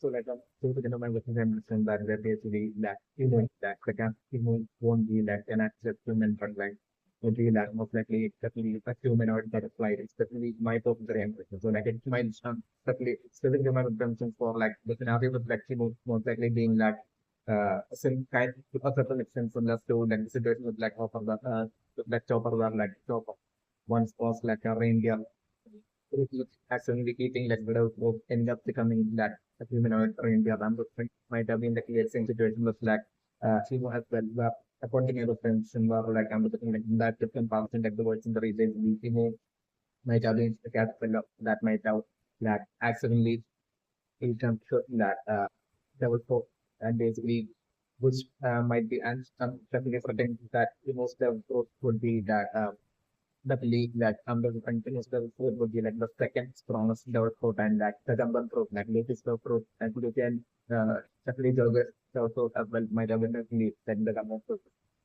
also like so the gentleman with him that they're basically that that the camp won't be like an actual human but like would be that most likely it's definitely a humanoid butterfly. It's definitely my popular impression. So like it might definitely still in my intention for like the scenario with like most likely being like some kind to a certain extent similar to like the situation with like Hopper with like Chopper where like Chopper once was like a reindeer accidentally eating like widow folk end up becoming that a humanoid or India Rambut might have been the clear same situation with like Shiva as well. But according to the friends and were like I'm looking like that different parts and like the words in the region we might have been the caterpillar that might have like accidentally eaten that that was folk and basically which might be and some definitely certain that the most of growth would be that the belief that under the continuous level food would be like the second strongest level fruit and that the number fruit, like latest level fruit, and you can definitely the fruit as well might have been definitely like the number fruit.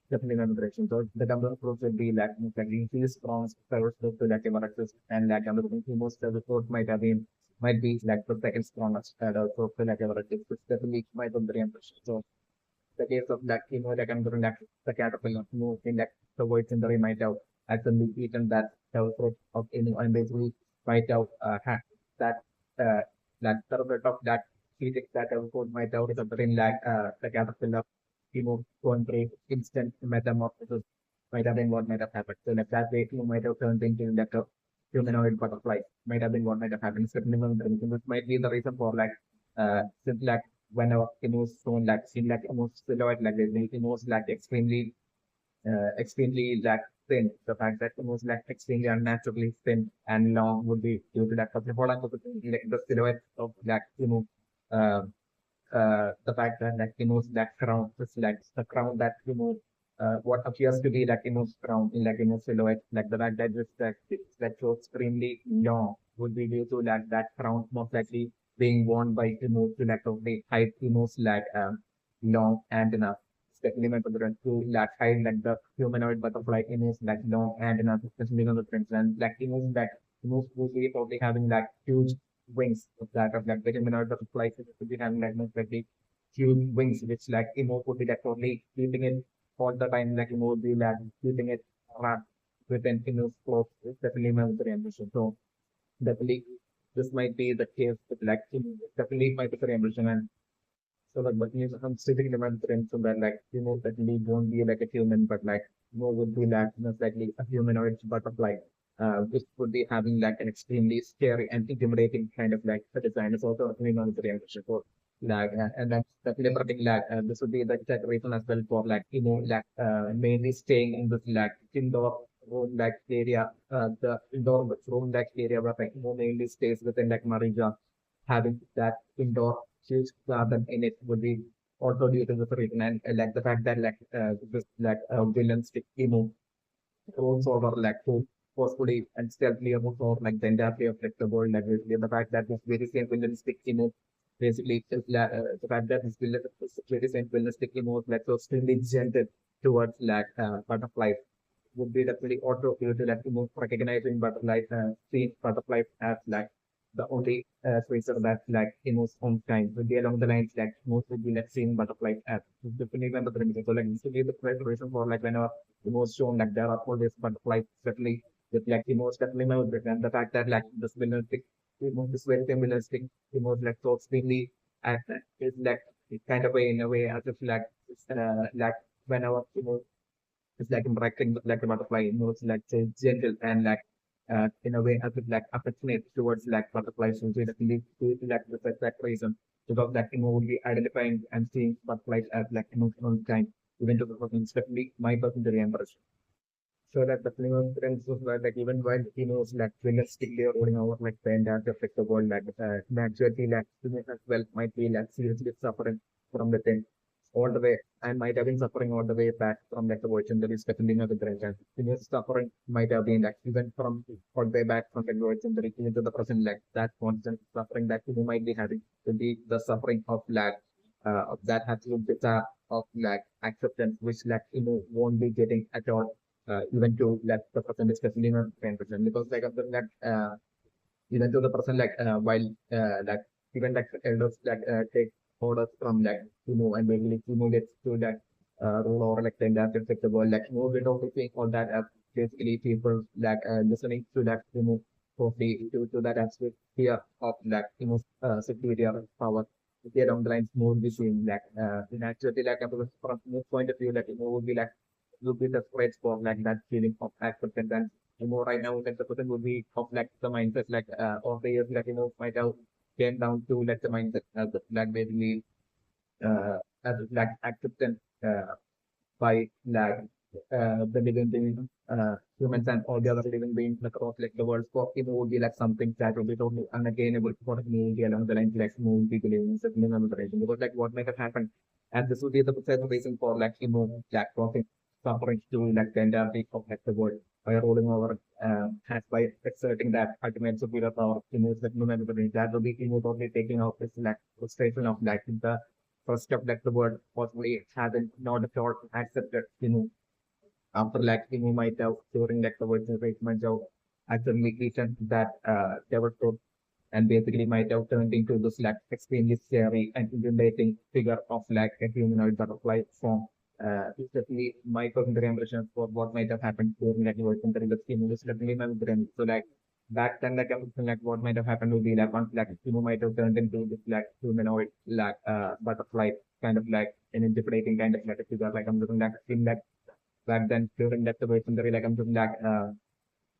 Definitely consideration. So the number fruit would be like increasingly strong level fruit to like emerges and like under the most level fruit might be like the second strongest level fruit to like emerges, which definitely might be very impressive. So the case of that, like I'm going to the caterpillar, in like the voids in the might have actually eaten that fruit of any and basically might have that uh, the result of that eating that food might have resulted in like the caterpillar, going through instant metamorphosis might have been what might have happened. So like that way you might have turned into like a humanoid butterfly might have been what might have happened. Certainly, which might be the reason for like since like whenever it was shown like seen like almost silhouette like this, it was like extremely like thin. The fact that it was like extremely unnaturally thin and long would be due to that. But the whole angle like the silhouette of like uh, the fact that like that crown is like the crown that what appears to be like crown in like silhouette like the fact that just it's like so extremely long would be due to like that crown most likely being worn by to like the height like long and enough especially when compared to like height like the humanoid butterfly like long and enough especially on the prints and like that would be probably having like huge wings of that of like the humanoid butterfly would be having like most likely huge wings which like would be like totally keeping it all the time like would be like keeping it around within close it's definitely my very ambition. So definitely this might be the case with like definitely my very ambition and so like but I'm sitting in my friends so that like that we won't be like a human but like would be like most likely a humanoid butterfly which would be having like an extremely scary and intimidating kind of like the design is also a very ambitious for like and that's liberating like this would be the exact reason as well for like mainly staying in this like indoor room like area the indoor room like area where like mainly stays within like Marija having that indoor huge garden in it would be also due to the reason and like the fact that like this like villain stick rolls over like to forcefully and stealthily almost over like the entire play of like the world like basically the fact that this very same villain stick basically is the fact that this villain is very same villain stick like so extremely gentle towards like butterflies would be definitely auto due to like recognizing butterflies see butterflies as like the only creature that like own kind would be along the lines like most would be like seeing butterflies as definitely when the premises. So like this would be the reason for like whenever shown like there are always butterflies certainly with like definitely my and the fact that like this realistic this very same realistic like so extremely is like kind of way in a way as if like like whenever it's like interacting with like a butterfly, it's like so gentle and like in a way as if like affectionate towards like butterflies. So it really like the that reason because that would be identifying and seeing butterflies as like emotional kind, even to the person definitely my personal impression. So that the film friends was like even while he knows like realistically rolling over like the entire affect the world like naturally like as well might be like seriously suffering from the thing all the way and might have been suffering all the way back from like the version that is continuing with the franchise. Suffering might have been like even from all the way back from the version that into the present like that constant suffering that you might be having to be the suffering of like of that absolute bitter of like acceptance which like won't be getting at all even to like the person especially not 10% because like after that even to the person like while like even like elders like take orders from like and basically gets to like rule over like the entire affect the world. Like we don't think all that as basically people like listening to that totally to that aspect fear of like security or power. Here down the lines more be seen like naturally like from this point of view like would be like would be the spreads for like that feeling of acceptance and right now like the person would be of like the mindset like of the years like might have came down to like the mindset like basically as like acceptance by like the living beings, humans and all the other living beings across like the world. For it would be like something that would be totally unattainable for a community along the lines like moving people living in certain memorization. Because like what might have happened, and this would be the precise reason for like like causing suffering to like the entirety of like the world by rolling over has by exerting that ultimate superior power to move the human brain. That will be totally taking out this like frustration of like the first step like the word possibly hasn't not at all accepted, after like might have during like the words might have actually eaten that they were told and basically might have turned into this like extremely scary and intimidating figure of like a humanoid butterfly form. It's definitely my personal impression for what might have happened during like the words and the scheme is definitely my brain. So like back then like I'm thinking, like what might have happened would be like once like might have turned into this like humanoid like butterfly kind of like an intimidating kind of like a figure like I'm looking like seeing like back then during that the way like I'm looking like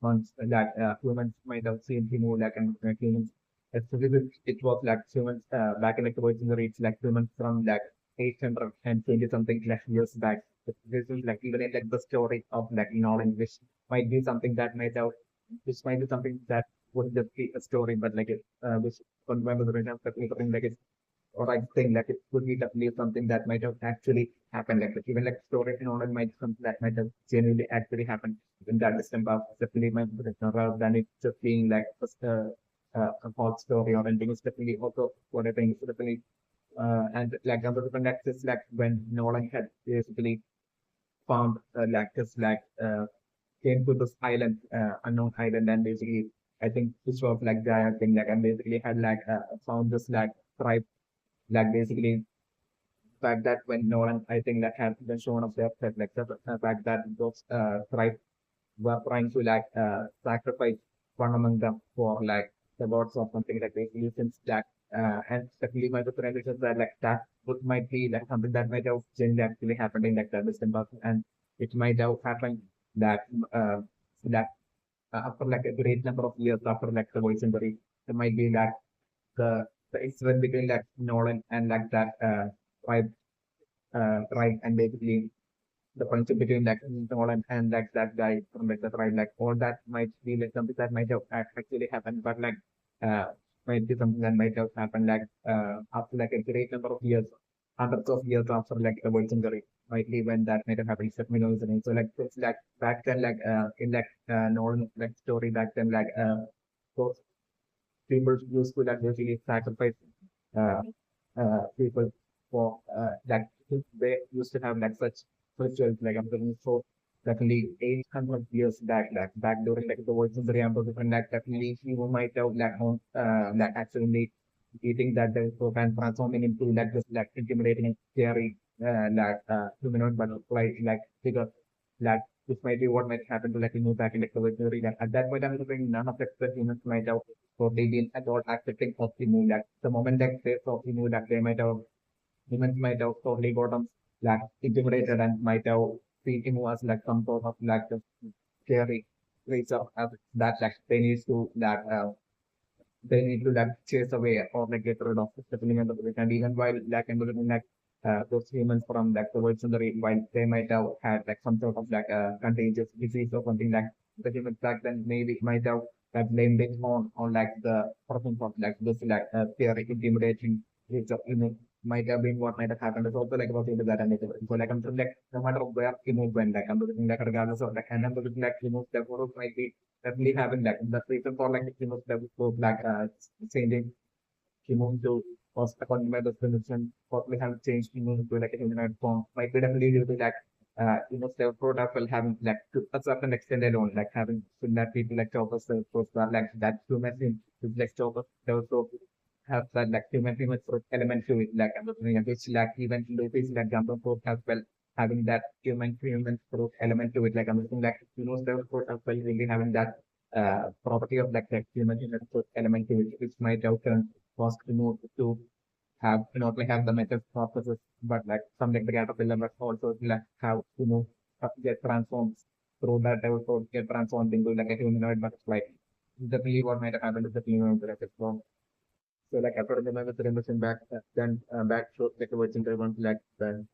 once that humans might have seen him like and humans especially it was like humans back in like the voice in the reach like humans from like 820 something like years back. This is like even in like the story of like knowledge which might be something that might have which might be something that wouldn't just be a story but like it which remember the reason like it's or I think like it could be definitely something that might have actually happened. Like even like story in order might something that might have genuinely actually happened in that distant past. Definitely might be rather than it just being like just a false story or anything. It's definitely also what I think is definitely and like another different access like when Nolan had basically found like this like came to this island, unknown island, and basically I think this was like giant thing like and basically had like found this like tribe like basically fact that when Nolan, I think that has been shown up there, that like the fact that those tribe were trying to like sacrifice one among them for like the gods or something like basically since that and definitely my representations is that like that would might be like something that might have genuinely actually happened in like the distant past and it might have happened that that after like a great number of years after like the voice injury, there might be like the incident between like Nolan and like that tribe right? And basically the friendship between like Nolan and like that guy from like the tribe, like all that might be like something that might have actually happened, but like uh, might be something that might have happened like after like a great number of years, hundreds of years after like the world century, might be when that might have happened. Except me knows the name. So like it's like back then like in like Nolan like story back then like those people used to like basically sacrifice uh, people for that they used to have like such rituals like I'm talking so definitely 800 years back like back during like the world century I'm talking like definitely you might have like like actually eating that so and transforming into like this like intimidating and scary like humanoid butterfly like figure like this might be what might happen to like you move back in like the world century like at that point I'm thinking none of the humans might have totally been at all accepting of the move like the moment that they saw the move like they might have humans might have totally gotten like intimidated and might have seen him as like some sort of like a scary creature as that like they need to that they need to like chase away or like get rid of the element of it. And even while like involving like those humans from like the world century, while they might have had like some sort of like contagious disease or something like the humans back then maybe might have like blamed it on like the presence of like this like scary intimidating creature, might have been what might have happened. It's also like about into that and so like I'm like no matter where he moved went like I'm looking like regardless of like and I'm looking like the photos might be definitely having like the reason for like that was like changing to was according to my definition possibly have changed to like a humanoid form might be definitely due to like the product will having like to a certain extent alone like having that people like choppers like that human in with like choppers also have that like human fruit element to it, like I'm looking at which like even Luffy's like Jumbo fruit as well, having that human fruit element to it. Like I'm looking like the fruit as well, really having that property of like that human fruit element to it, which might have turned cost to have not only have the metal processes, but like some like the caterpillar, but also like how get transformed through that they also get transformed into like a humanoid butterfly. Definitely what might have happened is the humanoid butterfly. So like after the member the back, then back short like towards into one like then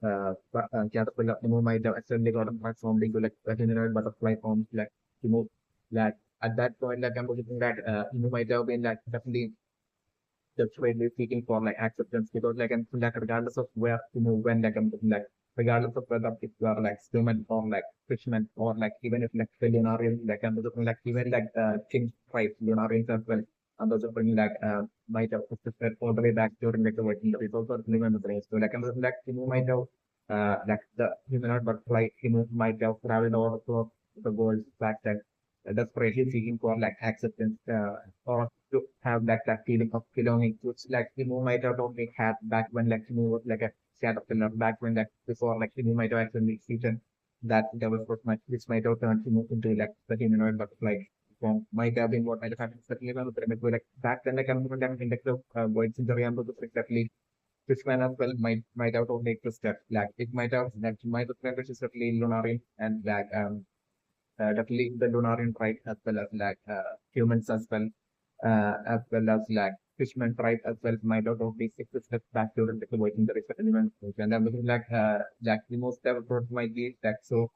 caterpillar might have accidentally got transformed into like a humanoid butterfly form like move like at that point like I'm looking that might have been like definitely desperately seeking for like acceptance because like regardless of where when like regardless of whether if you are like human or like fisherman or like even if like the Lunarians like even like king tribe Lunarians as well and those are bringing like might have persisted all the way back during like the working days also living the race. So like might have like the humanoid butterfly might have traveled over to the world back then desperately seeking for like acceptance or to have that feeling of belonging, which like might have only had back when like was like a caterpillar back when like before like might have actually eaten that devil fruit might which might have turned into like the humanoid butterfly form might have been what might have happened certainly on the pyramid. But like back then like I'm in like the voids in the realm of the exactly which man as well might have only existed. Like it might have that might have been certainly Lunarian and like definitely the Lunarian tribe as well as like humans as well as like fishermen tribe as well might out of these existed back during the waiting the resettlement. And I'm looking like the most ever might be that so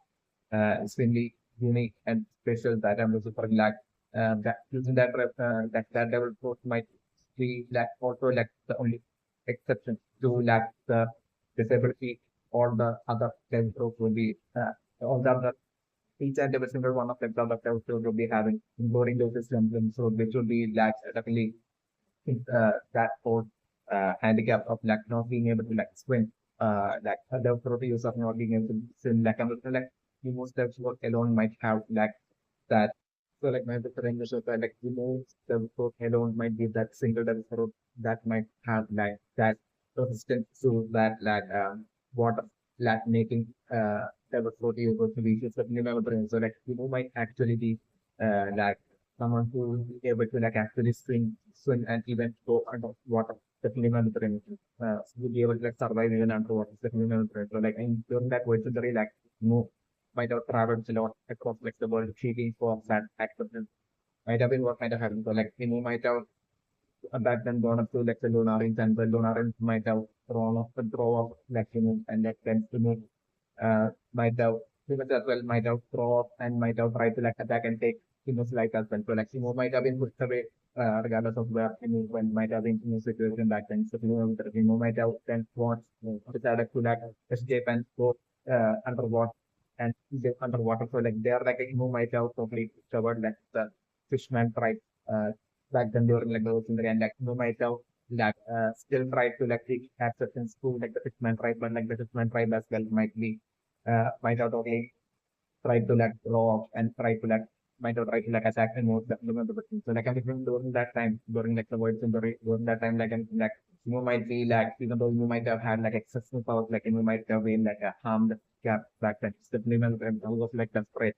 extremely unique and special that I'm looking for like that using that level approach might be like also like the only exception to like the disability or the other level approach will be all the other each and every single one of them product will be having, including those systems. And so this will be like definitely that whole handicap of like not being able to like swim, like the proper use of not being able to swim, like like the most steps work alone might have like that. So like my different measures are like the most the work alone might be that single development that might have like that resistance to that like water like making level 40 able to be certainly level brain. So like might actually be like someone who will be able to like actually swim and even go underwater. Definitely level brain. Will be able to like survive even underwater. Definitely level brain. So like in during that voyage, like no might have traveled a lot across like the world seeking for that acceptance. Might have been what might have happened. So like might have back then gone up to like the Lunarians and the Lunarians might have throw off like and like then might have humans as well might have throw off and might have tried to like attack and take life as well. So like might have been pushed away regardless of where when might have been in a situation back then. So might have then want decided to like escape and go underwater and get underwater. So like they are like might have totally covered like the fishman tribe back then during like the ocean and like might have like still try to like seek acceptance to like the fishman tribe, but like the fishman tribe as well might be might have totally try to like row off and try to like might have tried to like attack and move the remember the thing. So like I'm thinking during that time, during like the void century, during that time like like you might be like even though you might have had like excessive powers, like you might have been like a harmed cat back then. Simply and was like desperate.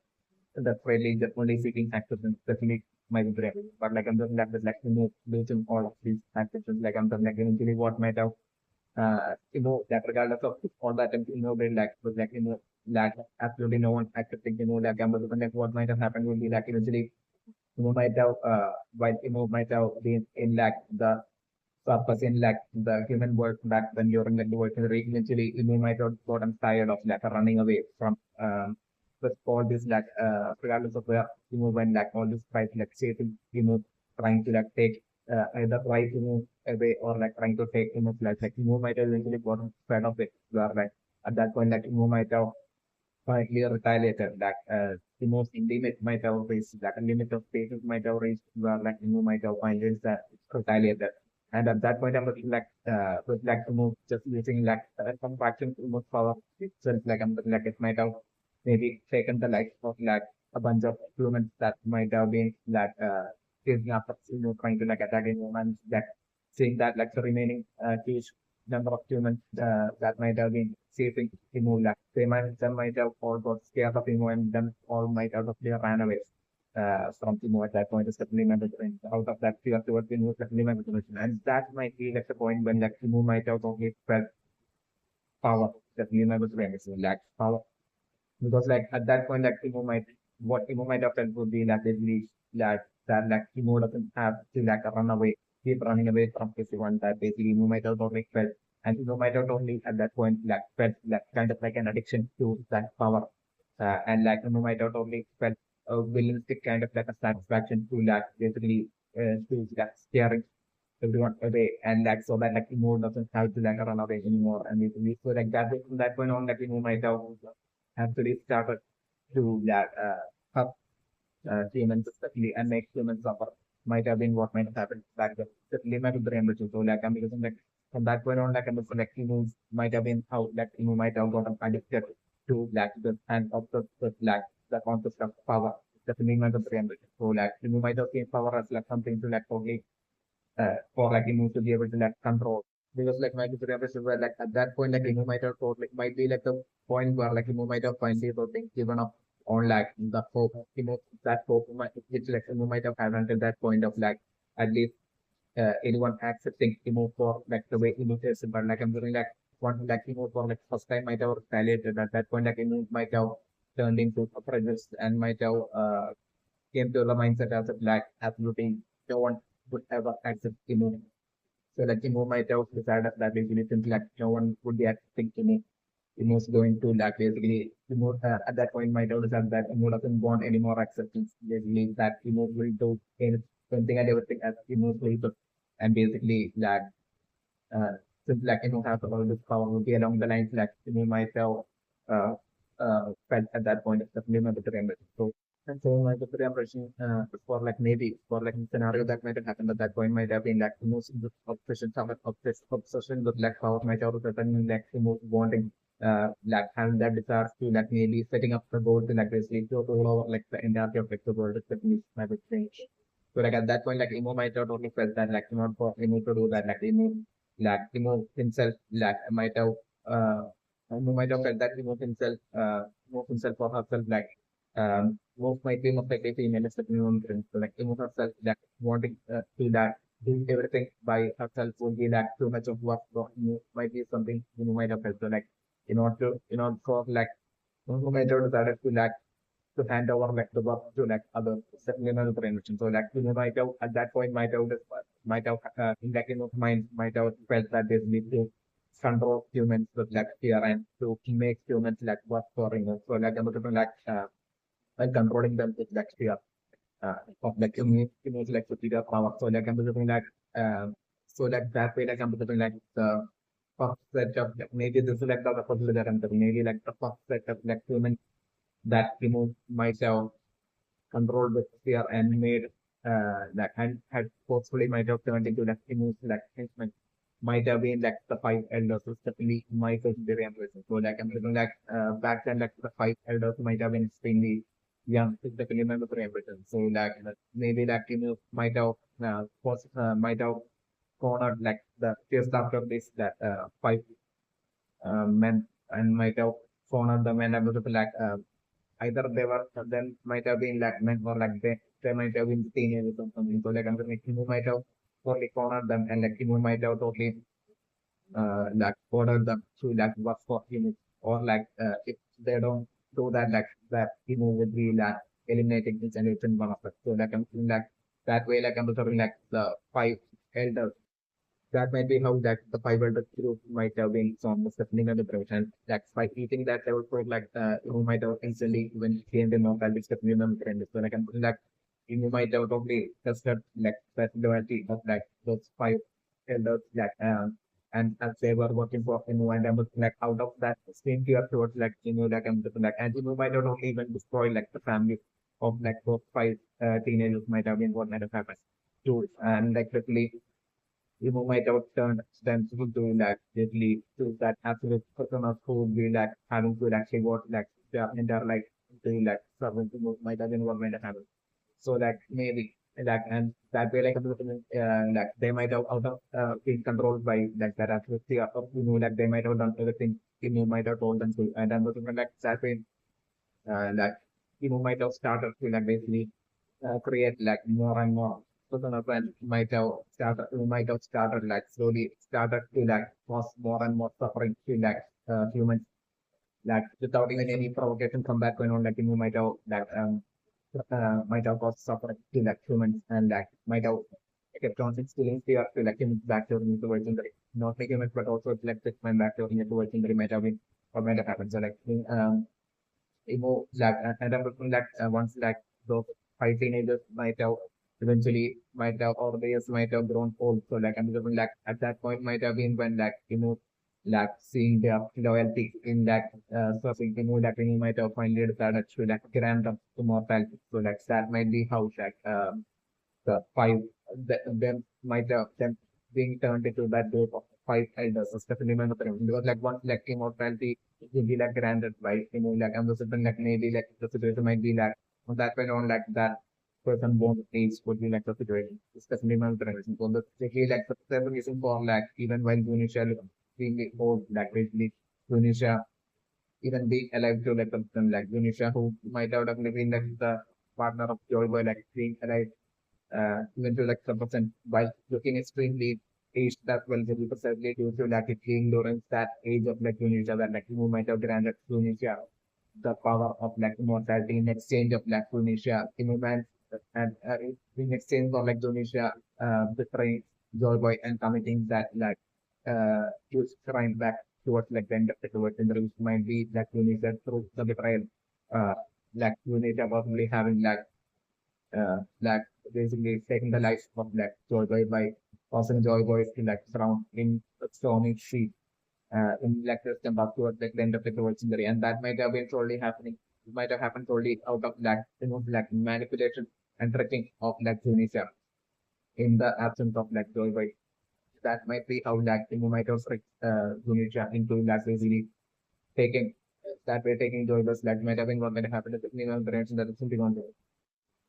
Desperately just only seeking acceptance, definitely might be brave. But like I'm just like losing all of these acceptance, like I'm just like eventually what might have that regardless of all that, brain like was like, like absolutely no one accepting, like I'm looking like what might have happened will be like eventually, might have, while, might have been in like the purpose in like the human world back when during like the world eventually, might have gotten tired of like running away from, with all this like, regardless of where, when like all this fight like chasing, trying to like take either try to move away or like trying to take like might have eventually gotten fed of it where like at that point like might have finally retaliated like the most limit might have reached like a limit of spaces might have reached where like might have finally retaliated and at that point I'm looking like would like to move just using like some faction to move power itself like I'm looking like it might have maybe taken the life of like a bunch of humans that might have been like chasing after trying to like attacking humans that seeing that like the remaining huge number of humans that might have been chasing Emu, like they might have all got scared of Emu and then all might out of their ran away from Emu at that point is definitely my difference. Out of that fear towards Emu is definitely my difference. And that might be like the point when like Emu might have only felt power, definitely my difference, lack power. Because like at that point like what Emo might have felt would be like basically that like Emo doesn't have to like run away, keep running away from everyone that basically Emo might have only felt and Emo might have only at that point like felt like kind of like an addiction to that power. And like Emo might have only felt a villanistic kind of like a satisfaction to like basically to like scaring everyone away and like so that like Emo doesn't have to like run away anymore and basically so like that from that point on like Emo might have actually started to that help humans especially and make humans suffer might have been what might have happened back then. Certainly might have been so like I'm because like from that point on like I'm like you might have been how like you might have gotten addicted to like the and of the like the concept of power. Definitely might have been so like you might have seen power as like something to like only for like you to be able to like control. Because like my representative were like at that point like you might have thought like might be like the point where like you might have finally thought like given up on like the hope that hope which like you might have had until that point of like at least anyone accepting for like the way is but like I'm doing like one like for like first time might have retaliated at that point like might have turned into a prejudice and might have came to the mindset as a black absolutely no one would ever accept so like might have decided that basically since like no one would be accepting is going to like basically at that point might have decided that doesn't want any more acceptance. Basically that will do anything and everything as will and basically like uh since like have all this power will be along the lines like might have uh felt at that point it's definitely not the remedy. So and so my the impression for like maybe for like scenario that might have happened at that point might have been like obsession, some obsession with like power might have certain like wanting like having that desire to like maybe setting up the goal to like basically to roll over like the entirety of like the world is definitely my big thing. So like at that point like Emo might have only felt that like not for Emo to do that like Emo himself like might have uh Emo might have felt that Emo himself or herself like work might be most likely female is the friends. So like Emo herself that wanting to that do everything by herself would be like too much of work for Emo might be something Emo might have felt. So like in order for like Emo might have decided to like to hand over like the work to like other subliminal invention. So like you might have at that point might have like mind might have felt that they need to control humans with like fear and to make humans like work for So like I'm looking like controlling them with like fear of like image like superior power. So like I'm looking like so like that way like I'm looking like the first set of like, maybe this is like the opposite that I'm talking, maybe like the first set of like humans that might have controlled with fear and made that and had forcefully might have turned into like like henchmen might have been like the five elders who definitely might have been very amazing. So like I'm looking like back then like the five elders might have been extremely young is definitely my very amazing. So like maybe like might have might have cornered like the just after this that five men and might have cornered the men able to like either they were then might have been like men or like they might have been teenagers or something. So like I'm like you might have totally cornered them and like you might have totally like ordered them to like work for him or like if they don't do that like that would be like eliminating each and every one of them. So like I'm feeling like that way like I'm observing like the five elders that might be how that the fiber group might have been some suffering under pressure. That's by eating that they would put like you might have instantly when came to know that it's the minimum trend. So like I'm like you might have probably tested like that loyalty of like those five elders like and as they were working for and I was like out of that same fear towards like like I'm just like and might have not even destroy like the family of like those five teenagers might have been what might have happened to and like literally might have turned sensible to like deadly to that absolute person of who would be like having to actually what like their entire life to like serving to might have been what might have happened. So like maybe. and that way like they might have out of been controlled by like that activity of like they might have done everything might have told them to, and then like that way like might have started to like basically create like more and more personal brand might have started like slowly started to like cause more and more suffering to like humans like without even any provocation from that going on like might have caused suffering to like humans and like might have kept on instilling fear to like humans back to the legendary. Not like humans but also like this man back to the legendary might have been or might have happened. So like like and I'm looking like once like those five teenagers might have eventually might have or they just might have grown old. So like I'm looking like at that point might have been when like like seeing their loyalty in that something that you might have finally decided to like grant them immortality. So like that might be how like the five them might have them being turned into that group of five elders, especially when the because like once like immortality will be like granted by like I'm just like maybe like the situation might be like on that way on like that person born age would be like the situation, especially when the reason. So basically like the reason for like even when Tunisia being old like basically Tunisia even being alive to like something like Tunisia who might have been like the partner of Joy Boy like being alive even to like some percent while looking extremely aged that well precisely due to like it being during that age of like Tunisia that like you might have granted Tunisia the power of like immortality in exchange of like Tunisia immigrants and in exchange for like Tunisia betraying Joy Boy and committing that like huge crime back towards like the end of the towards in the which might be like Tunisia through the betrayal uh like Tunisia possibly having like basically taking the life of like Joy Boy by causing Joy Boy to like drown in a stormy sea in like the back towards like the end of the legendary, and that might have been solely happening. It might have happened solely out of like like manipulation and tricking of like Tunisia in the absence of like Joy Boy. That might be how like might have tricked Tunisia into like basically taking that way taking Joy Boy's like might have been what might have happened at the brains that is simply on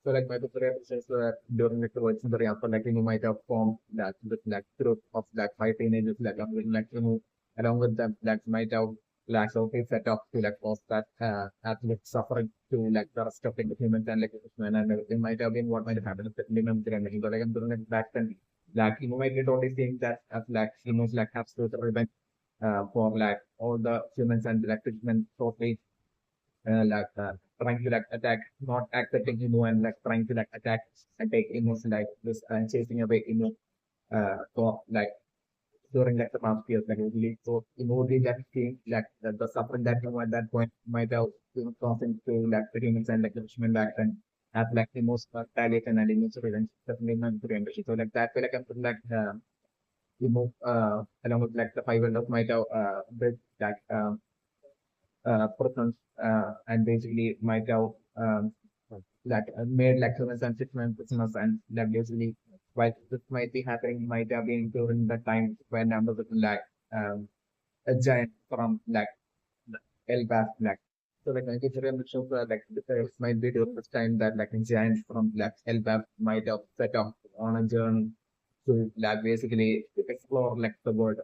so like my tutorial says that during the towards the after like might have formed that with like group of like five teenagers like like along with them that might have like so they set up to like cause that athlete suffering to like the rest of like, the humans and like men and it might have been what might have happened if the minimum like but like I'm doing like back then like might get only think that as like like have to revenge for like all the humans and like treatment totally like trying to like attack, not accepting and like trying to like attack and take like this and chasing away for like during like the past years like really so the that thing like the suffering that at that point might have causing to like the humans and like the human back then have like the most retaliation and emotional revenge definitely not the so like that way like I'm like along with like the five elders might have built like persons and basically might have like made like humans and treatment business and like basically while this might be happening might have been during the time when I was like a giant from like Elbaf like so like I get remember show like this might be during this time that like a giant from like Elbaf might have set off on a journey to like basically explore like the world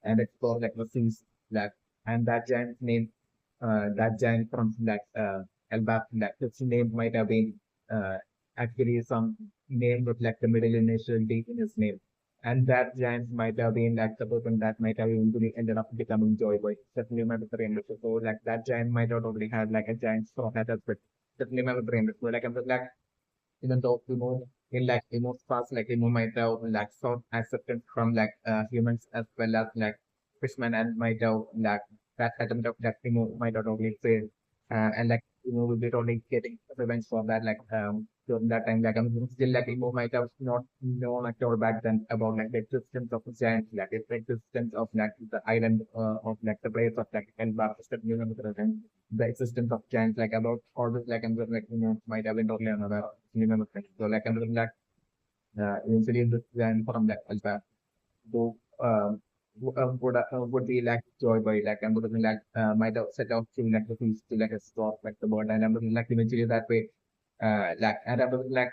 and explore like the seas like and that giant's name that giant from like Elbaf like its name might have been uh, actually some name with like the middle initial D in his name. And that giant might have been like the person that might have eventually ended up becoming Joy Boy. Definitely remember the rainbow. So like that giant might have already had like a giant straw hat as well. Definitely remember the rainbow. So like I'm just like even though in like past like might have like sought acceptance from like humans as well as like fishermen and might have like that attempt of that might have only failed and like will be only getting revenge for that like during that time like I'm still like might have not known at all back then about like the existence of giants like the existence of like the island of like the place of like Elba the existence of giants, like about all this, like I'm just like might have been totally another remember thing. So like I'm just like eventually this giant from that alpha so would be like joy boy like I'm looking like might have set out to like the feast to like a stop like the bird and I'm looking like eventually that way like and I was like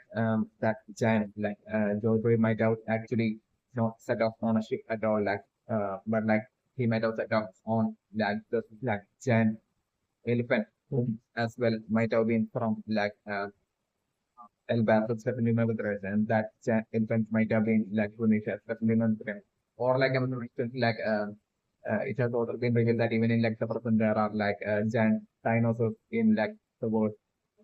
that giant like Joy might have actually not set off on a ship at all like but like he might have set off on like the like giant elephant whom as well might have been from like Elbaso Stephanie Mavudres and that infant might have been like Tunisia Stephanie Mavudres or like for instance like it has also been revealed that even in like the present there are like giant dinosaurs in like the world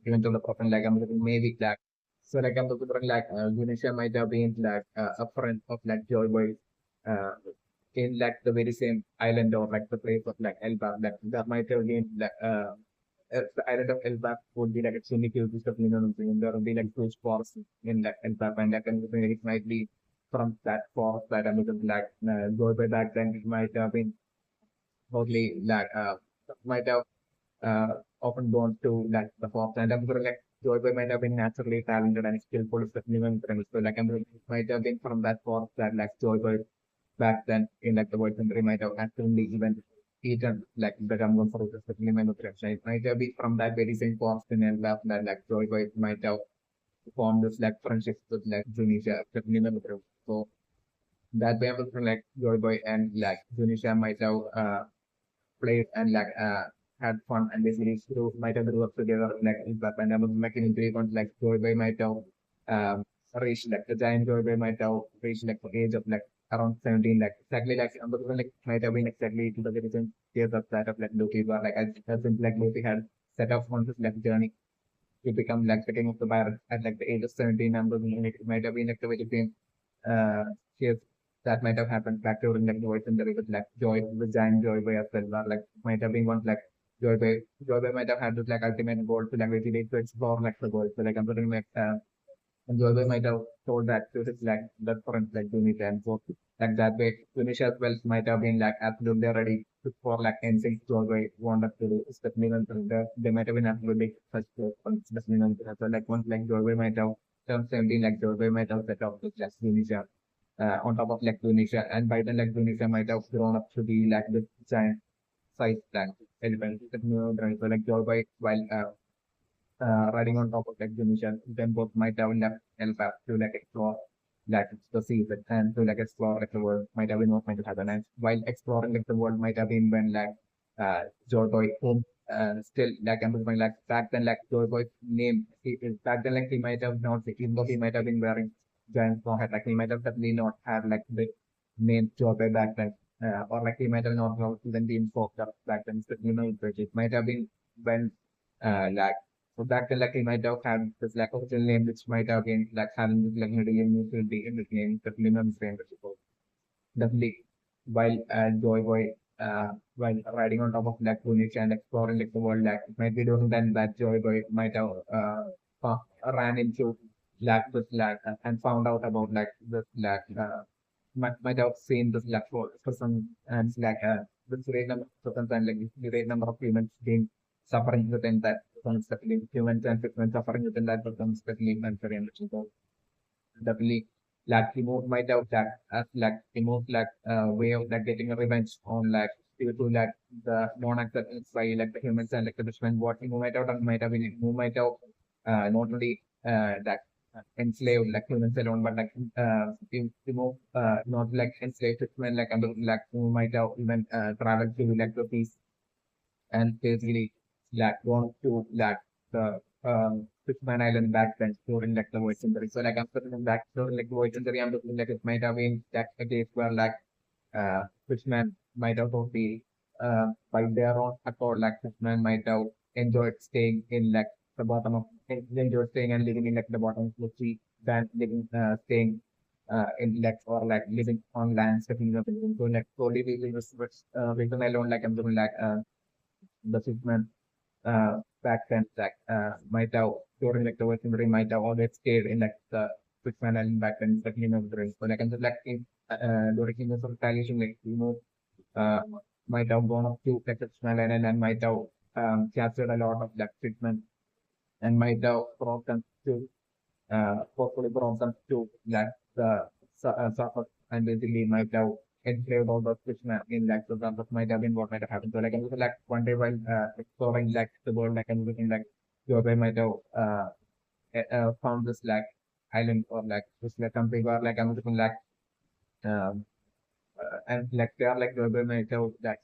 even to the present like maybe like so like like Tunisia might have been like a friend of like Joy Boy uh, in like the very same island or like the place of like Elba that might have been like the island of Elba would be like extremely huge of and there will be like huge forests in like Elba and like and it might be from that forest that because like go by back then it might have been totally like might have uh, often gone to like the forest and I'm sure like Joy Boy might have been naturally talented and skillful especially when so like I'm sure it might have been from that forest that like Joy Boy back then in like the world century might have actually even eaten like the gum fruit, especially my nutrition. It might have been from that very same forest in Elba that like Joy Boy might have formed this like friendship with like Tunisia, especially my nutrition. So that way I'm looking like Joy Boy and like Tunisia might have played and like had fun and basically so might have grew up together like in that and I was making agree on like Joy Boy might have reached like the giant Joy Boy might have reached like the age of like around 17 like exactly like like might have been exactly to the recent years of that of like Loki but like I think like Loki had set off on this like journey to become like the king of the virus at like the age of 17 and it might have been like the very same case that might have happened back during like the voice and the with like Joy, the giant Joy Boy as well, or like might have been one like Joy Boy might have had this like ultimate goal to like basically to explore like the world. So like I'm putting like and Joy might have told that to his like the friends like Tunisia and so like that way Tunisia as well might have been like absolutely ready for like anything Joy wanted to do, especially when they might have been absolutely such especially when so like once like Joy might have turned 17 like Joy might have set up with like Tunisia on top of like Tunisia and by then like Tunisia might have grown up to be like this giant size like elephant. So like Joy while riding on top of like the mission, then both might have left Elba to like explore like the seas and to like explore like the world might have been what might have happened. And while exploring like the world might have been when like Joy home still like I'm going like back then like Joy name back then like he might have not even though he might have been wearing giant straw hat like he might have definitely not had like the name Joy back then. Or like he might have not even been focused up back then, so, it might have been when like so back then, like he might have had this like original name, which might have been like having this like name will be in the name, the minimum frame principle. Definitely, while while riding on top of like Phoenix and exploring like the world, like it might be doing then that Joy Boy might have ran into this like and found out about like this like might have seen this like for some and it's like this great number of persons and like the great number of humans being suffering within that person, especially humans and humans suffering within that person, especially mentally and so definitely like he moved might have that as like he moved like way of like getting a revenge on like due to like the non-acceptance by like the humans and like the fishermen what he might have done might have been who might have not only that enslaved like humans alone but like he moved not like enslaved fishermen like under like who might have even traveled to like the peace and basically like gone to like the Fishman Island back then during like the void century. So like after the back during like the void century, I'm looking like it might have been that a case where like Fishman might have be by their own accord like Fishman might have enjoyed staying in like the bottom of enjoyed staying and living in like the bottom of the sea than living staying in like or like living on land, stepping up. So like slowly we reason alone like I'm doing like the Fishman back then like might have during like the Western Marine might have always stayed in like the Fishman Island back then like so like and like in during the retaliation like might have gone up to like the Fishman Island and might have captured a lot of like Fishman and might have brought them to hopefully brought them to like the surface and basically might have enslaved all the fishermen in like the surface might have been what might have happened. So like I was like one day while exploring like the world like and looking like your way might have found this like island or like this like country where like I'm looking like um, and like they are like Georgia might have that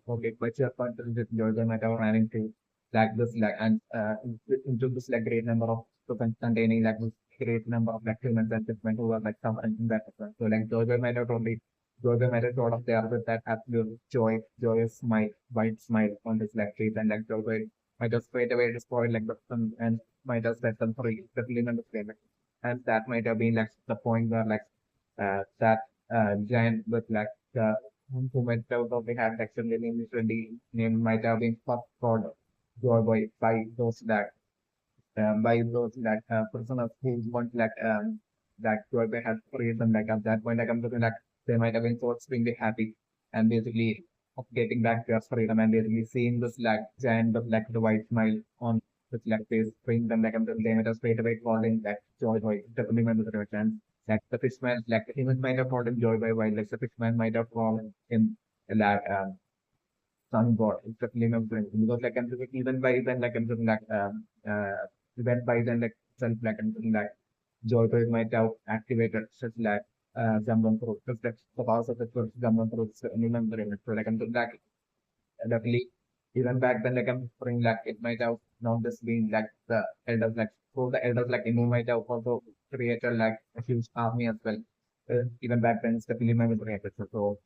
okay, but your country with Georgia might have ran into like this like and into this like great number of containing like this great number of like humans and different who are like suffering in that as well. So like Georgia might have only Georgia might have sort of there with that absolute joyous smile, white smile on his like face and like Georgia might have straight away destroyed like the sun and might have set them free, definitely understand. And that might have been like the point where like that giant with like who might have probably had actually name might have been first called Joy by those that prisoners who want like that Joy has freed them like at that point like I'm looking like they might have been so extremely happy and basically of getting back their freedom and basically seeing this like giant with like the white smile on with like face bring them like I'm they might have straight away calling that Joy definitely remember the return like the fishman, like the human might have called him Joy by while like the fishman might have called him like sun god. It's definitely remembering because like I'm thinking even by then like I'm thinking like even by then like self like I'm thinking like Joy by might have activated such like Jamban Pro because that's the powers of the first Jamban Pro is remembering it. So like I'm thinking like luckily even back then like I'm thinking like it might have not just been like the elders like so the elders like you might have also created like a huge army as well. Even back then, it's definitely my memory. So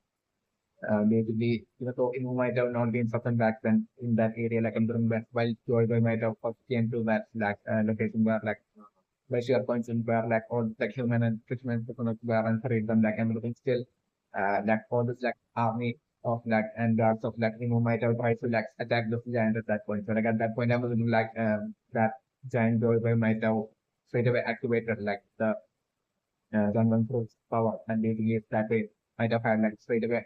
basically, even though Inu might have not been present back then in that area, like in Durham, while Joy Boy might have first came to that like location where like by sheer coincidence where like all like human and fishermen were and freed them like and looking still like all this like army of like and guards of like Inu might have tried to like attack the giant at that point. So like at that point I was like that giant Joy Boy might have straight away activated like the Gunman Pro's power and basically that way might have had like straight away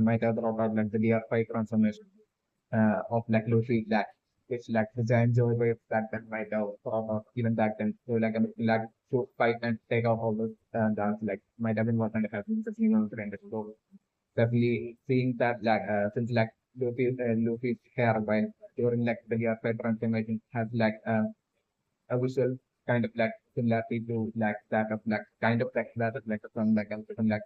might have brought out like the DR5 transformation of like Luffy that which like the giant joy wave that then might have brought out even back then. So like I mean like to fight and take off all those dance like might have been what kind of happened since you know trend. So definitely seeing that like since like Luffy's hair while during like the DR5 transformation has like a visual kind of like similarity to like that of like kind of like that of like a song like and like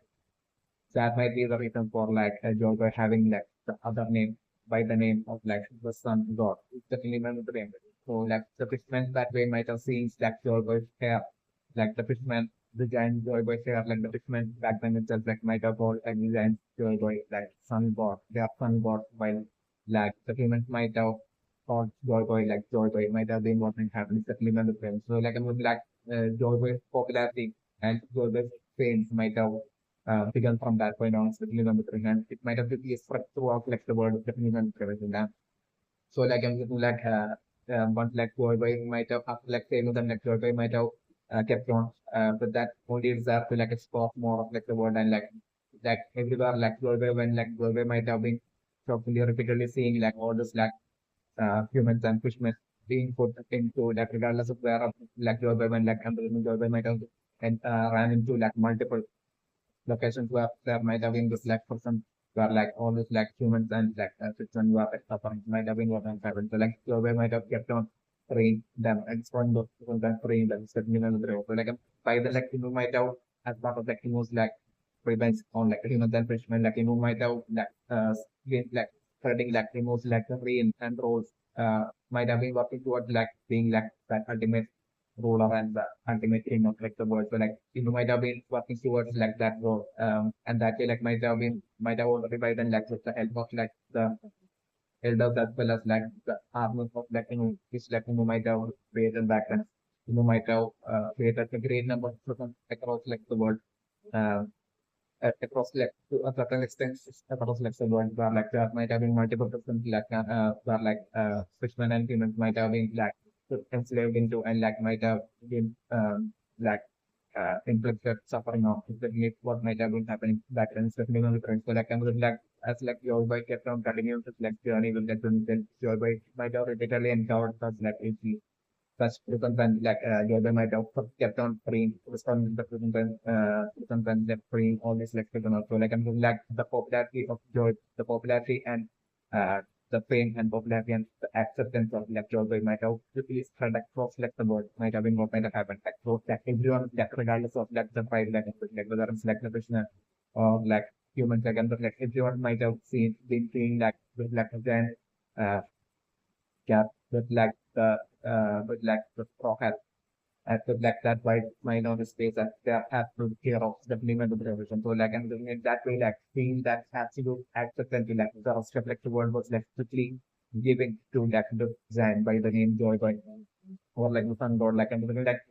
that might be the reason for like a Joker having like the other name by the name of like the sun god. It's definitely remember the name. So like the fisherman that way might have seen like Joker's hair, like the fisherman, the giant Joker's hair, like the fisherman back then itself like might have called like the giant Joker like sun god. They are sun god while like the humans might have called Joker like Joker might have been what might happen. It's definitely remember the name. So like I mean like Joker's popularity and Joker's fame might have begun from that point on, especially on the and it might have been spread throughout like the world of definitely on the so like I'm looking like once like worldwide might have after like saying them like worldwide might have kept on but that only desire to like explore more of like the world and like everywhere like worldwide when like worldwide might have been probably repeatedly seeing like all this like humans and fishmen being put into like regardless of where of like worldwide when like worldwide might have and ran into like multiple locations where there might have been this like person where like all these like humans and like fiction were like, suffering might have been what happened. So like Joe might have kept on freeing them and exploring those people and freeing them, certainly on the road. So like by the like you might have as part of like was like prevents on like humans and fishermen like might have like been like spreading like removes like the rain and roles might have been working towards like being like that ultimate ruler and the ultimate king of like the world. So like you might have been working towards like that role. And that way like might have already by then like with the help of like the elders as well as like the armies of like which like might have created back then. Might have created a great number of persons across like the world. Uh, across like to a certain extent across like the world where like there might have been multiple persons like where like fishermen and humans might have been like enslaved into and like might have been like inflicted suffering of exactly what might have been happening back then, especially on the current. So like I'm like as like your boy kept on continuing his like journey with that then your boy might have repeatedly encountered such like such prison and like Jordan might have kept on freeing prison the prison and like freeing all these like prison also like I'm like the popularity of George the popularity and uh the fame and popularity and the acceptance of like Joy might have quickly spread across like the world, might have been what might have happened across like everyone, like regardless of like the pride, like whether it's like the Krishna or like humans, like, and like everyone might have been seeing like with like a giant uh, gap with like the straw hat at the like that white mind on his face that they have to care of the limit of the revolution. So like and in that way, like seeing that absolute acceptance to like the rest of like the world was like quickly giving to like the Zan by the name Joy Boy or like the sun god, like and like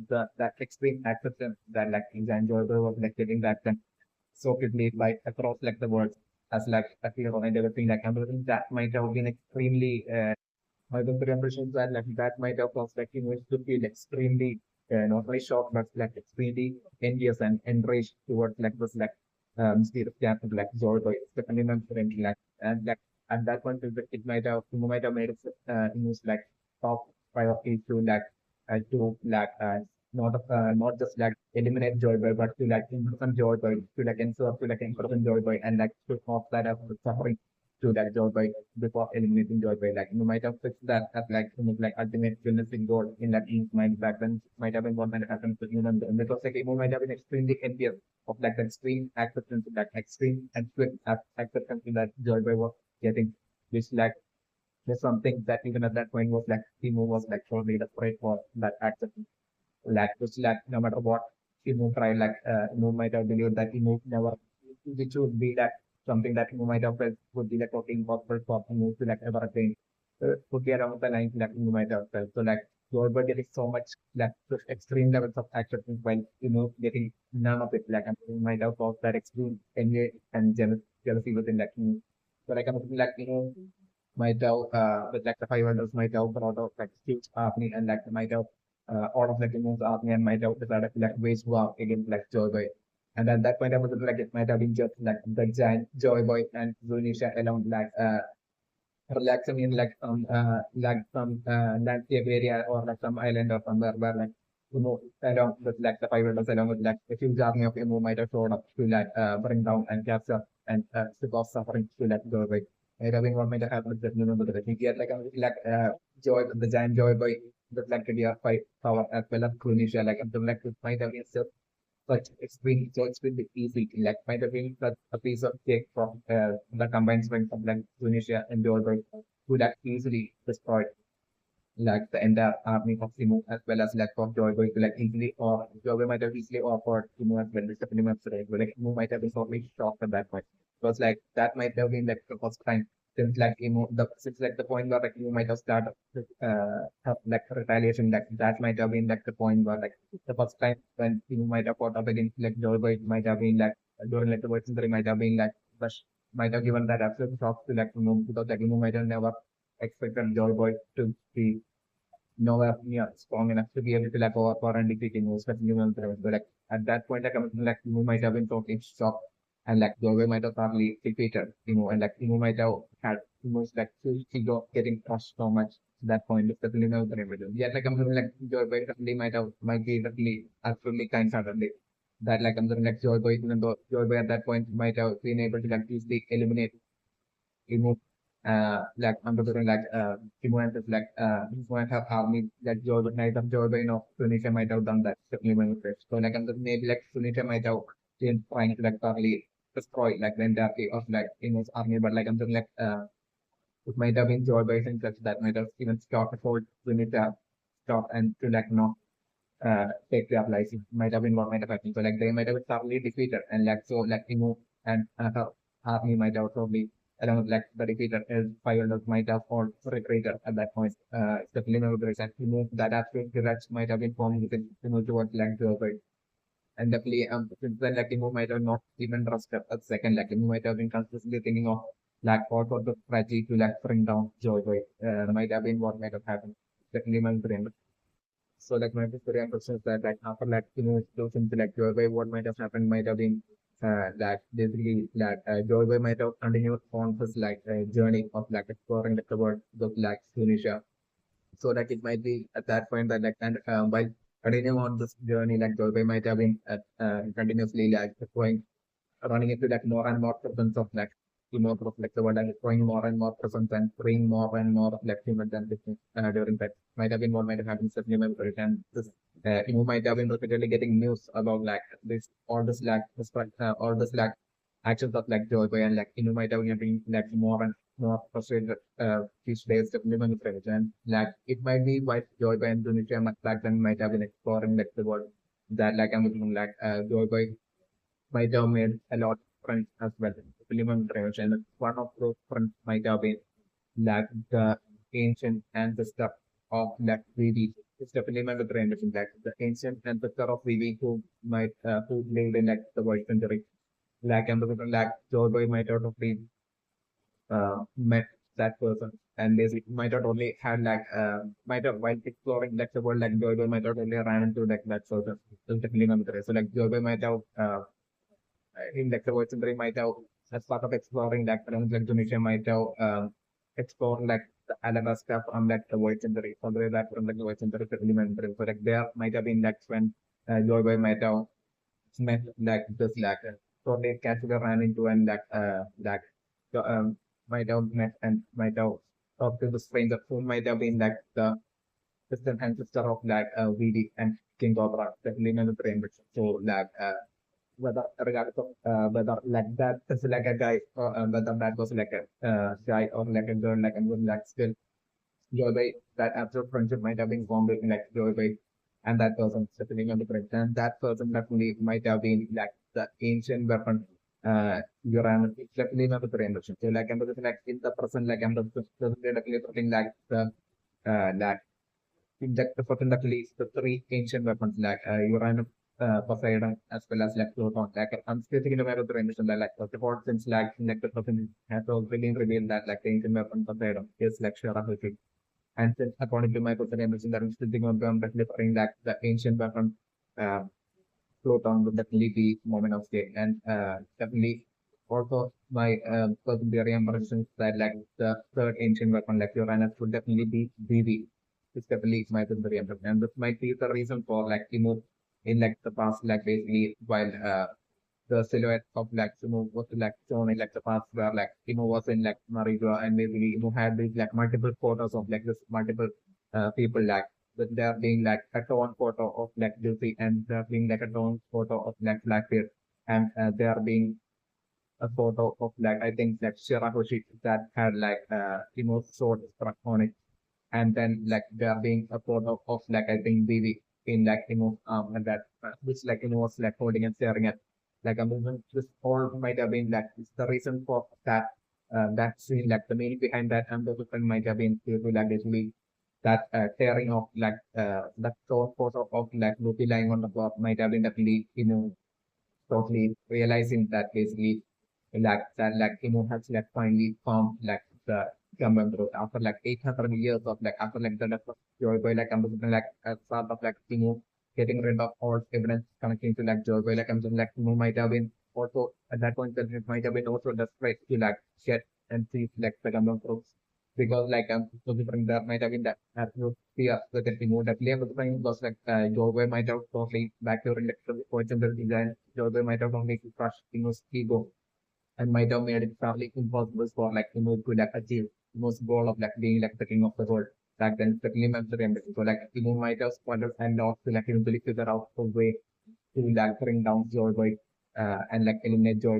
the that extreme acceptance that like Zan Joy Boy was like getting that then so quickly by across like the world as like a hero and everything like everything that might have been extremely the impressions that like that might have caused like English to feel extremely not only shocked but like extremely envious and enraged towards like this like state of capital like Zorba, the condemned like and like at that point it might have made it English like top priority to not just like eliminate Joyboy but to like imprison Joyboy to like ensure to like imprison Joyboy and like to cause that of suffering to that Joyboy before eliminating Joyboy. Like you might have fixed that as like like ultimate realistic goal in that Ink's mind back then might have been what might have happened to human because like Emo might have been extremely envious of like the extreme acceptance that extreme and swift acceptance that Joyboy was getting, which like there's something that even at that point was like Emo was like totally afraid for that acceptance. Like which like no matter what Emo tried, like Emo might have believed that Emo never which would be like something that you might have felt would be like totally impossible for Emo to like ever attain. Would be around the lines that you might have felt. So like Goldberg getting so much like such extreme levels of acceptance while getting none of it. Like you might have caused that extreme envy and jealousy within like Emo. So like I'm like might have with like the 500s might have brought out like huge army and like might have all of like Emo's army and might have decided to like wage war against like Joy. And at that point, I was like, it might have been just like the giant Joy Boy and Zunisha alone, relaxing in like some landscape area or like some island or somewhere where like along with like the 500s along with like a huge army of Emo might have shown up to like bring down and capture and strip off suffering to like Joy Boy. I don't what might have happened with but I think he had like Joy the giant Joy Boy with like the fight power as well as Zunisha like something like this might have been such extremely easy. Like might have been such a piece of cake from the combined strength of like Tunisia and Jordan would have easily destroyed like the entire army of Timu as well as like of Jordan to like easily or Jordan might have easily offered Timu as well, which the minimum today. But like Timu might have been totally shocked at that point. Because like that might have been like the first time since like since like the point where like you might have started have like retaliation like that might have been like the point where like the first time when you might have fought up against like Joy might have been like during like the world century might have been like rush might have given that absolute shock to like because like might have never expected Joy to be nowhere near strong enough to be able to like overpower and defeat him, especially human players. But like at that point, like you might have been totally shocked, and like Joe might have probably defeated, and like you might have had almost like ego getting crushed so much to that point, especially now the remedy. Yet like I'm something like Joe definitely might be definitely absolutely kind heartedly. That like I'm something like Joy Boy, even though Joy Boy at that point might have been able to like easily eliminate remove like undergoing like influences like influence have army that Jordan might have Jordan of Tunisia might have done that supplement with it. So like maybe like Tunisia might have been trying to like probably destroy like the entirety of like Inno's army, but like I'm something like it might have been Jordan and such that might have even stopped before Tunisia stop and to like take their lives. It might have been what might have happened. So like they might have been thoroughly defeated and like so like Inu and her army might have probably along with like the defeated is 500 might have all retreated at that point. Especially now the recent Inu that absolute direct might have been formed within Inu towards like to avoid. And definitely since then like Inu might have not even trusted a second. Like Inu might have been consistently thinking of like what was the strategy to like bring down Joy Boy. Might have been what might have happened. Definitely my brain. So like my Korean question is that like after like those into like Joy what might have happened might have been that basically that Joy might have continued on his like journey of like exploring like, the world of like Tunisia. So like it might be at that point that like and by continuing on this journey like Joy might have been continuously like going running into like more and more problems of like like the world and showing more and more presence and bring more and more like human than business during that might have been what might have happened certainly memory and this might have been repeatedly getting news about like this all this like actions of like Joy Boy and like might have been getting like more and more frustrated these days definitely memory and like it might be why Joy Boy and Indonesia much back then might have been exploring like the world that like I'm looking like Joy Boy might have made a lot of friends as well. Suleiman Travis, and one of those friends might have been like the ancient ancestor of like VV. It's definitely my brain like the ancient ancestor of VV who lived in like the world century. Like and like Joy might have been met that person and basically might have only had like might have while exploring like the world like Joy might have only ran into like that person. So definitely my brain. So like Joy might have in like the Voice Century might have, as part of exploring like like Tunisia might have explored like the Alabaster from like the Voice Century, all the way back from like the Voice Century to elementary. So like there might have been like when Joy Boy might have met like this like so they casually ran into and like so, might have met and might have talked to the stranger who might have been like the distant ancestor of like VD and King Cobra, definitely in the train. So like whether regardless of whether like that is like a guy or whether that was like a guy or like a girl like and would like still Joy that absolute friendship might have been formed between like Joy and that person sitting on the bridge and that person definitely might have been like the ancient weapon Uranus it's definitely not the brain version. So like I'm like in the present like I'm definitely putting like the like in the person that leads the three ancient weapons like Uranus, Poseidon, as well as like Pluton. Like I'm still thinking about the rendition that like first of all, since like the person has already revealed that like the ancient weapon Poseidon is like Shara. And since according to my person rendition that I'm still thinking about I'm definitely like the ancient weapon uh, Pluton would definitely be moment of state and definitely also my person theory and predictions that like the third ancient weapon like Uranus would definitely be BB. It's definitely my theory and this might be the reason for like in like the past like basically while the silhouette of like was like shown in like the past where like was in like Mariga and basically had these like multiple photos of like this multiple people like with there being like a tone photo of like Lucy and there being like a tone photo of like Blackbeard and there being a photo of like I think like Shirahoshi that had like sword struck on it and then like there being a photo of like I think BB in like and that which like was like holding and staring at like a movement. This all might have been like it's the reason for that that scene like the meaning behind that and the different might have been due to like basically that tearing of like that photo of like Luffy lying on the floor might have been definitely totally realizing that basically like that like has like finally found like the common root after like 800 years of like after like the death of Joy Boy like I'm like as part of like getting rid of all evidence connecting to like Joy Boy like I'm like might have been also at that point that it might have been also desperate to like get and see like the common roots because like so different there might have been that absolute fear that it removed that layer of the time was like Joe might have totally back to the question the design Joe might have only crushed ego and might have made it probably impossible for like to like achieve the most goal of like being like the king of the world. Back then the king of the empire. So like might have squandered and lost to like eventually figure out a way to like bring down Joy and like eliminate Joy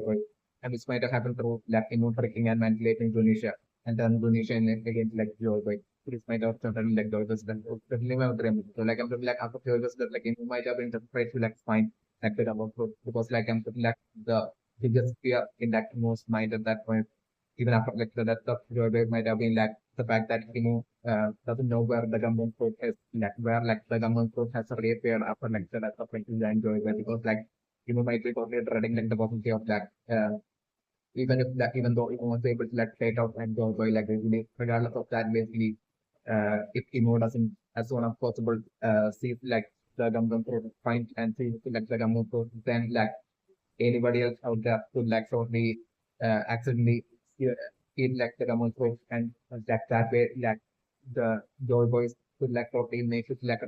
and this might have happened through like tricking and manipulating Tunisia and then Tunisia against like Joy. This might have certainly like Joy was done. Definitely my dream. So like I'm totally like after Joy was done, like might have been desperate to like find like the double fruit because like I'm totally like the biggest fear in that most mind at that point. Even after like the death of Joy might have been like the fact that doesn't know where the government fruit is like where like the government fruit has reappeared after like the death of like Joy because like might be totally dreading like the possibility of that. Even if that, even though Emo was able to let play it out and go by like basically, regardless of that, basically, if Emo doesn't, as soon as possible, see like the Gundam Pro find and see like the Gundam Pro, then like anybody else out there could like totally accidentally eat like the Gundam Pro and that way like the Joy Boys could like totally make it like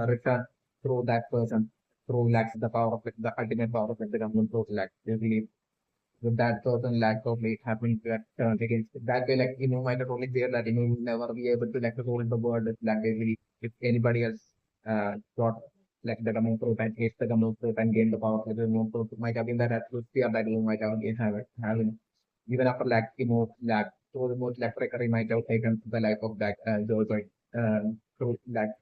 return through that person through like the power of it, the ultimate power of it, the Gundam Pro like basically with that certain lack of late happening to that against that way, like might have only fear that will never be able to like hold the world like really if anybody else got like the amount of and hit the amount of and gain the power of the amount of might have been that absolute fear that you might have again have it having even after like like so the most like trickery might have taken the life of that George through like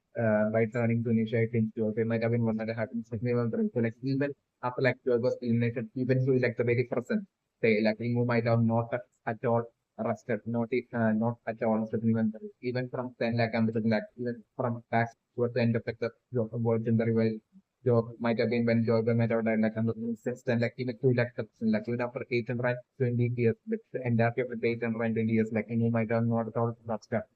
by turning to initiate things to it might have been one that happened so like even after like George was eliminated even to like the very present say like you might have not at all arrested not at all so even from then like I'm like even from back towards the end of like the words in the revival job might have been when Jordan might have died like since then like even 2 lakh like even after 820 years with the entirety of the 820 years like you might have not at all subscribed.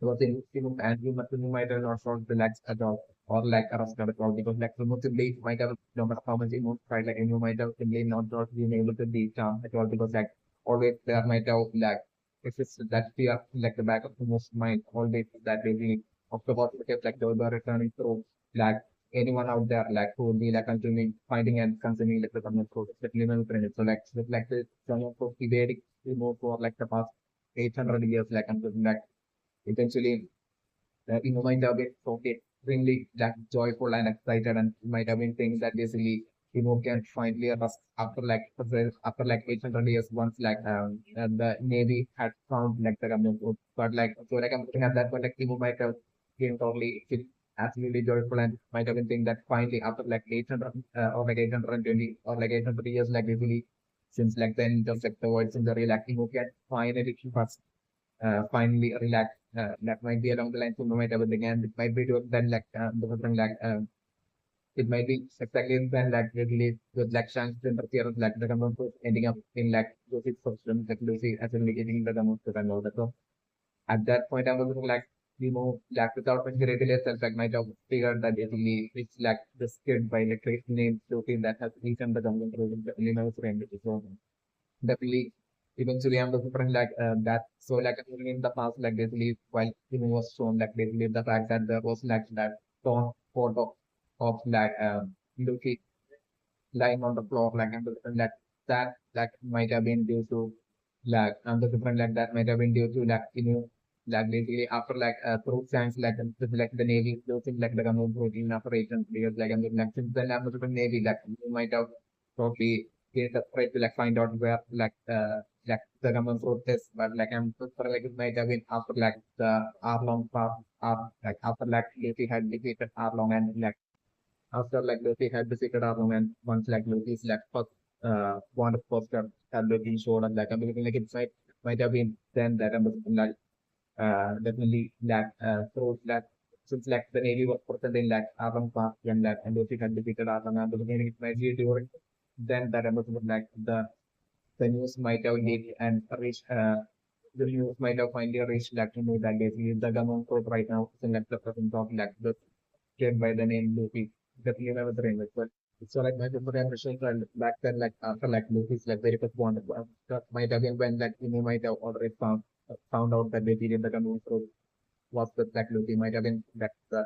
Because and you might have not solved the lakhs at all or like arrested at all because like the simply might have no matter how much you try like you might have simply not been able to be calm at all because like always there might have like if it's that fear like the back of the most mind always that really of the positive like they were returning through like anyone out there like who would be like consuming finding and consuming like the government food especially when friends so like the government food evading for like the past 800 years like I'm like eventually might have been so extremely that joyful and excited and might have been things that basically can finally rest after like after like 800 years once like the navy had found like the government food. But like so like I'm looking at that but like might have been totally feel absolutely joyful and might have been saying that finally after like 800 or like 820 or like 800 years like basically since like the end of like the world since the real acting can finally first finally relax. That might be along the lines of might everything, and it might be to then like something like it might be exactly then like really with like chance to interfere with like the government ending up in like Lucy's system, like Lucy actually getting the government to run all that. So at that point, I was looking like like without considering itself, like might have figured that basically it's like this kid by like named Lucy that has eaten the government through the animal friend. So definitely eventually I'm looking for like that so like in the past like basically while was shown like basically the fact that there was like that torn photo of like Luffy lying on the floor like and like that might have been due to like the different like that might have been due to like like basically after like through science like the navy losing like the government protein operations because like like since then I'm the navy like you might have probably get afraid to like find out where like the government protests but like I'm for like it might have been after like the Arlong part like after like Luffy had defeated Arlong and like after like Luffy had defeated Arlong and once like Luffy's like first one of poster had been shown and like I'm looking like it might have been then that I'm like definitely like through that since like the Navy was presenting like Arlong Park and like and Luffy had defeated Arlong and the beginning it might be during then that I'm like the news might have indeed and reached the news might have finally reached like to know that basically the government code right now is in like the presence of like the kid by the name Luffy. Definitely never the name, but so like my memory impressions and back then like after like Luffy's like very first one that might have been when like might have already found out that basically the government code was with like Luffy might have been that the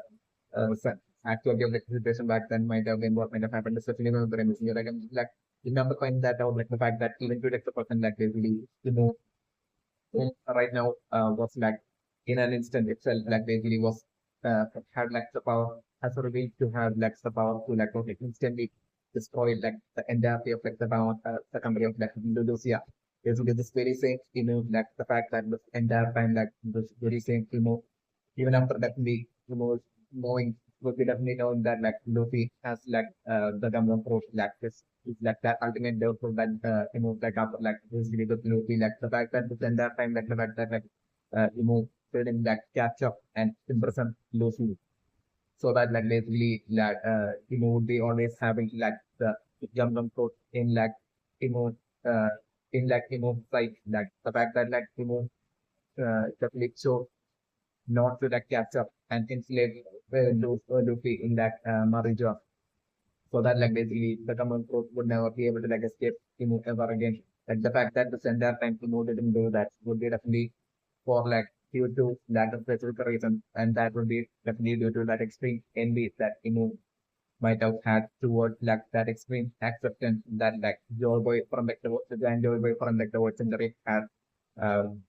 actual game like situation back then might have been what might have happened, especially when the MCU like I'm like remember find that out like the fact that even to like the person like basically right now was like in an instant itself like basically was had like the power has revealed to have like the power to like okay, instantly destroy like the entirety of like the country of like Indonesia. Basically this very same like the fact that the entire time like this very same even after that we knowing would be definitely known that like Luffy has like the Gundam approach like this is like that ultimate deal for that like after like this really good Luffy like the fact that this entire time like the fact that like feeling like catch up and imprison Luffy so that like basically like would be always having like the Gundam approach in like Emo uh in like side like the fact that like definitely so not to like catch up and enslave Luffy in that Marija. So that like basically the common folk would never be able to like escape Timu ever again. Like the fact that the entire time Timu didn't do that would be definitely for like due to that of specific reason and that would be definitely due to that extreme envy that Timu might have had towards like that extreme acceptance that like Joy Boy from like the giant Joy Boy from like the word century had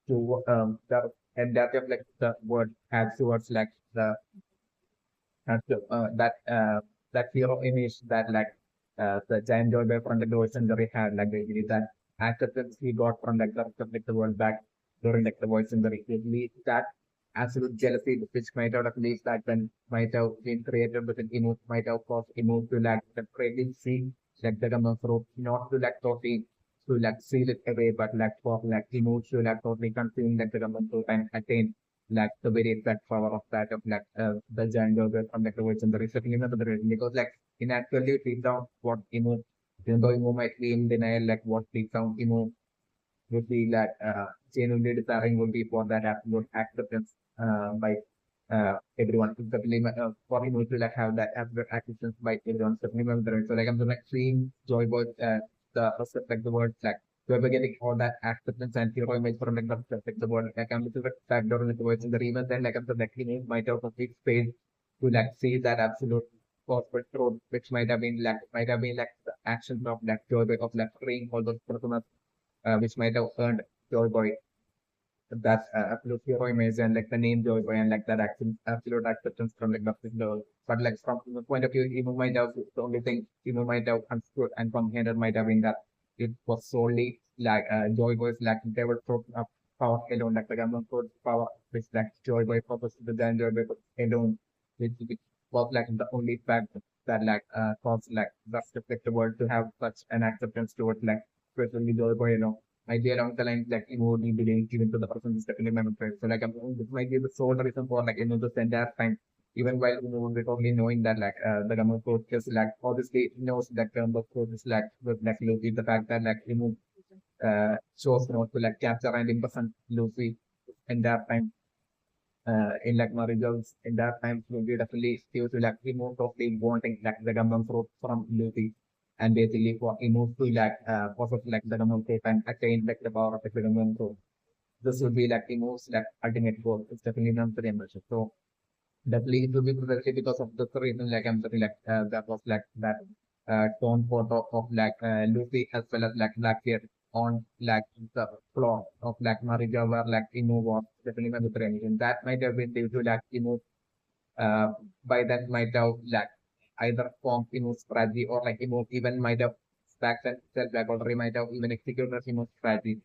to the and that of like the word has towards like the that that hero image that like the giant Joy Boy from the word century had like basically that acceptance he got from like the rest of like the world back during like the voice century. It leads that absolute jealousy which might have least that when might have been created with an emote might have caused emote to like the craving see like the government fruit not to like totally to like seal it away but like for like emote to like totally consume like the government fruit and attain like the very exact power of that of like the giant burger from like the words and the reception of the rating because like in actually deep down what emote even though emo might be in denial like what deep down emo would be like genuinely desiring would be for that absolute acceptance by everyone. It's definitely for him to like have that absolute acceptance by everyone. Definitely member. So like I'm just like seeing Joy Boy, the respect like the words like whoever getting all that acceptance and hero image from like the respect the word like I'm just like back door in the words in the even then like I'm just like he might have complete space to like see that absolute corporate truth which might have been like the actions of like Joy Boy of like freeing all those personas which might have earned Joy Boy that absolute hero image and like the name Joy Boy and like that absolute acceptance from like the girl. But like from the point of view, Emo might have the only thing Emo might have understood and comprehended might have been that it was solely like Joy Boy's like they were talking of power alone, like the government code power which like Joy Boy purpose the then Joy Boy alone, which was like the only fact that like caused like that's reflect the world to have such an acceptance towards like especially Joy Boy alone might be along the lines like emotionally being given to the person who's definitely my friend. So like this might be the sole reason for like this entire time. Even while we're totally knowing that like the government code is like obviously knows that the code is like with like Luffy, the fact that like chose not to like capture and imprison Luffy in that time in like Marigold's in that time will be definitely due to like remove totally wanting like the government fruit from Luffy and basically for remove to like possess like the government tape and attain like the power of the government fruit. This will be like the most like ultimate goal. It's definitely not the membership. So definitely it will be precisely because of the reason like I'm saying like that was like that tone photo of like Luffy as well as like Blackbeard on like the floor of like Mariga where like Inu was definitely the training. That might have been due to like Inu by that might have like either formed Inu's strategy or like Inu even might have back then itself like already might have even executed Inu's strategy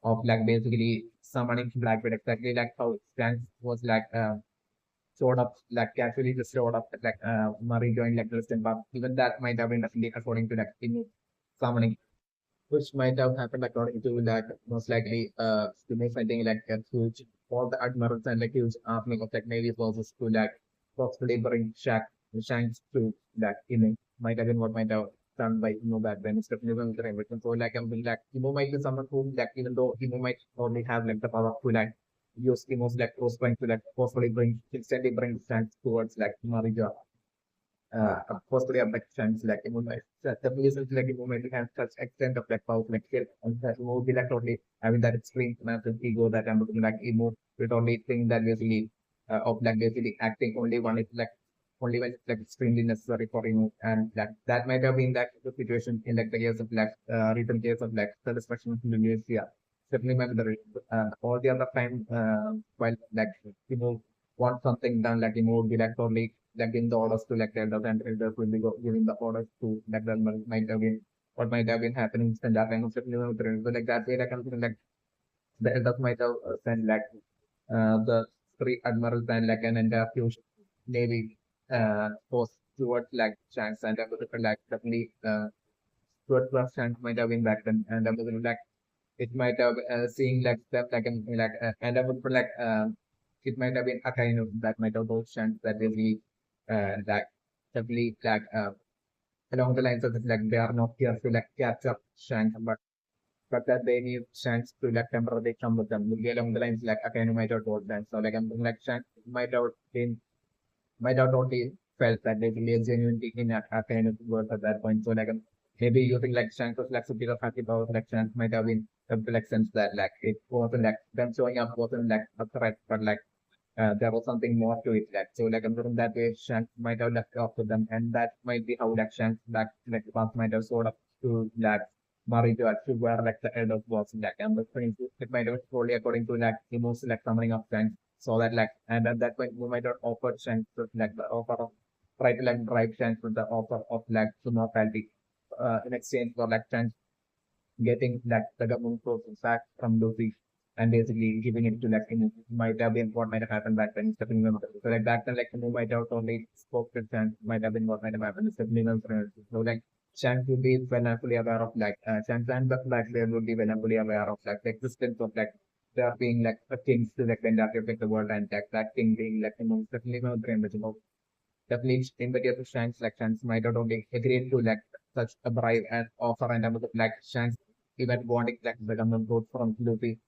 of like basically summoning Blackbeard exactly like how Stance was like showed up like casually just showed up like Murray joined like Kristen but even that might have been definitely according to like in summoning which might have happened according to like most likely to make something like a huge all the admirals and like huge army of like navy forces to like possibly bring Shanks to that image might have been what might have done by back then it's definitely going to the so like I'm like might be someone who like even though might only have like the power to like use Emo's like was trying to like possibly bring instantly bring Shanks towards like Marija possibly affections like immunity. The reason like immunity has such extent of like power like skill and that will be like totally having that extreme massive ego that I'm looking like emo with only thing that basically of like basically acting only one is like only when it's like extremely necessary for emo and that might have been like the situation in like the case of like recent case of like the destruction of Indonesia. Definitely maybe all the other time while like people want something done like would be like totally like giving the orders to like elders and elders will be giving the orders to like the might have been what might have been happening in that kind of stuff. So like that way like I'm thinking like the elders might have sent like the three admirals and like an entire huge navy force towards like Shanks and everything like definitely towards Shanks might have been back then and everything like it might have seeing like stuff like and I would put like it might have been a kind of that might have those chants that really like definitely like along the lines of this, like they are not here to like capture shanks but that they need shanks to like temporarily come with them. Will be along the lines like a kind of might have told them. So like I'm thinking like shanks might have totally felt that they really genuinely in a kind of words at that point. So like maybe using like strength of like superior happy power like strength might have been a like sense that like it wasn't like them showing up wasn't like a threat, but like there was something more to it. Like so, like from that way, Shanks might have left off with them, and that might be how like Shanks back like the past might have sort of to like Murray to actually where like the end of was like and the things it might have slowly according to like the most like summoning of Shanks. So that like and at that point we might have offered Shanks with, like the offer of try to like drive Shanks with the offer of like immortality in exchange for like Shanks getting that the government process back from Lucy and basically giving it to like might have been what might have happened back then stepping them so like back then like might have only spoke to Chance might have been what might have happened stepping them so like Chance would be when fully aware of like Chance and the black player would be when fully aware of like the existence of like there being like a things to like then that affect the world and like that thing being like definitely not brain which definitely sympathy of Shanks like Shanks might not only agree to like such a bribe and offer and about like Shanks even wanting like the government vote from Luffy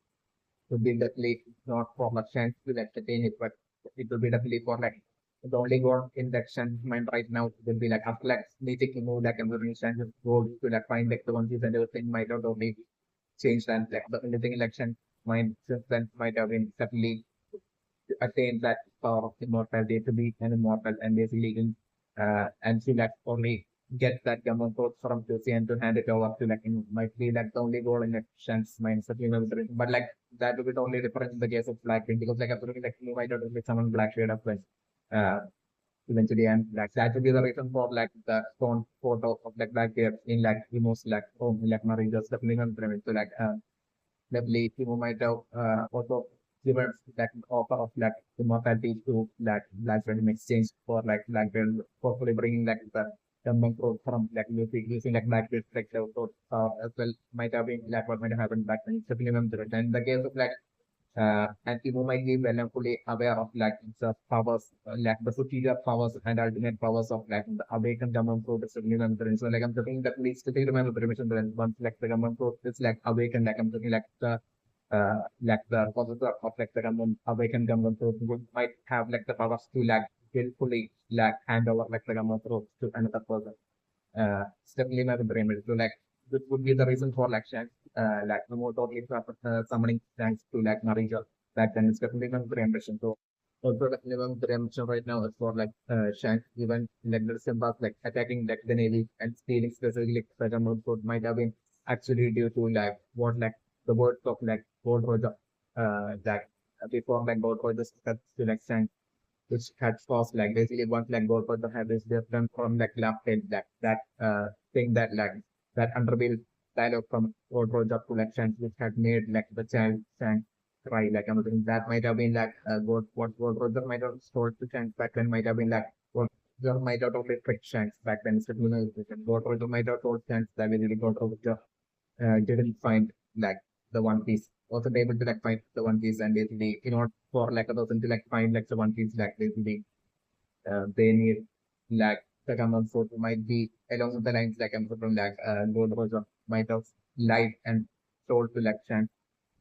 would be definitely not for like Shanks to like attain it, but it will be definitely for like the only goal in that Shanks mind right now will be like after like meeting you know like everything Shanks goal to like find like the one piece and everything might not only change and like the only thing election mind since then might have been definitely to attain that power of immortality to be an immortal and basically and to like only get that common code from Lucy and to hand it over to like might be like the only goal in Shanks mindset, you know, but like that would be the only difference in the case of Blackpink because like absolutely like you might not with someone black shade of like uh eventually and like that would be the reason for like the stone photo of like Blackbeard in like the most like home like Marie just definitely not so like definitely people might have also given like offer of like immortality to like Blackbeard in exchange for like Blackbeard hopefully bringing like the common code from like using like Blackbeard like the code as well might have been like what might have happened back then. Definitely remember it. And the case of like and people might be well and fully aware of like the powers, like the superior powers and ultimate powers of like the awakened government code is remember. So like I'm talking that leads to remember the permission then once like the government code is like awakened, like I'm talking like the possessor of like the government awakened government code would might have like the powers to like willfully like hand over like the government code to another person definitely my brain will. So like this would be the reason for like Shanks, like the more totally summoning Shanks to like Narinja back then it's definitely my brain mission. So also definitely my brain mission right now is for like Shanks even like the Simba like attacking like the Navy and stealing specifically like such amount food might have been actually due to like what like the words of like Gold Roger that before like Gold Roger starts to like Shanks which had caused like basically one like goal for the have is different from like left head that thing that like that underbuilt dialogue from old Roger to like Shanks which had made like the child Shanks cry like another thing that might have been like what old Roger might have told to Shanks back then might have been like what Roger might have only tricked Shanks back then so you know what Roger might have told Shanks that really got Roger didn't find like the One Piece. Wasn't able to like find the One Piece and basically in order for like a person to like find like the One Piece like basically they need like the common food might be along with the lines like I'm from like Lord Roger might have lied and told to like Shanks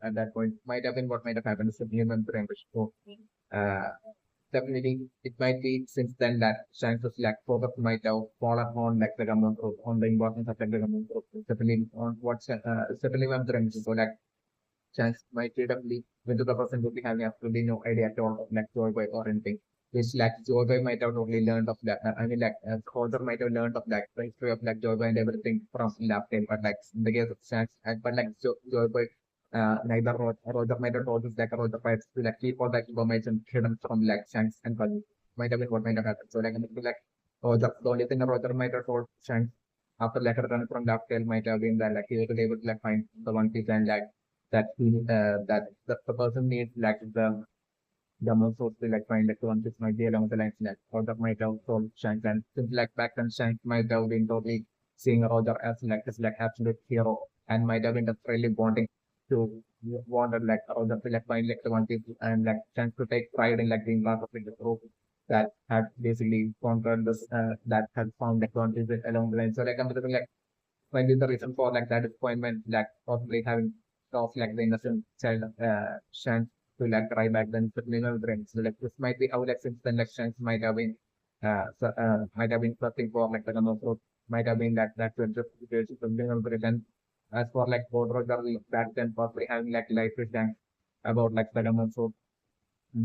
at that point might have been what might have happened to human brain. So uh definitely, it might be since then that Shanks was like focus might have fallen on like the government group, on the importance of like the government group, definitely on what's definitely one of the ranges. So like Shanks might definitely when the person would be having absolutely no idea at all of like Joy Boy or anything. Which like Joy Boy might have only learned of that. I mean like Calder might have learned of like the history of like Joy Boy and everything from Laptime, but like in the case of Shanks, but like Joy Boy neither Roger might have told us like Roger fights to like keep all that information hidden from like Shanks and Fuzzy. Might have been what might have happened. So like I mean, like the only thing Roger might have told Shanks after like return from Laptime might have been that like he was able to like find the One Piece and like that he that the person needs like the most source to like find like the One Piece might be along the lines like Roger might have told Shanks and since like back then Shanks might have been totally seeing Roger as like absolute hero and might have been really wanting to wanted like Roger to like find like the One Piece and like Shanks to take pride in like being part of like, the group that had basically conquered this that had found like One Piece along the line. So like I'm like might be the reason for like that disappointment, like possibly having lost like the innocent child chance to like cry back then subliminal brain. So like this might be how like since then like chance might have been might have been something for like the number of might have been that to just subliminal brain. And as for like Board Roger back then possibly having like life with them about like the number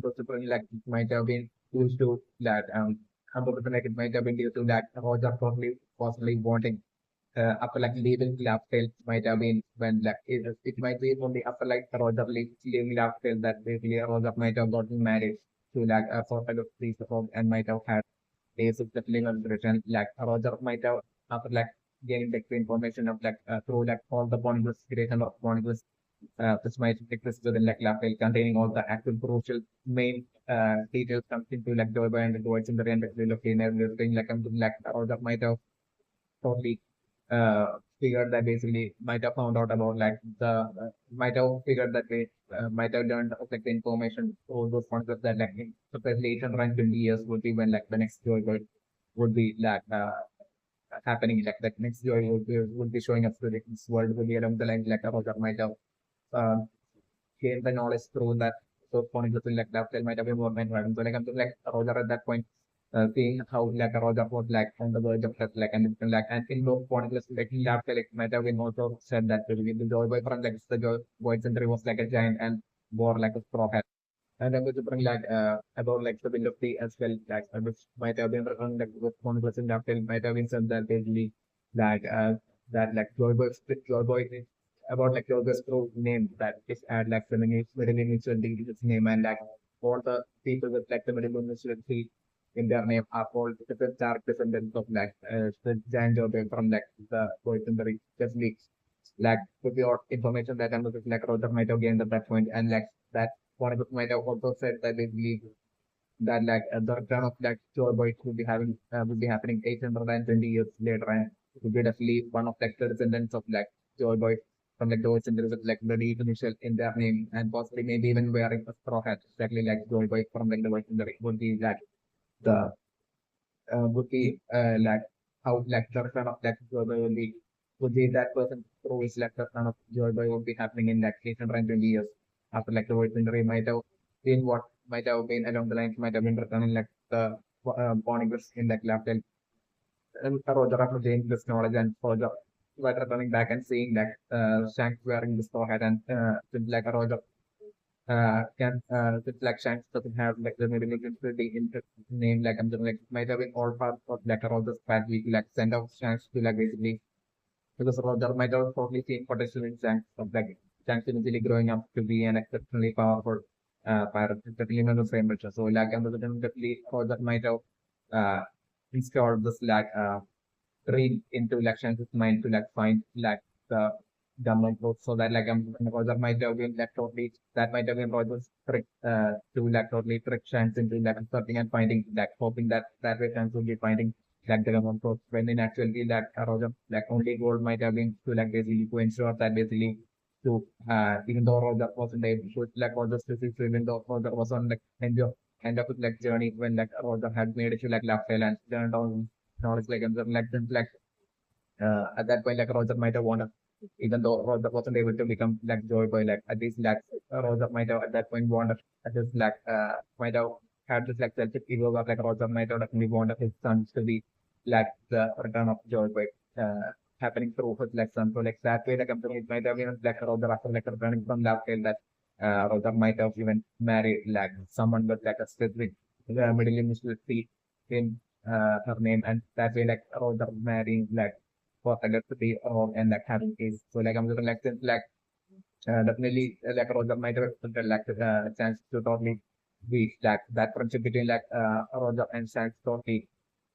possibly like it might have been used to that like it might have been due to that Roger probably possibly wanting upper like leaving lifestyle might have been when like it might be from the upper like Roger leaving lifestyle that basically Roger might have gotten married to like a sort of priest and might have had days of the living written like Roger might have after like gaining like the information of like through like all the bondless creation of bondless this might exist within like lifestyle containing all the actual crucial main details comes into like Joy and the voice in the end of everything like something like Roger might have totally figured that basically might have found out about like the might have figured that they might have learned of like the information all those concepts that like in especially 820 years would be when like the next joy would be like happening like that next joy would be showing up to like, this world will be along the line like about that might have uh, gained the knowledge through that so phonics like that might have been more environment so like I'm like Roger at that point seeing how like Roger was like on the verge of death, like and like and in those pointless like after like might have been also said that the joy boy from like the joy boy century was like a giant and bore like a straw hat. And I'm going to bring like about like the bill of tea as well, like which might have been written like with one person after might have been said that basically that that like joy boy is about like Joy Boy's true name that is add like the middle initial digits name and like all the people with like the middle initial in their name are called the dark descendants of like the giant Joe from like the poetry just leaks. Like with your information that I'm looking like Roger might have gained at that point and like that one of us might have also said that they believe that like the return of that Joe Boy will be having will be happening 820 years later and will be definitely one of like the descendants of like Joe Boy from like those in like the deep initial in their name and possibly maybe even wearing a straw hat exactly like Joe Boy from like the legendary would be like the would be like how like the return of that Joy Boy would be that person who is like the return of Joy Boy would be happening in like 820 years after like the legendary might have been what might have been along the lines might have been returning like the Bonney in like left and Roger after gaining this knowledge and Roger while returning back and seeing like Shanks wearing the straw hat and like a Roger can like Shanks doesn't have like the maybe pretty name like I'm just like might have been all part of like Roger's strategy to like send out Shanks to like basically because Roger might have totally seen potential in Shanks of like Shanks initially growing up to be an exceptionally powerful pirate, definitely not the same richer. So like I'm definitely Roger might have uh installed this like read into like Shanks' mind to like find like the government vote so that like Roger might have been like totally that might have been Roger's trick to like totally trick Shanks into like searching and finding like hoping that that way Shanks will be finding like the government vote when in actuality like Roger like only goal might have been to like basically to ensure that basically to even though Roger wasn't able to like Roger's physics even though Roger was on like end of his like journey when like Roger had made it to like Lafayette and turned on knowledge like and like at that point, like Roger might have won, even though Roger wasn't able to become like Joy Boy, like at least like Roger might have at that point won at least like might have had this like selfish ego of like Roger might have definitely wanted his sons to be like the return of Joy Boy happening through his like son. So like that way, like it might have been like Roger after like returning from that tale that Roger might have even married like someone with like a specific middle initial C in her name and that way like Roger marrying like for electricity and like having kids. So like I'm looking like since like definitely like Roger might have like chance to totally be like that friendship between like Roger and Shanks totally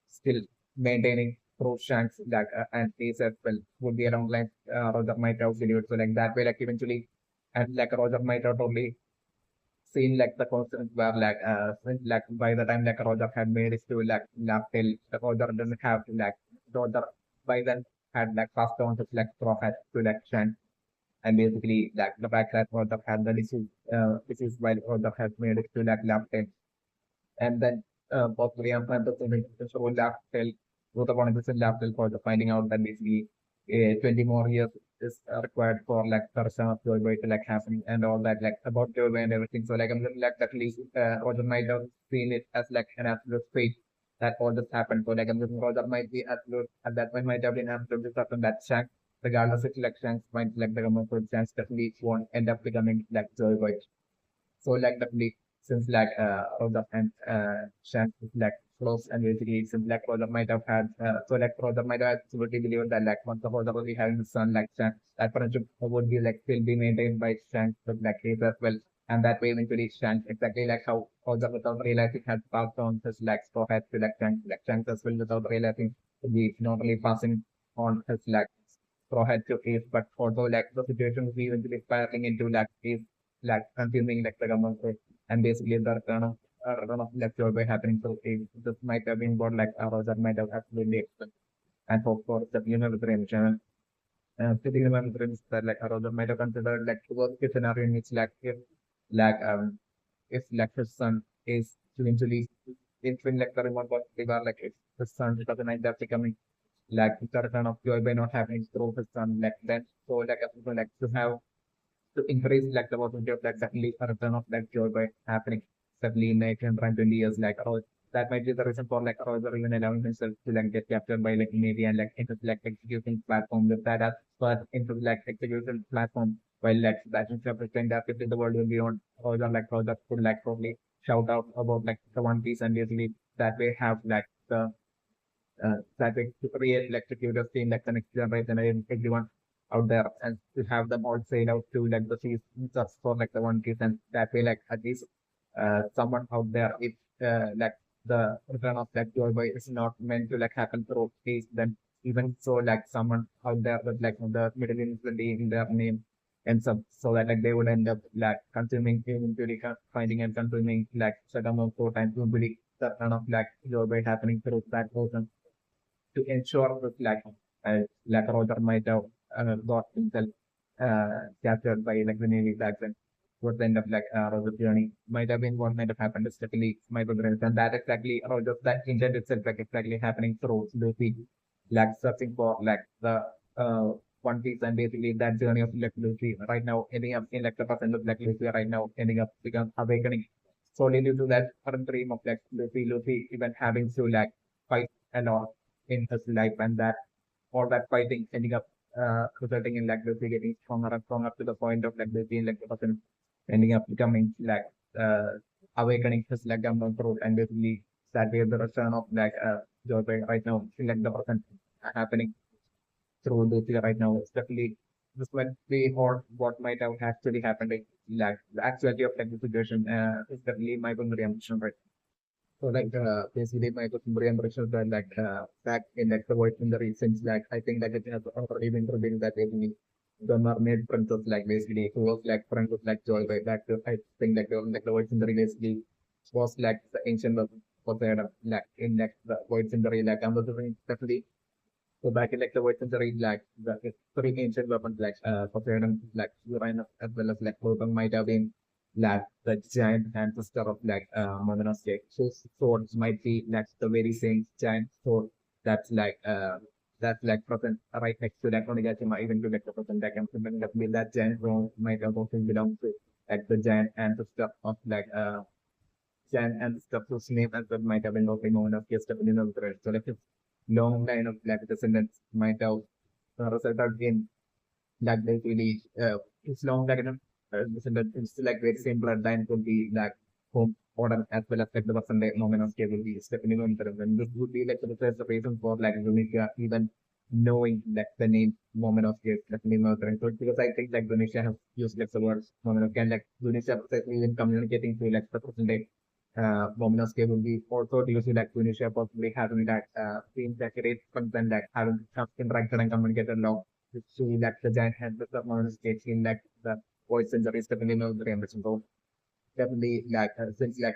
still maintaining through Shanks like and Ace as well would be around like Roger might have delivered. So like that way like eventually and like Roger might have totally seen like the constant where like by the time like Roger had made it to like till Roger didn't have like Roger by then had like passed on to like prophet to like Shan and basically like the fact that Roger had the disease while Roger had made it to like till and then possibly I'm trying to think the show left till both of one is left till for the finding out that basically 20 more years is required for like the return of Joy Boy to like happen and all that like about Joy Boy and everything. So like I'm looking like at least Roger might have seen it as like an absolute fate that all this happened. So like I'm looking Roger might be absolute at that point might have been absolutely certain that Shanks, regardless if like Shanks might like the government for Shanks definitely won't end up becoming like Joy Boy. So like definitely since like Roger and Shank like close and basically since like Roger might have had so like Roger might have absolutely believed that like once the Roger will be having the son like Shank, that friendship would be like will be maintained by Shank with like Ace as well. And that way eventually Shank exactly like how Roger without realizing had passed on his like straw hat to like Shank as well without realizing he not only passing on his like straw hat to Ace, but also like the situation was eventually spiraling into like Ace like consuming like the government and basically the return of like joy by happening through Ace. This might have been what like Roger might have absolutely expected. And hope for the with the sitting in my friends that like Roger might have considered like the worst case scenario in which like if like his son is eventually if in like the remote possibly where like if his son doesn't end up becoming like the return of joy by not happening through his son like then so like people like to have to increase like the possibility of like suddenly a return of that joy by happening suddenly in like 20 years like or that might be the reason for like or even allowing himself to like get captured by like Navy and like into like executing platform with that as but into like execution platform while like that instead of pretend that if the world will be on or that could like probably shout out about like the One Piece and basically that way have like the that way to create like the curiosity in like the next generation and everyone out there and to have them all sail out to like the seas just for like the One Piece and that way like at least someone out there if like the return of like joy boy is not meant to like happen through peace then even so like someone out there with like the middle initially in their name and so that like they would end up like consuming eventually finding and consuming like certain amount of time to believe the return of like joy boy happening through that person to ensure that like Roger might have got himself captured by like the Navy back then. What the end of like Roger's journey might have been what might have happened is definitely my brother and that exactly Roger's that intent itself like exactly happening through Luffy like searching for like the uh One Piece and basically that journey of like Luffy right now ending up in like the person of like Luffy right now ending up become awakening solely due to that current dream of like Luffy even having to like fight a lot in his life and that all that fighting ending up resulting in like Luffy getting stronger and stronger to the point of like Luffy like the person ending up becoming like uh awakening his like down throat and basically that way the return of like Joy right now in like the person happening through Luffy right now is definitely this might be or what might have actually happened like the actuality of like the situation is definitely my own reaction right. So like basically my question Brian Rachel that like back in like the voice in the recent like I think that it has already been revealed that basically the mermaid princess like basically who was like friends with like Joy by that I think like the voice in the basically was like the ancient was there like in like the voice in the like I'm definitely so back in like the voice in the like the three ancient weapons like Poseidon like Uranus as well as like Pluto might have been like the giant ancestor of like Momonosuke. So swords might be like the very same giant sword that's like present right next to like Onigashima, even to like the present like I'm thinking that be that giant sword might have also belong to like the giant ancestor of like giant ancestor whose name as well might have been also known as Definitely know the rest. So like his long line of like descendants might have resulted in like basically it's long like it's like very same bloodline could be like home order as well as like the person like nominal scale will be Stephanie Winter. And this would be like the reason for like Indonesia even knowing like the name moment of scale Stephanie Winter. So because I think like Indonesia has used like the word moment of scale like Indonesia precisely even communicating to like the person like moment of scale will be also due to like Indonesia possibly having that being accurate but then like having interacted and communicated long to that the giant hand with the modern stage in like the voice century is definitely no the ambition. So definitely like since like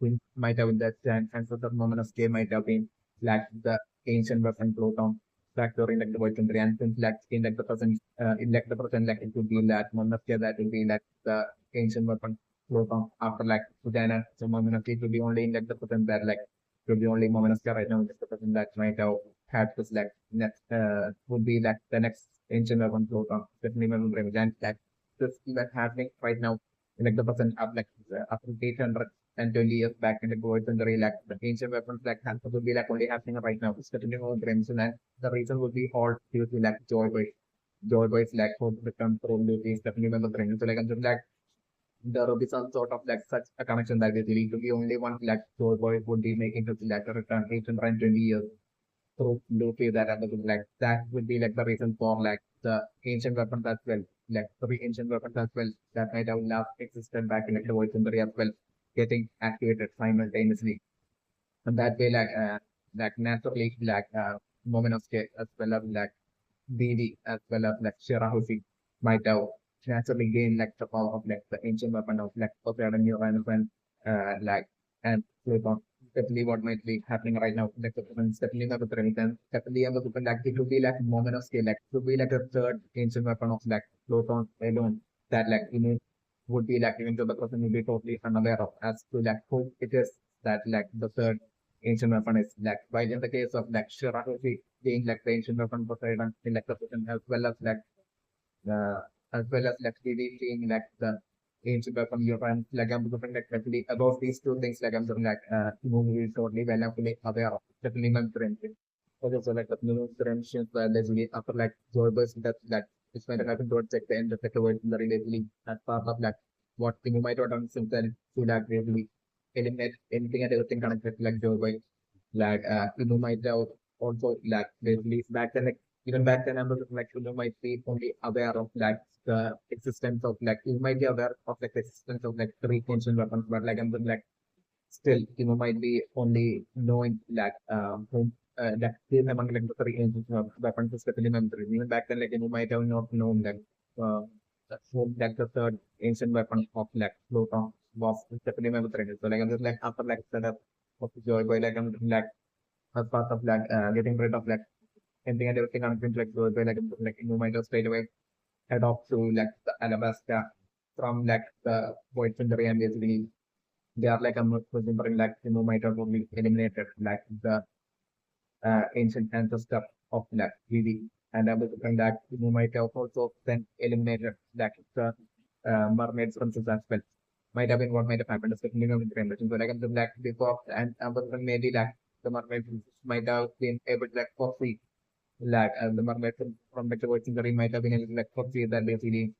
we might have that giant hands of the moment of scale might have been like the ancient weapon Proton back during like the voice century and since like in like the present in like the present like it would be that moment of scale that will be like the ancient weapon Proton after like Sudana. So moment of scale will be only in like the present that like will be only moment of scale right now in the present that might have had this like next would be like the next ancient weapon Proton definitely memory and that this event happening right now in like the person up like after 820 years back in the gold and the like the ancient weapons like that would be like only happening right now. It's continuing on Crimson and the reason would be all due to like Joy Boy. Joy Boy is like for the control duty is definitely one of the things. So like I'm just like there will be some sort of like such a connection that basically to be only one like soul boy would be making his like a return 820 years through Luffy that other like that would be like the reason for like the ancient weapons as well. Like the ancient weapons as well that might have last existed back in like the void century as well, getting activated simultaneously. And that way like naturally like Momonosuke as well as like BD as well as like Shirahoshi might have naturally gained like the power of like the ancient weapon of like Poseidon Uranus and like and Pluton. Definitely what might be happening right now. Like the weapons definitely not the Remington. Definitely on the weapon like it would be like moment of scale, like it would be like a third ancient weapon of like Pluton alone that like would be like even though the person will be totally unaware of as to like who it is that like the third ancient weapon is like while in the case of like Shirahoshi being like the ancient weapon Poseidon in like the position uh, as well as like really being like the ancient weapon Uranus like I'm looking like definitely about these two things like I'm doing like movie is totally well I'm fully aware of definitely my friend. Okay, so like the new friendships basically after like Zorber's that it's going to happen towards like the end of like the world basically as part of like what the might have done since then to like really eliminate anything and everything connected to like Zorber. Like you might have also like basically back then like even back then I was like you might be only aware of like the existence of like you might be aware of like the existence of like three ancient weapons, but like I'm like still you might be only knowing like whom that is among like the three ancient weapons especially memory. Even back then like you might have not known like uh whom like the third ancient weapon of like Pluton was especially memory. So like I'm just like after like setup of the joy boy like I'm like as part of like getting rid of like anything and everything on like joy boy like you might have straight away head off to like the Alabasta from like the void century and basically they are like a remembering like might have only eliminated like the ancient ancestor of like GD and able to bring that might have also then eliminated like the mermaids princess as well. Might have been what might have happened, especially with the invasion. So like the black before and but maybe like the mermaid princess might have been able to like foresee like the mermaid from the void century might have been able to like foresee that basically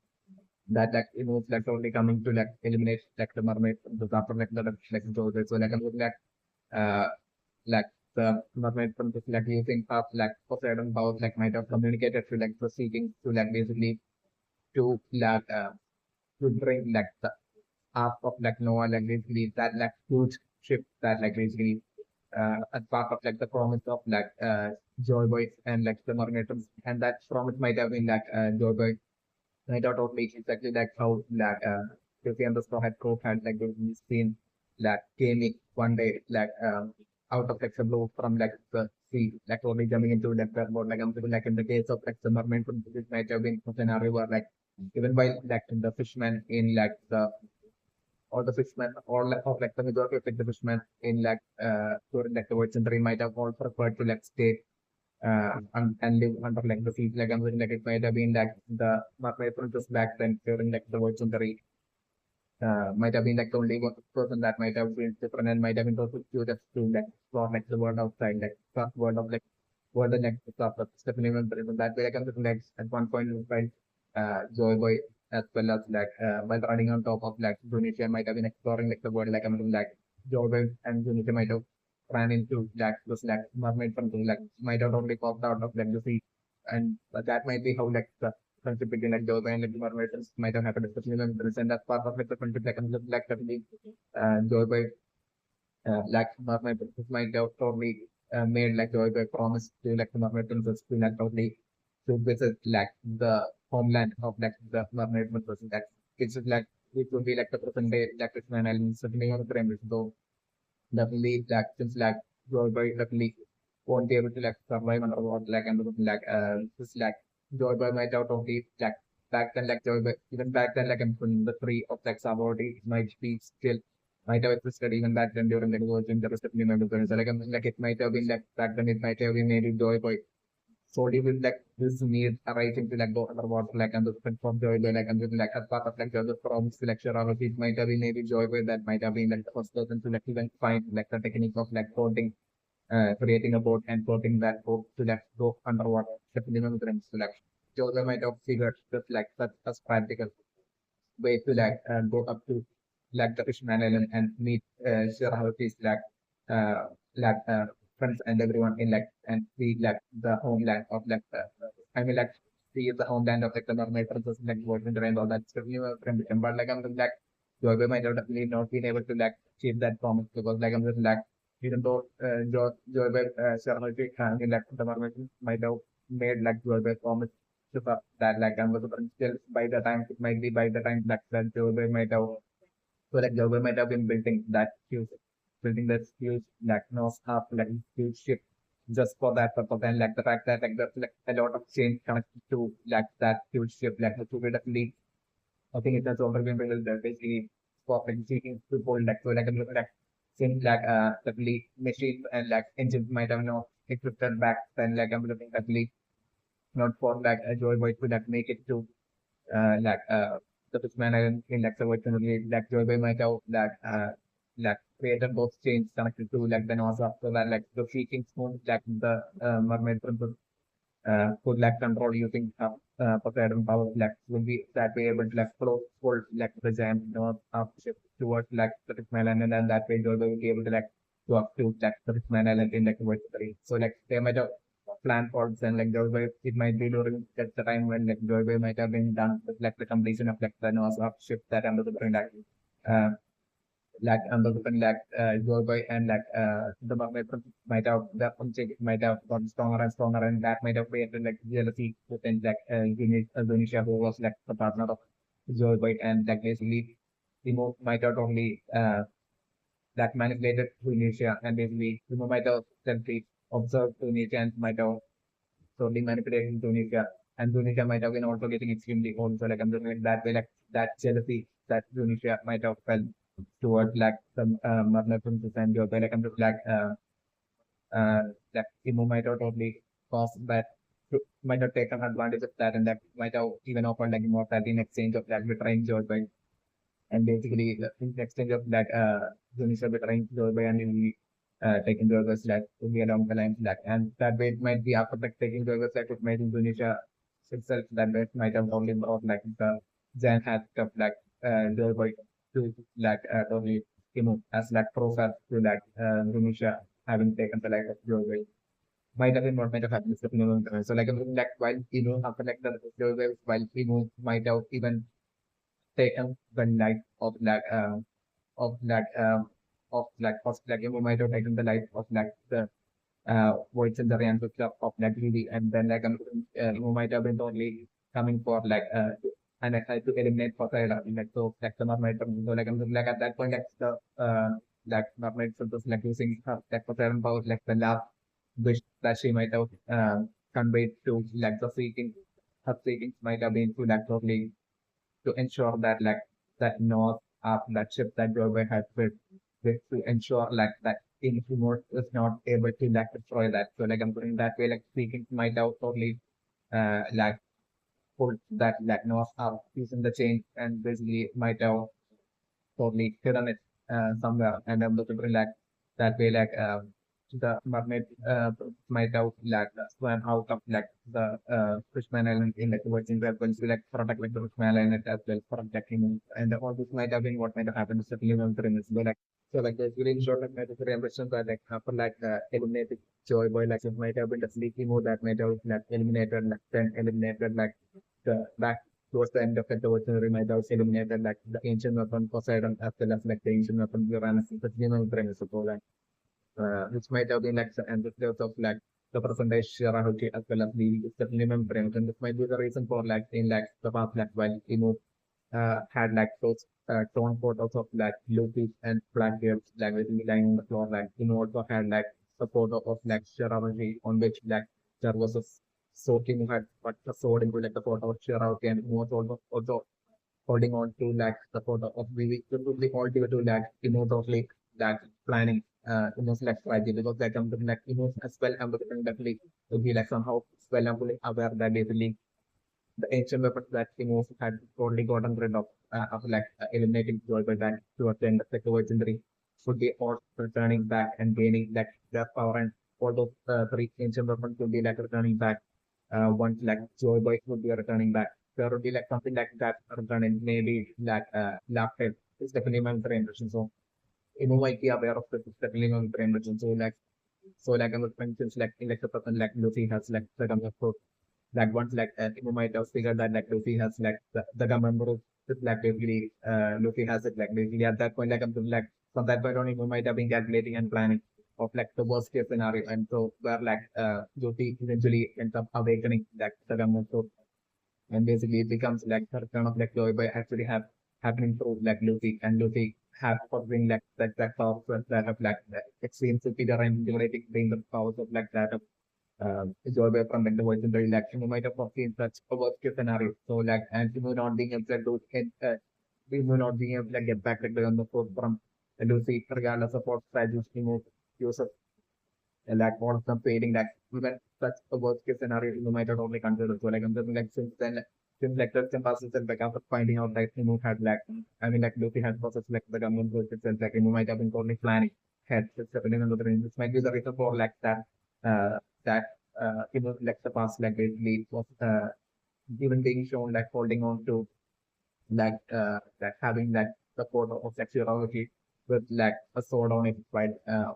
that like like only coming to like eliminate like the mermaid princess after like the like so like I'm looking at uh like the mermaid princess like using of like Poseidon powers like might have communicated to like proceeding to like basically to like to bring like the arc of like Noah like basically that like huge ship that like basically as part of like the promise of like Joy Boy and like the mermaid princess and that promise might have been like Joy Boy I thought of me exactly like how like Lucy and the Straw Hat Coke had like this scene like came in one day like out of like the blue from like the sea like only jumping into like the boat like I'm thinking like in the case of like the mermaid from this might have been a scenario where like even while like the fishermen in like the or the fishermen or like the majority of like the fishermen in like during like the void century might have all preferred to like stay and live under like the sea like I'm saying like it might have been like the mermaid princess back then during like the void century might have been like the only one person that might have been different and might have been also curious to like explore like the world outside like the world of like world the next stuff of Stephanie Member in that way like I'm thinking like at one point while Joy Boy as well as like while running on top of like Tunisia might have been exploring like the world like I'm thinking like Joy Boy and Tunisia might have ran into like this like mermaid something like might have only popped out of like the sea and that might be how like the friendship between like Joe and like the mermaids might have happened, especially when there and that's part of like the friendship like I'm just like definitely Joe by like mermaid princess might have totally made like Joe by promise to like the mermaid princess to like totally to visit like the homeland of like the mermaid princess that which is like it would be like the present day like Krishna and Island certainly on the premise though definitely like since like Joe by definitely won't be able to like survive underwater like and like just like Joy Boy might out of the like back then like Joy Boy even back then like I'm from the three of like Savardi might be still might have existed even back then during the wars in the rest of the members. So like I'm like it might have been like back then it might have been maybe Joy Boy solely with like this need arising to like go underwater like and the different from Joy Boy like and then like as part of like the from selection or it might have been maybe Joy Boy that might have been like the first person to like even find like the technique of like floating creating a boat and floating that boat to like go underwater, definitely not the selection. Joseph might have figured just like such as practical. way to go up to the Fishman Island and meet Shirahoti's uh, like friends and everyone in and see the homeland of I mean see the homeland of the mermaid princess what in the rainbow that's really a friend but I'm just Joy might have definitely not been able to achieve that promise because I'm just even though Joy Shirahoti in the mermaid might have made Joy promise to that and was still by the time it might be by the time that Joy might have so Joy might have been building that huge nose up huge ship just for that purpose and the fact that there's a lot of change connected to that huge ship the two definitely I think it has already been built basically for seeking to hold so since definitely machines and engines might have no equipped back then I'm looking definitely not for a joy boy to make it to the Fishman Island in the originally Joy might have created those chains connected to the nose so that the freaking spoon the mermaid princess could control using Poseidon power will be that way able to flow full the giant nose of ship towards the Fishman Island and that way Joy will be able to go up to the Fishman Island in vertically. So they might have plan pods and Joy it might be during the time when Joy might have been done with the completion of the nose of ship that under the different uh under the different Joy and the mermaid princess might have the object might have gotten stronger and that might have created jealousy within Indonesia who was the partner of Joy and basically Timo might have only manipulated Tunisia and basically Timo might have simply observed Tunisia and might have slowly manipulating Tunisia. And Tunisia might have been also getting extremely old. So I'm just like that way, that jealousy that Tunisia might have felt towards some Marna princess and Joy. I'm just Imo might have totally caused that might have taken advantage of that and that might have even offered immortality in exchange of betraying Joy and basically in exchange of Tunisia betraying Joy and taking Joyous to be along the lines and that way it might be after taking Joyous it might Indonesia itself that way it might have only brought the giant hat of Joy to totally remove as proof as to Indonesia having taken the life of Joy might have been what might have happened is definitely so while after the Joy while might have even taken the life of first you might have taken the life of the voids in the realms of Lily and then you might have been totally coming for and I tried to eliminate Poseidon so the mermaid so at that point the mermaid so was using Poseidon powers the love wish that she might have conveyed to the seeking her seekings might have been to totally to ensure that that north of that ship that Joe had built to ensure that Infinite is not able to destroy that. So I'm putting that way speaking might have totally pulled that north out using the chain and basically might have totally hidden it somewhere and I'm looking for that way the mermaid might have swam out of the Fishman Island in the Virgin Islands to protect the Fishman Island as well protecting him. And all this might have been what might have happened to Stephanie Memphis. But so basically in short very impressions are after eliminated Joy Boy it might have been the sleepy mode that might have eliminated then eliminated the back towards the end of it, the original might have eliminated the ancient weapon Poseidon as well as the ancient weapon Uranus, the female premise of which might have been the ancestors of the present day Shirahoti as well as the certainly membranes. And this might be the reason for in the past while had those torn photos of Luffy and Blackbeard basically lying on the floor also had the photo of Shirahoti on which there was a sword king who had put the sword into the photo of Shirahoti and who was also holding on to the photo of Vivi. It would be all due to totally planning strategy because something as well I'm looking definitely to be somehow well I'm fully aware that basically the ancient weapons that had totally gotten rid of after eliminating Joy by that towards the end of the second century would be all returning back and gaining their power and all those three ancient weapons would be returning back once Joy Boy would be returning back there would be like something like that running, maybe like laptop is definitely military impression. So you might be aware of this is definitely military impression. So like I was mentioned, like the person like Lucy has like the gun of like once like you might have figured that like Lucy has like the gun member is like basically Lucy has it like basically at that point like from that point on you might have been calculating and planning of like the worst case scenario, and so where like Lucy eventually ends up awakening like the gun member, and basically it becomes like her kind of like joy by actually have happening through like Lucy, and Lucy have following like that powers that of like the extreme superior and liberating being the powers of like that of joy by from like the voice in the election. You might have seen such a worst case scenario. So like and you know not being able to do it, we will not being able to like, get back like on the foot from Lucy regardless of what strategies you move use like one of them failing like even such a worst case scenario you might have only considered. So like I'm just like since like the passes and like after finding out that you had like I mean like Lucy had processed like the government work itself like you might have been totally planning had it's happening on the brain. This might be the reason for like that that like the past like basically was even being shown like holding on to like having that support of sexuality with like a sword on it, right?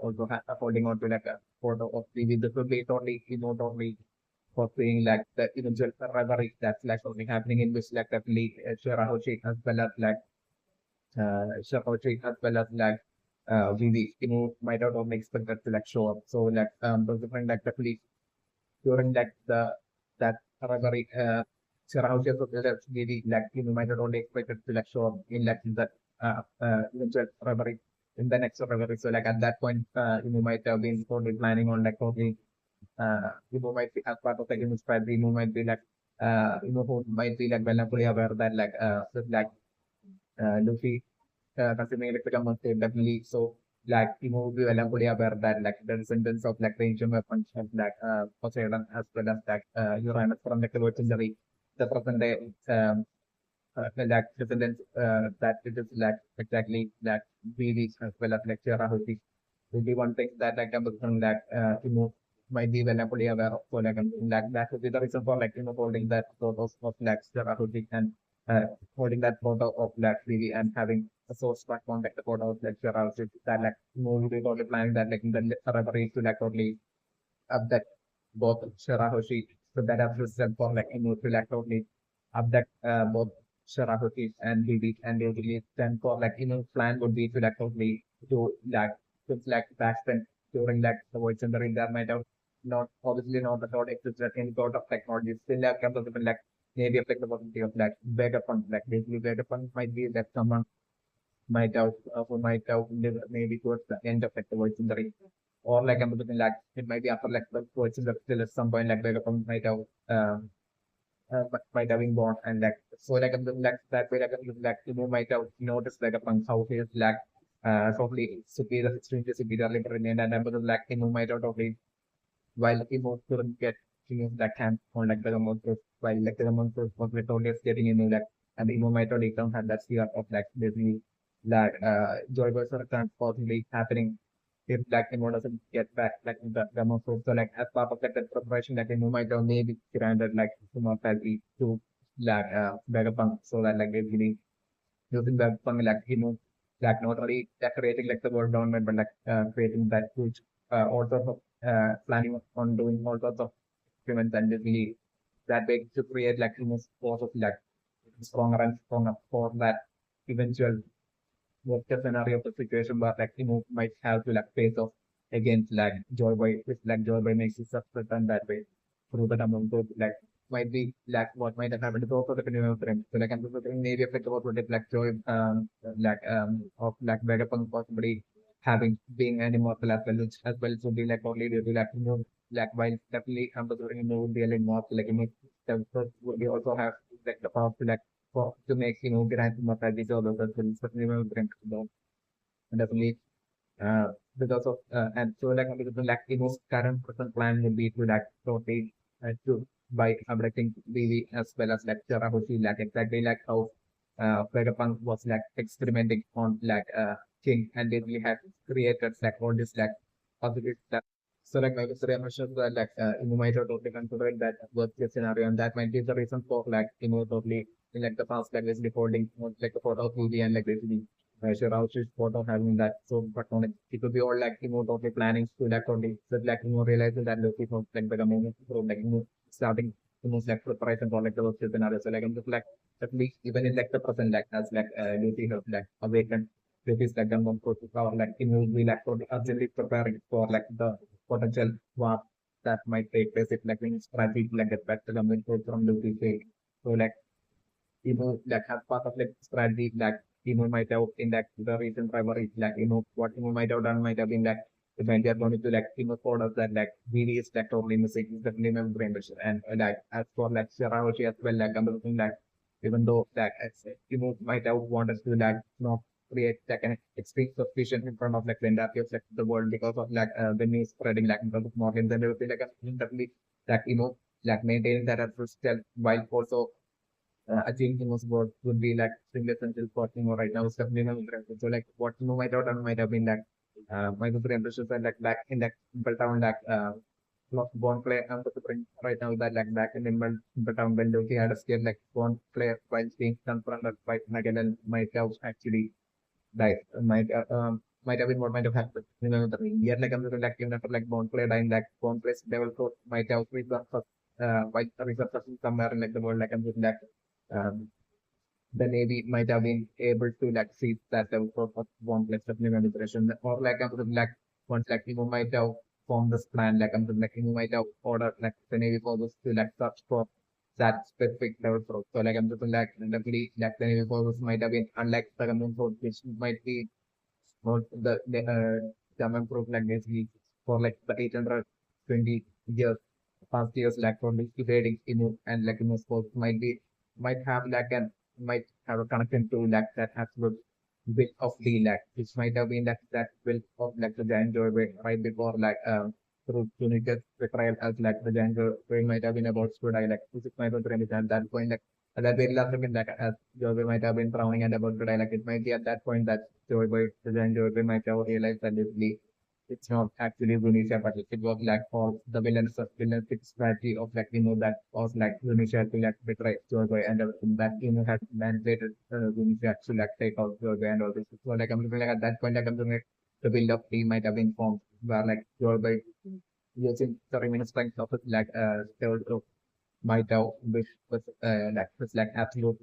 Also holding on to like a photo of this would be totally, totally portraying like the eventual rivalry that's like only happening in which like definitely Shirahoshi as well as like Shirahoshi as well as like Vivi, might not only expected to like show up. So like those different like definitely during like that rivalry Sarah just really like might not only expected to like show up in like that eventual rivalry in the next rivalry. So like at that point might have been totally planning on like totally might be as part of like strategy, might be like who might be like well and fully aware that like like Luffy considering like become unsafe definitely. So like we well and fully aware that like the descendants of like the ancient weapons of like Poseidon as well as like Uranus from like the Lord Century, the present day like descendants that it is like exactly like really as well as like Shirahoshi will be one thing that like I'm looking like might be well and fully aware of. So like like that would be the reason for like holding that photo of like Shirahoshi and holding that photo of like really and having a source platform like the photo of like Shirahoshi that like we totally planning that like in the library to like totally abduct both Shirahoshi. So that has result for like to like totally abduct both Shirahoshi and Vivi, and they really stand for like plan would be to like totally do like things like back then during like the voice and the ring that might have not obviously not the thought existed any sort of technology still have come to the like maybe affect the possibility of like VegaPunk like basically VegaPunk might be that someone might have who might have live maybe towards the end of like the voice in the ring, or like I'm looking like it might be after like the voice in the still at some point like VegaPunk might have might have been born and like so like like that way like might have noticed like upon how he is like totally superior extremely superiorly brilliant, and I'm like might have totally while couldn't get that hand on like the monsters while like the monsters was totally getting like and might have come had that fear of like basically like joy was possibly happening if like doesn't get back like the monsters. So like as part of like that preparation like might have maybe granted like immortality to like Vegapunk so that like basically using Vegapunk like like not only decorating like the world government but like creating that huge all sorts of planning on doing all sorts of experiments and basically that way to create like force of like stronger and stronger for that eventual worst case scenario of the situation where like might have to like face off against like Joyboy, which like Joyboy makes it success and that way through the amount so like might be like what might have happened is also the continuum frame. So like I'm just looking maybe applicable to like Joy like of like Vegapunk possibly having being an immortal as well so be like only due to like like while definitely I'm just looking would be a little more like we also have like the power to like for to make grand immortality so those are certainly grand and definitely because of and so like because the like current present plan would be to like totally to by abducting BV as well as like Hoshi like exactly like how Vegapunk was like experimenting on like King and they really had created like all this like positive stuff So like my history mentions that you might have totally considered that worst case scenario, and that might be the reason for totally in like the past like basically holding like the photo of Ruby and like basically sure how she's photo having that. So but on it could be all like totally planning to like totally so like realizing that Lucy from like the moment from like starting like preparation for like the worst case scenario. So like I'm just like at least even in like the present like as Lucy has like awakened this is like I'm going to or like we like totally urgently preparing for like the potential war that might take place if like when strategy like get back to the from Lucy fail. So like like as part of like strategy like might have in like the recent rivalry like what might have done might have been like when they are going to like for us that like really is like totally missing is definitely my brain pressure and like as for like Shirahoshi as well like I'm looking like even though like might have wanted to like create like an extreme suspicion in front of like the entirety of like the world because of like the news spreading like in terms of Morgans and everything like definitely like like maintaining that at first while also achieving the most work would be like extremely essential for right now. It's definitely not interesting. So like what might have done might have been like my super ambitions and like back in that simple town like born player right now that like back in simple town when Loki had a skill like born player while being confronted by Nagel and might have actually died might have been what might have happened. Yet like I'm like even after like born player dying like born place level code might have with the white researchers somewhere in like the world like I'm like um, the Navy might have been able to like see that the sort of one place of manipulation or like like once like might have formed this plan like like might have ordered like the Navy forces to like search for that specific level for so like like luckily like the Navy forces might have been unlike the Command Force which might be more the German proof like basically for like the 820 years past years like for evading and like sports might have like an might have a connection to like that absolute bit of the like which might have been that will of like the giant doorway right before like through Tunika's betrayal as like the giant doorway might have been about to die like which might have been at that point like at that very last second like as Joey might have been drowning and about to die like it might be at that point that the giant Joey might have realized that it's not actually Zunisha, but it was like for the villain strategy of like that was like Zunisha to like betray Joy and everything that had manipulated Zunisha to like take out Joy and all this. So like I'm looking like at that point like I'm looking at the build up team might have been formed where like Joy using the remaining strength of it like still might have which was like absolute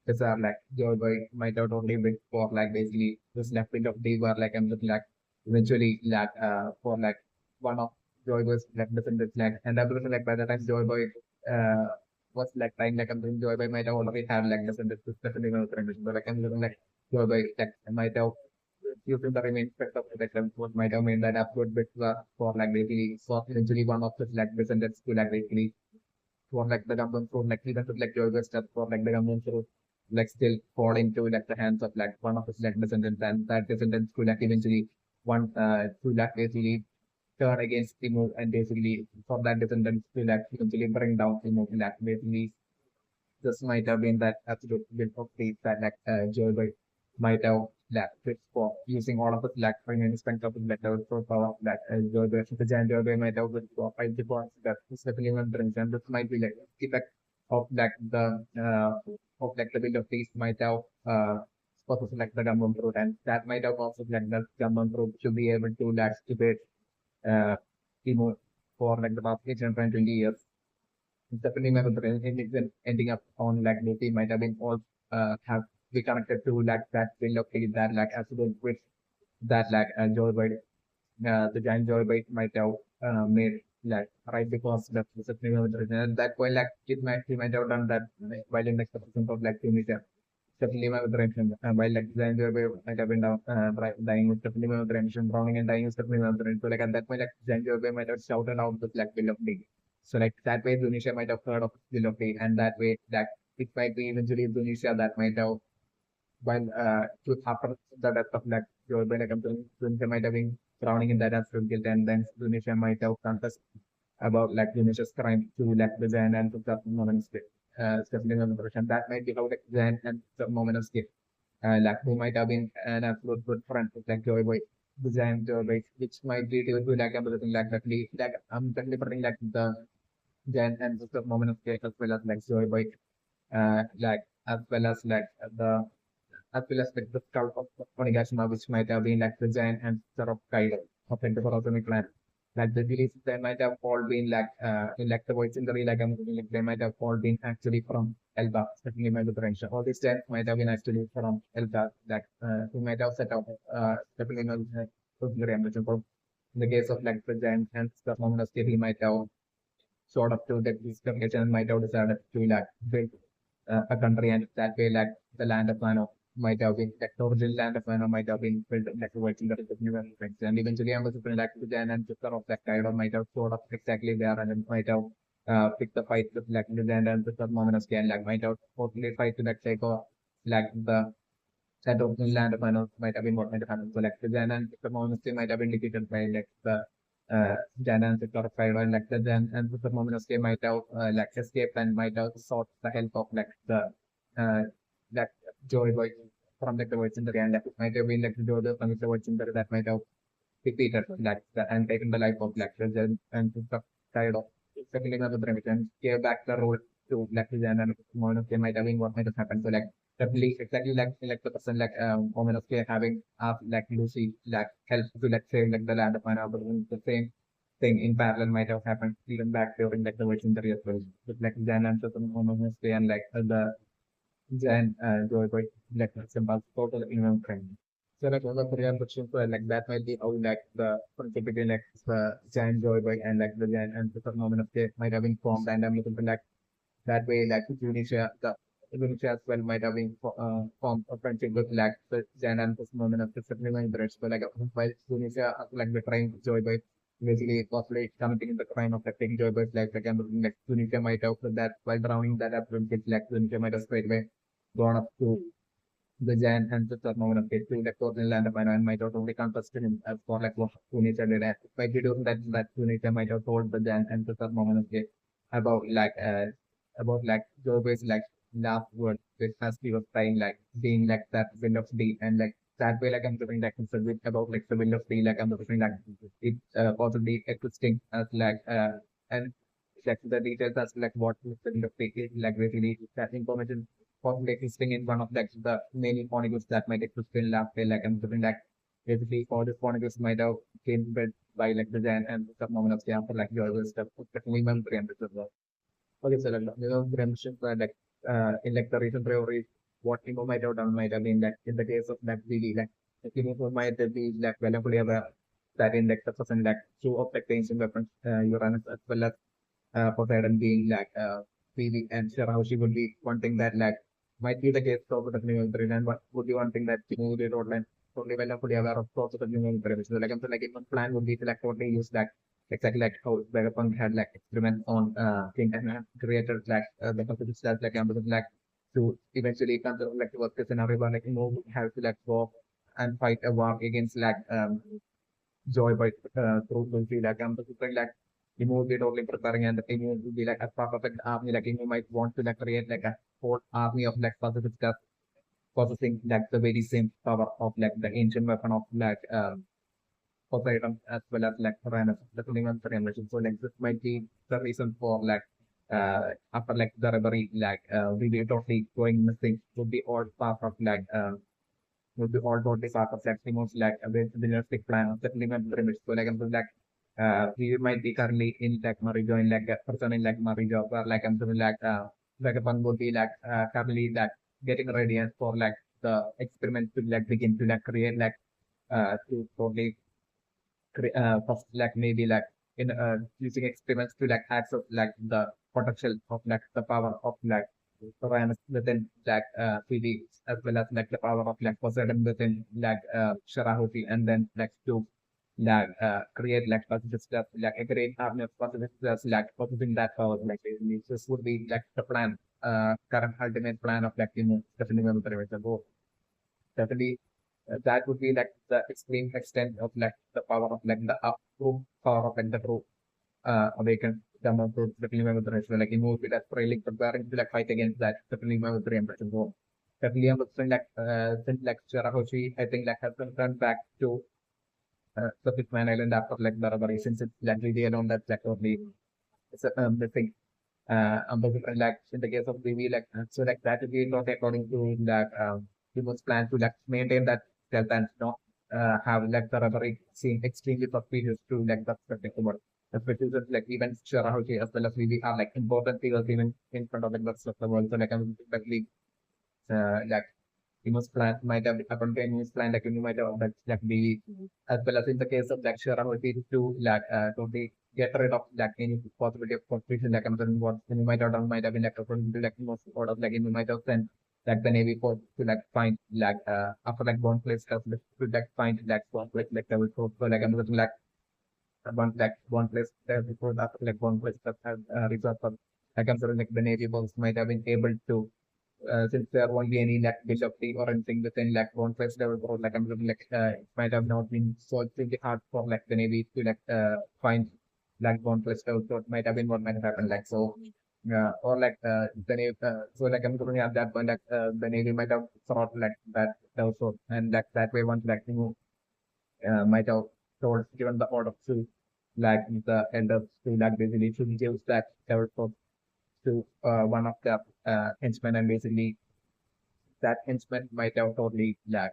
these are like your boy might out only bit for like basically this left bit of day where like I'm looking like eventually like for like one of Joy Boy's like descendants like and I'm looking like by the time Joy Boy uh was like trying like I'm doing Joy Boy might have already had like descendants with definitely no transition but like I'm looking like Joy Boy like might have using the remaining spectrum of the what might have made that upward bit for like basically for eventually one of his like descendants to like basically for like the government for like even to like Georgia stuff for like the government to like still fall into like the hands of like one of his like descendants and that descendants could like eventually one to like basically turn against Timur and basically for that descendants to like eventually bring down Timur like basically this might have been that absolute bit of faith that like Georgia might have left it for using all of the like remaining strength of his letter for power that Georgia the giant Georgia might have with for five deposits that is definitely one brings and this might be like effect of like the of like the build of peace might have supposed to like the Gambam fruit and that might have also like the Gambam fruit to be able to like debate uh Timur for like the past 820 years definitely my is ending up on like Lucy might have been all have be connected to like that will of that like accident with that like Joy Boy the giant Joy Boy might have made like right because that was a and at that point like he might have done that like, while in the episode of like Tunisia. Definitely my direction. While like giant Joy Boy might have been down dying with definitely my direction, drowning and dying is definitely my direction. So like at that point like giant Joy Boy might have shouted out the black will of so like that way Indonesia might have heard of Zilope and that way that it might be eventually Indonesia that might have while after the death of like Joe Biden Indonesia might have been drowning in that as guilt and then Indonesia might have confessed about like Indonesia's crime to like the Zen and to the moment of state. Especially on the version that might be how like Zen and the moment of state. Like who might have been an absolute good friend with like Joy Boy the giant base, which might lead to like everything like that. Like I'm definitely putting like the giant and the moment of cake as well as like joy bite, like as well as like the as well as like the scout of Onigashima, which might have been like the giant ancestor of Kaido of the Orotomi clan. Like the beliefs they might have all been like the voice in the real like, like they might have all been actually from Elba, certainly my differential. All these giants might have been actually from Elba, like who might have set up definitely not in the case of like the giant ancestor Momonosuke, he might have sort of to that this communication might have decided to like build a country, and that way like the land of Mano might have been like the original land of Mano might have been built like a working the new things. And eventually I'm also like the Jan and sister of that Kaido might have sort of exactly there, and then might have picked the fight with like the Jan and sister Momonosuke, and like might have totally fight to like take like the that original land of Mano might have been what might have happened. So like the Jan and sister Momonosuke might have been defeated by like the Jan and sister of Kaido, and like the Jan and sister Momonosuke might have like escaped and might have sought the help of like the uh, like Joy Boy from like the Voice in the and that might have been like the Jodo from the Voice in that might have defeated like and taken the life of like the Jan and sister Kaido, settling up the remit and gave back the role to like the Jan and Momonosuke might have been what might have happened. So like definitely exactly like the person like Momonosuke having like Lucy like help to like save like the land of Mana, but the same thing in parallel might have happened even back during like the Virgin as well. With like Jan and Momonosuke and like the Jan Joy Boy like symbol total human friend. So like one of the real questions like that might be how like the friendship between like the Jan Joy Boy and like the Jan and the Momonosuke might have been formed, and I'm looking for like that way, like Indonesia as well might have been formed a friendship with like the Jan and the moment of the settlement interest. But like while Indonesia like betraying Joy Boy, basically possibly committing the crime of like taking Joy Boy's life, like, and like Indonesia might have put that while drowning that up with like Indonesia might have straight away gone up to the Jan and the moment of it to like total land of and might have only contested him as for like what Tunisia did. And by doing that Tunisia might have told the Jan and the moment of it about about like Joe's like last word which as he was trying like being like that will of steel, and like that way like I'm doing like it's a bit about like the will of steel, like I'm doing like it possibly existing as like and like the details as like what the will of steel is like basically that information possibly existing in one of like the many phonics that might exist in lab like I'm doing like basically all the phonics might have been built by like the Jan and the moment of the after like Joe's stuff definitely memory and this as well. Okay, so like, Gramsci, like, in like the recent rivalry, what Timo might have done might have been like in the case of like really like Timo might have been like well fully aware that in like the person like two of like the ancient weapons, Uranus as well as Poseidon being like really and sure how she would be one thing that like might be the case of the new and what would be one thing that Timo did outline totally well and fully aware of also the new so like I'm saying like in one plan would be to like totally use that exactly like how VegaPunk had like experiments on thing and created like the concept that like like to eventually consider like the worst case scenario where like have to like go and fight a war against like Joy by through the like like you will be totally preparing, and the team will be like a part of an army like you might want to like create like a whole army of like positive stuff possessing like the very same power of like the ancient weapon of like Poseidon as well as like Uranus, the Klingon generation. So like this might be the reason for like after like the reverie like we will totally going missing would be all part of like would be all totally part of like the most like the realistic plan of the Klingon pyramid. So like I'm saying, like we might be currently in like Marijo in like a person in like Marijo where like I'm saying, like a fun would be like currently like getting ready and for like the experiment to like begin to like create like to totally first like maybe like in using experiments to like access like the potential of like the power of like Uranus within like CD as well as like the power of like Poseidon within like Sharahuti, and then like to like create like positive stuff like a great army of positive stuff like possessing that power like basically this would be like the plan current ultimate plan of like definitely definitely that would be like the extreme extent of like the power of like the true power of like the true awakened Dhamma to definitely member so like you be like really preparing to like fight against that definitely member so definitely I'm saying like since like Shirahoshi I think like has been turned back to the Fishman Island after like the rubbery since it's like really alone that's like only it's the thing. But like in the case of BB, like so like that will be not according to like we must plan to like maintain that stealth and not have like the rubbery scene extremely suspicious to like the spectacle world. Especially since like even Sharahoji as well as BB are like important figures even in front of like the rest of the world. So like I'm definitely like Imus plant might have happened to Imus plant like you might have like the as well as in the case of like Shara would be to like totally get rid of like any possibility of confusion like I'm saying what you might have done might have been like according to like most sort of like you might have sent like the Navy force to like find like after like one place stuff to like find like one place like that was so like I'm saying one place there before that like one place that had resort for like I'm saying like the Navy force might have been able to since there won't be any like bill of tea or anything within like one place level or like I'm looking like it might have not been so extremely hard for like the Navy to like find like one place level so it might have been what might have happened like so or like the Navy so like I'm looking at that point like the Navy might have thought like that also and like that way once like you might have told given the order to like the elders to like basically to give that level to one of the henchmen and basically that henchman might have totally like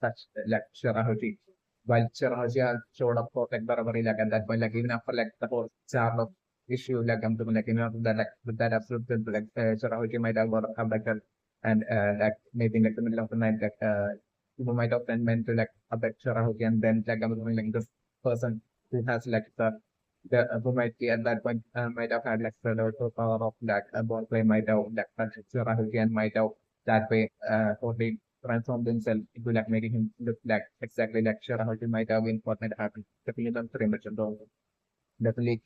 touched like Shirahoji. While Shirahoji had showed up for like Barabari like at that point, like even after like the whole Charlotte issue, like I'm doing like you know that like with that absolute like Shirahoji might have got abducted and like maybe in like the middle of the night like people might have been meant to like abduct Shirahoji and then like I'm doing like this person who has like the who might be at that point might have had like the power of like a ball play might have like touched Shirahoji and might have that way totally transform themselves into like making him look like exactly like Sharahoji might have been what might happen. Definitely that's very much though. Definitely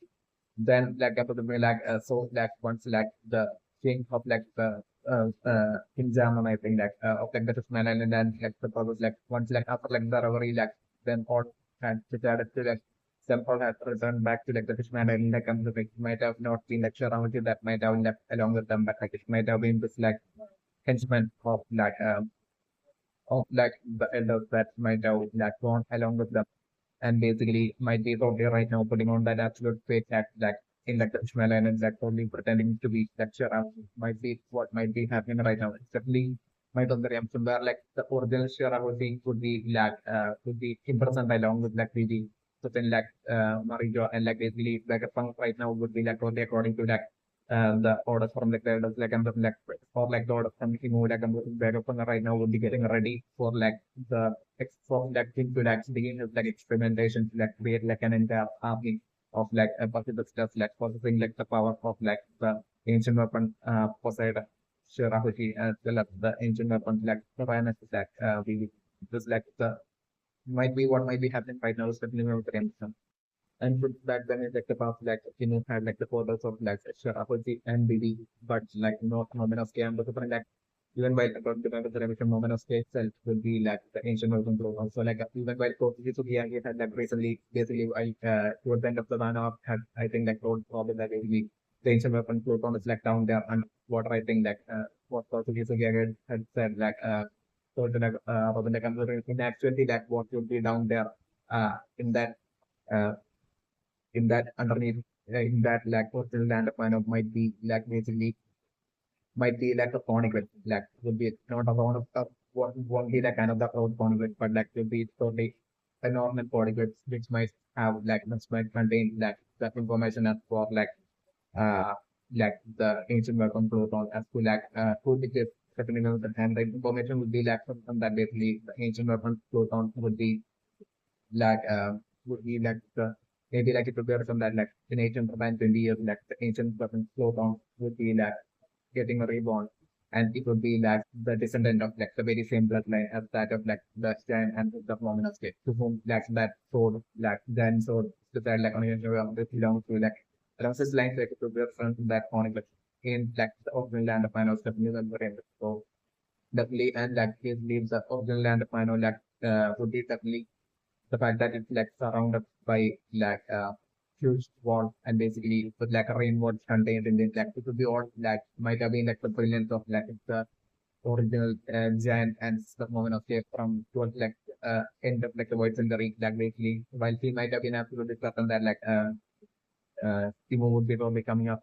then like after the like so like once like the king of like the King Jaman I think like of like the Fishman Island and like the purpose like once like after like the recovery like then all had decided to like some all had returned back to like the Fishman Island like it might have not been like Sharahoji that might have left along with them but like it might have been this like henchmen of like the elders that might have like gone along with them and basically might be totally right now putting on that absolute fake act like in like the Ishmael and like totally pretending to be like Shara might be what might be happening right now. It's definitely might on the reaction where like the original Shara would be like would be imprisoned along with like the certain like Marijo and like basically like a punk right now would be like totally according to like the orders from like the elders like I'm like or like the order from him like I'm VegaPunk right now would be getting ready for like the from that thing to like begin with like experimentation to like create like an entire army of like possible stuff like possessing like the power of like the ancient weapon Poseidon Shirahoji as well as the ancient weapon like the Rhinos like we just like the might be what might be happening right now is definitely not the and put back then it's like the past like had like the photos of like Sharahoji and BB but like not moment of scam but like even while about the revision moment of state itself will be like the ancient world control. Also, like even while Kosugi he had like recently, basically, towards the end of the Wano had I think like told probably that basically the ancient weapon Pluton is like down there and what I think like what Kosugi had said like so to like Robin like in actuality that what would be down there in that uh in that underneath in that like coastal land of Wano might be like basically might be like a conical, like would be not a round of won't be the kind of the round conical, but like will be totally a normal conical which might have like which might contain like that information as for uh like the ancient weapon protocol as to like who did this definitely know the hand the information would be like from that basically the ancient weapon proton would be like the maybe like it would be from that like in ancient Japan 20 years like the ancient weapon proton would be like getting reborn. And it would be like the descendant of like the very same bloodline as that of like the giant and the Romanus state, to whom like that sword, like then sword, to that like on this belongs to like Ramses line like to be from that onyx like, in like the original land of Minos, definitely the brain. So definitely and like his leaves the original land of Minos like would be definitely the fact that it's like surrounded by like huge wall and basically with like a rainwater contained in it like it would be all like might have been like the brilliance of like the original giant and the moment of shape from towards like end of like the void century, like basically, while he might have been absolutely certain that like Timo would be probably coming up,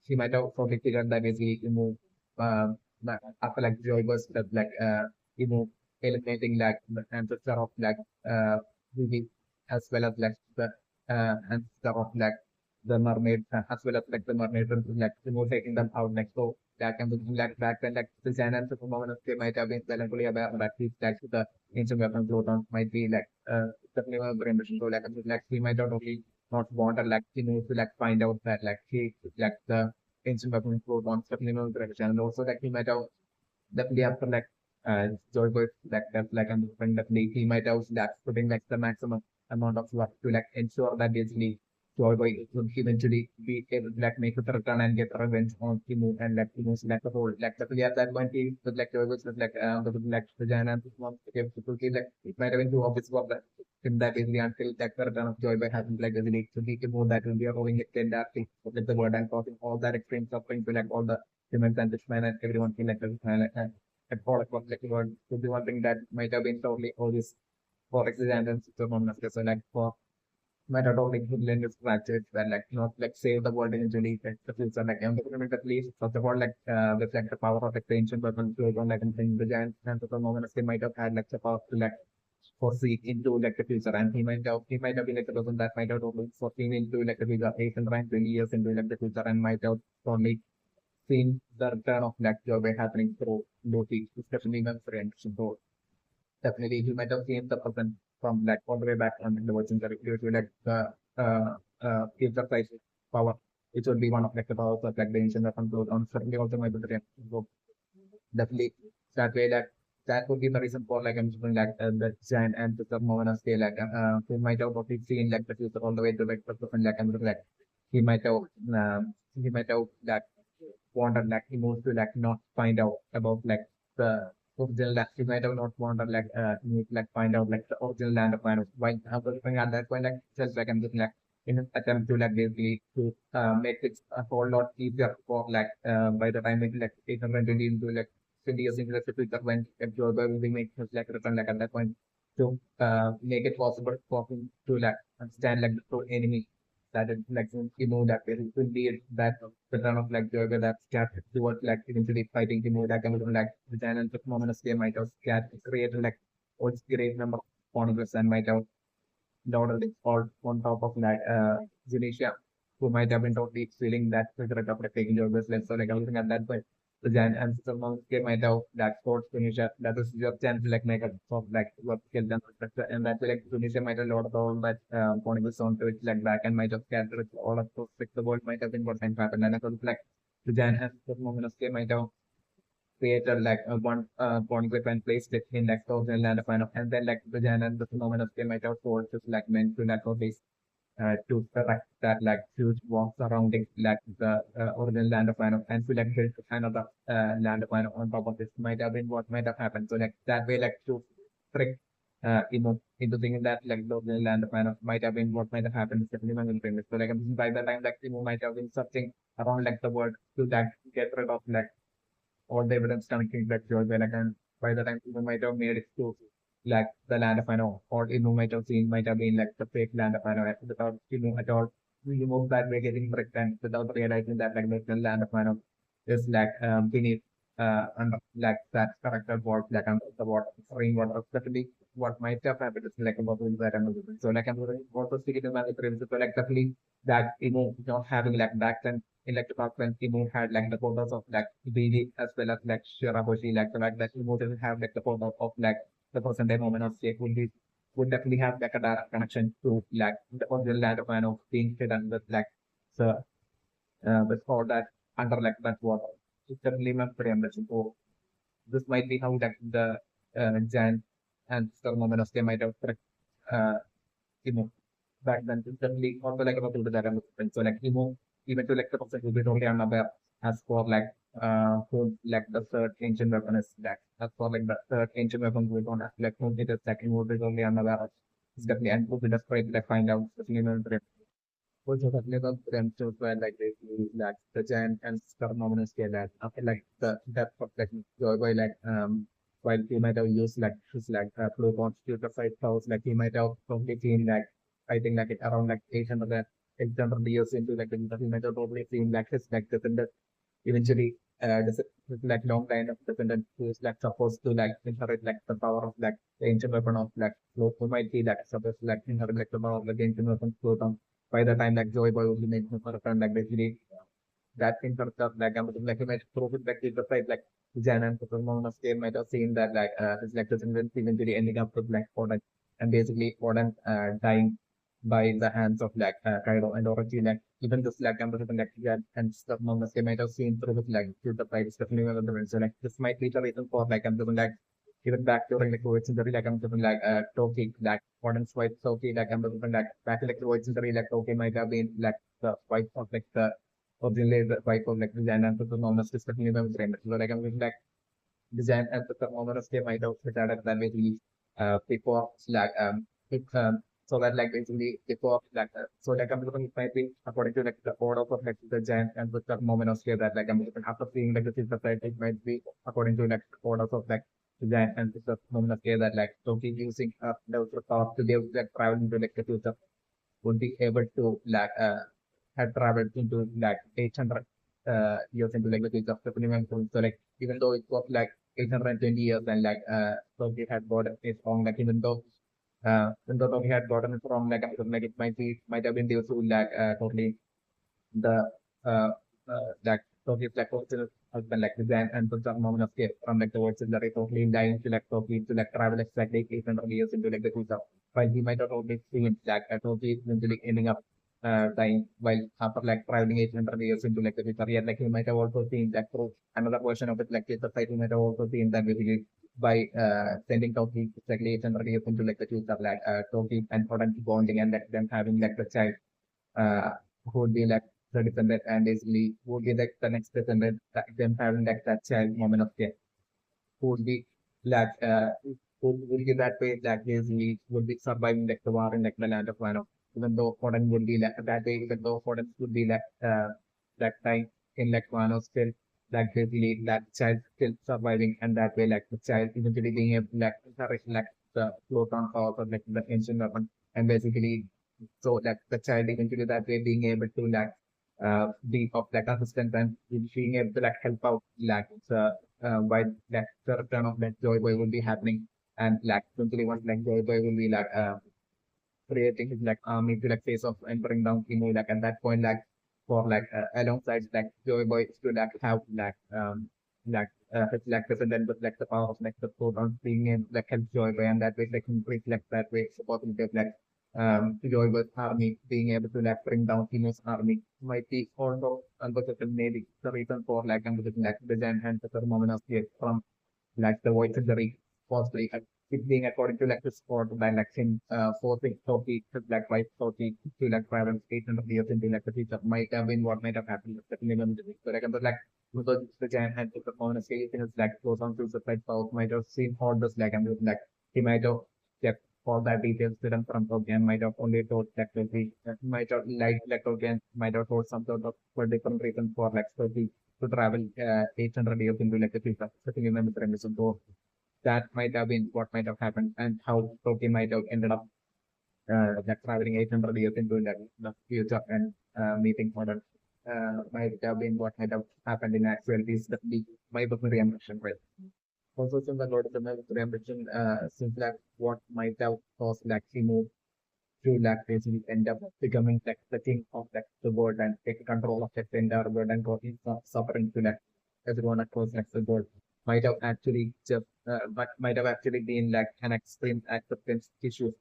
he might have probably figured that basically Timo, after like Joy was like Timo eliminating like the ancestor of like Vivi, as well as like the ancestor of like the mermaid, as well as like the mermaid, and like Timo taking them out like so. Like and looking like back then, like the Janans of the moment they might have been melancholy about that he's like the ancient weapon Pluton might be like definitely one of the ambition. So like he might not only not want like he needs to like find out that like he like the ancient weapon Pluton definitely one of the ambition. And also like he might have definitely after like Joy Boy like that's like I'm definitely he might have like putting like the maximum amount of work to like ensure that basically Joy Boy would eventually be able to like make a return and get revenge on Timu and like Timu's like the whole like definitely at that point he was like Joy was like the Jan and mom gave to like it might have been too obvious for that in that basically until like the return of Joy Boy hasn't like really to be more that will be a rolling extend that thing with the word and causing all that extreme suffering to like all the humans and Fishman and everyone feel like at product was like could be one thing that might have been totally all this for example and so like for might not only lend its ratchet and like not like save the world eventually like the future like I'm looking at least first of all like reflect the power of like the ancient weapons on like the giant and the moment they might have had like the power to like foresee into like the future and he might have been like the person that might have only foreseen into like the future 820 years into like the future and might have only seen the return of Black Job happening through Loki, especially when friends. So definitely he might have seen the person from like all the way back on the virgin due to like the exercise power, which would be one of like the powers of like the ancient weapon on certainly also might be the reaction. So definitely that way that would be the reason for like I'm saying like the giant and the moment of scale like he might have probably seen like the future all the way to like the person like I'm like he might have he might have like wanted like he moved to like not find out about like the original land. He might have not wanted like need to like find out like the original land of man. Why at that point like just like I'm just like in an attempt to like basically to make it a whole lot easier for like by the time it like 820 into like 20 years into the future when absorber will be making his like return like at that point to make it possible for him to like understand like the true enemy that is like you know that it will be that pattern of like Joker that's cat towards like eventually fighting the more that kind of like the channel took moment of game might have cat created like what's great number of conquests and might have downloaded it all on top of like Tunisia who might have been totally feeling that regret of like taking Joker's lens so like everything at that point the Jan and some of game might have that sports Tunisia that is your chance to like make a of like what skill done and that way like Tunisia might have a lot of all that chronicles on to it like back and might have scattered all of those like the world might have been what time happened and I thought like the Jan and the moment of game might have created like a one chronicle and placed it in like thousand land of final and then like the Jan and the moment of game might have told just like meant to like to correct that like huge walk surrounding like the original land of Wano and to like build another land of Wano on top of this might have been what might have happened. So like that way like to trick into thinking that like the original land of Wano might have been what might have happened is definitely one of the things. So like by the time like Timo might have been searching around like the world to like get rid of like all the evidence connecting that to like and by the time people might have made it to like the land of Ano or you might have seen might have been like the fake land of Ano without at all we remove that we're getting tricked and without realizing that like the real land of Ano is like beneath under like that character board like under the water rainwater especially what might have happened is like about that and so like I'm what was speaking about the principle like definitely that not having like back then in like 2020 moon had like the photos of like BD as well as like Shirahoshi, like the fact that Emo doesn't have like the photo of like the person that moment of state would definitely have like a direct connection to like the original land of man of being hidden with like so with all that under like that water. It's definitely not pretty amazing. So this might be how like the giant and the moment of they might have uh Emo back then it's definitely also like about the that I'm looking. So like even to like the person who be totally unaware as for like who like the third ancient weapon is that as for like the third ancient weapon we don't have like who it is second who is only unaware of it's definitely and who be desperate to like find out the thing in the also definitely the potential where like they use like the giant and phenomenal scale that after like the depth of like joy by like while he might have used like his blue constitutor side powers, like he might have probably seen like I think like it around like 800 years into like he might have probably seen like his like descendant eventually this like long line of descendant who is like supposed to like inherit like the power of like the ancient weapon of like who might be like supposed to like inherit like the power of like ancient weapon Pluton by the time like Joy Boy will be making a return like basically that in terms of like I'm like you might prove it like the side like Jan and Superman game might have seen that like this like descendant eventually ending up with like Odin and basically Odin dying by the hands of like Kaido and Orochi like even this like Amazon like Jan and stuff among us they might have seen through it like through the pride is definitely one of the reasons. So like this might be the reason for like Amazon like even back during like Void Century like Amazon like Toki like Odin's wife Toki like Amazon like back like Void Century like Toki might have been like the wife of like the originally the wife of like the Jan and the Monas discussing them with so like I'm like the Jan and the Monas they might have started that basically before like so that like basically before like so like I'm looking it might be according to like the order of like the Jan and the Monastery that like I'm looking after seeing like the sister side it might be according to like orders of like the Jan and the Monastery that like Toki using the power to be able to like travel into like the future would be able to like had traveled into like 800 years into like the future of the Puniman. So like even though it was like 820 years and like so he had gotten it wrong like even though he had gotten it wrong like it might have been due to like totally the uh, like Sophie's like original husband like design and put some moment of escape from like the words in the totally dying to like Sophie to like travel exactly 800 years into like the future. While he might have always seen like Sophie eventually ending up dying while after like traveling 800 years into like the future. Yet like he might have also seen that through another version of it like the site he might have also seen that basically by sending Sophie exactly 800 years into like the future like Sophie and Conan bonding and like them having like the child uh, who would be like the descendant and basically who would be like the next descendant, them having like that child moment of care, who would be like who would be that way that basically would be surviving like the war in like the land of Wano. Even though Foden would be like that way, even though Foden would be like that time in like Wano still like basically that child still surviving and that way like the child eventually being able to like inherit like the Photon power or like the ancient weapon and basically so that the child eventually that way being able to like be of like assistance and being able to like help out like while like the return of that Joy Boy will be happening and like eventually once like Joy Boy will be like creating his like army to like face off and bring down Kimo like at that point like for like alongside like Joy Boy to like have his like descendant with like the power of like the food on being in like help Joy Boy and that way like increase like that way supporting the like Joy Boy's army being able to like bring down Kimo's army might be also unfortunately maybe the reason for like like the giant hand the phenomenon of from like the voice injury possibly it being according to like the sport by like in forcing Sophie to like wife Sophie to like travel 800 years into like the future might have been what might have happened with the minimum disease. So like but like because the giant hand to perform a scale things like goes on to the side south might have seen all this like and like he might have kept all that details didn't from again might have only told like the might have like again might have told some sort of for different reasons for like Sophie to travel 800 years into like the future. Sitting in the mission. So that might have been what might have happened and how Tolkien might have ended up like traveling 800 years into like the future and meeting modern might have been what might have happened in actuality is the my personal impression, right? Also, since I got the my personal impression, seems like what might have caused like Timo to like basically end up becoming like the king of like the world and taking control of like the entire world and causing suffering to like everyone across like the world might have actually just but might have actually been like an extreme acceptance issue.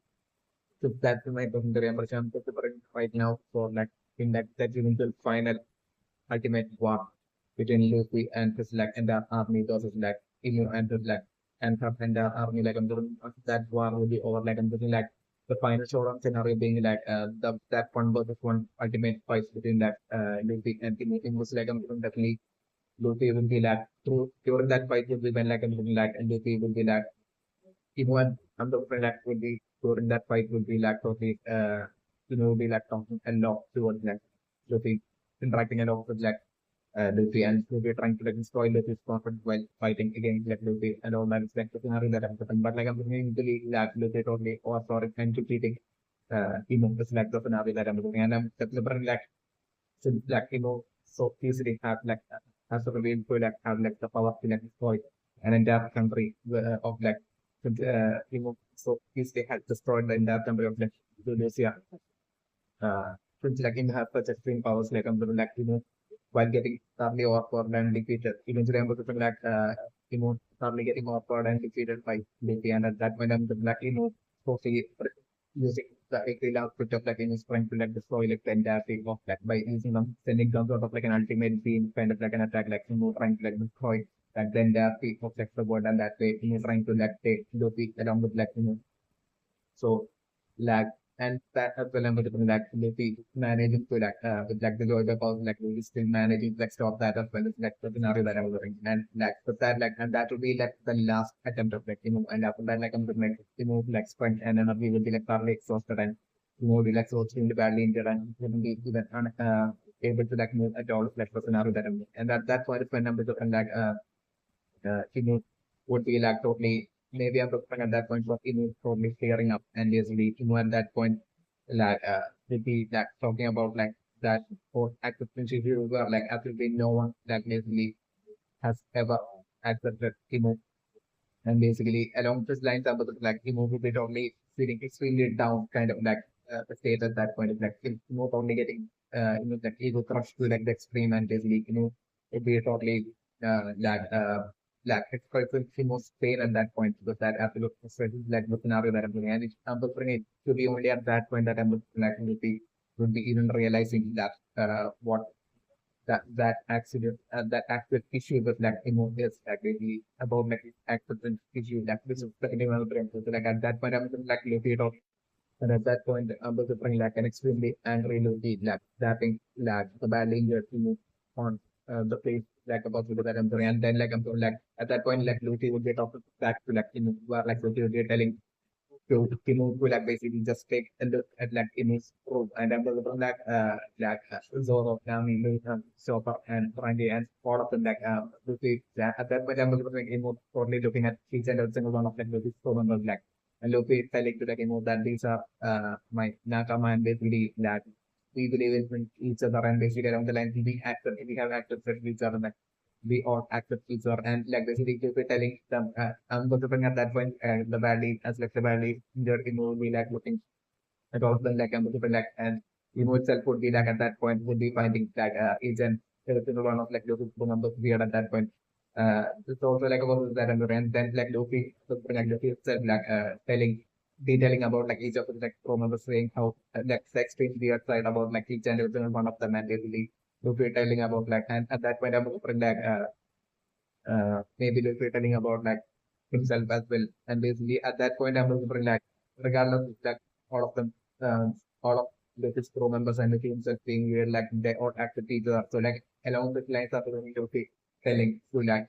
So that's my personal impression. I'm preparing right now for like in like that eventual final ultimate war between Luffy and his like entire army versus like Inu and his like and her entire army like I'm doing that war will be over like I'm doing like the final showdown scenario being like the that one versus one ultimate fight between that Luffy and Inu. It was like I'm doing definitely Luffy will be like through during that fight will be when like I'm doing like and Luffy will be like even I'm the like would be during that fight would be like totally will be like talking a lot towards like Luffy interacting a lot with like Luffy, and Luffy trying to like destroy Luffy's confidence while fighting against like Luffy and all that. It's like the scenario that I'm putting. But like I'm thinking usually like Luffy totally or sorry and to cheating it's like the scenario that I'm looking and I'm delivering like since like so easily have like has the reveal to like have like the power to like destroy an entire country of like since, so easily has destroyed the entire country of like Indonesia. Since like in have such extreme powers like I'm like while getting thoroughly awkward and defeated. Eventually I'm looking like thoroughly getting awkward and defeated by Luffy and at that point I'm like totally using the actual output of like trying to like destroy like the entire thing of like by using them sending some sort of like an ultimate beam kind of like an attack like trying to like destroy like the entire thing of like the world and that way trying to like take Luffy along with like so like and that as well I'm looking like Luffy managing to like with like the Joy Powers like Luffy still managing to like stop that as well as like the scenario that I was looking and like but that like and that will be like the last attempt of like and after that like I'm looking like like strength and energy will be like thoroughly exhausted and be like so extremely badly injured and wouldn't be even able to like move at all like the scenario that I'm and at that point is when I'm looking like would be like totally maybe I'm looking at that point but totally clearing up and basically at that point like would be like talking about like that for active friendship where like absolutely no one that basically has ever accepted and basically along those lines I was like would be totally feeling extremely down kind of like the state at that point of like not only getting like ego crushed to like the extreme and basically it'd be totally like experiencing most pain at that point because that absolute like the scenario that I'm doing and I'm looking it to be only at that point that I'm looking like would be even realizing that what that accident that actual issue with like is like really about like accident issue like this is the animal brain so like at that point I'm like looking off and at that point I'm also bring like an extremely angry Luffy like dapping like the badly injured on the place like about to do that I'm doing and then like I'm like at that point like Luffy would get off back to like where like Luffy would be telling to like basically just take a look at like in his room and I'm looking like Zoro, Nami, Sopa and Randy and all of them like Luffy at that point I'm looking totally looking at each and every single one of them Luffy's so members like and Luffy is telling to like that these are my Nakama and basically that we believe in each other and basically along the line we have acted with each other like we all accept each other and like basically if we're telling them I'm going to bring at that point the valley as like the valley there will be like looking at all of them like I'm going to bring like and itself would be like at that point would be finding like each and every single one of like Luffy's crew members weird at that point. It's also like about that and then like Luffy like Luffy itself like detailing about like each of the like crew members saying how like the extreme weird side about like each and every single one of them and basically Luffy telling about like and at that point I'm going to bring like maybe Luffy telling about like himself as well. And basically at that point I'm looking for like regardless of like all of them all of Luffy's crew members and Luffy himself being weird like they all act with each other. So like along with lines of Luffy telling to like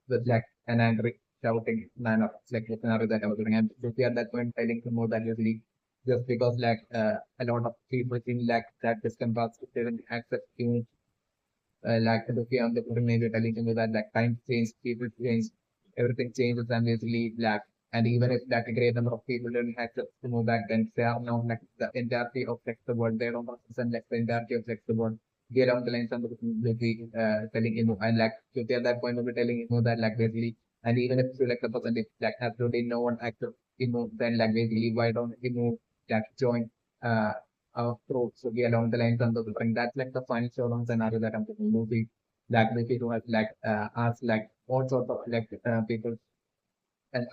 with like an angry shouting manner like the scenario that I was doing. And Luffy at that point telling him more that usually just because like a lot of people seem like that discompass didn't accept him like Luffy on the maybe telling him that like time change, people change, everything changes and basically like and even if like a great number of people didn't accept to move back then they are now like the entirety of like the world, they don't represent like the entirety of like the world. Get on the lines and Luffy telling him and like Luffy at that point will be telling him that like basically and even if you like the percentage like absolutely no one accept then like basically why don't like join uh our throats to be along the lines and the bring that's like the final showdown scenario that I'm thinking movie that movie to have like ask like all sorts of like people and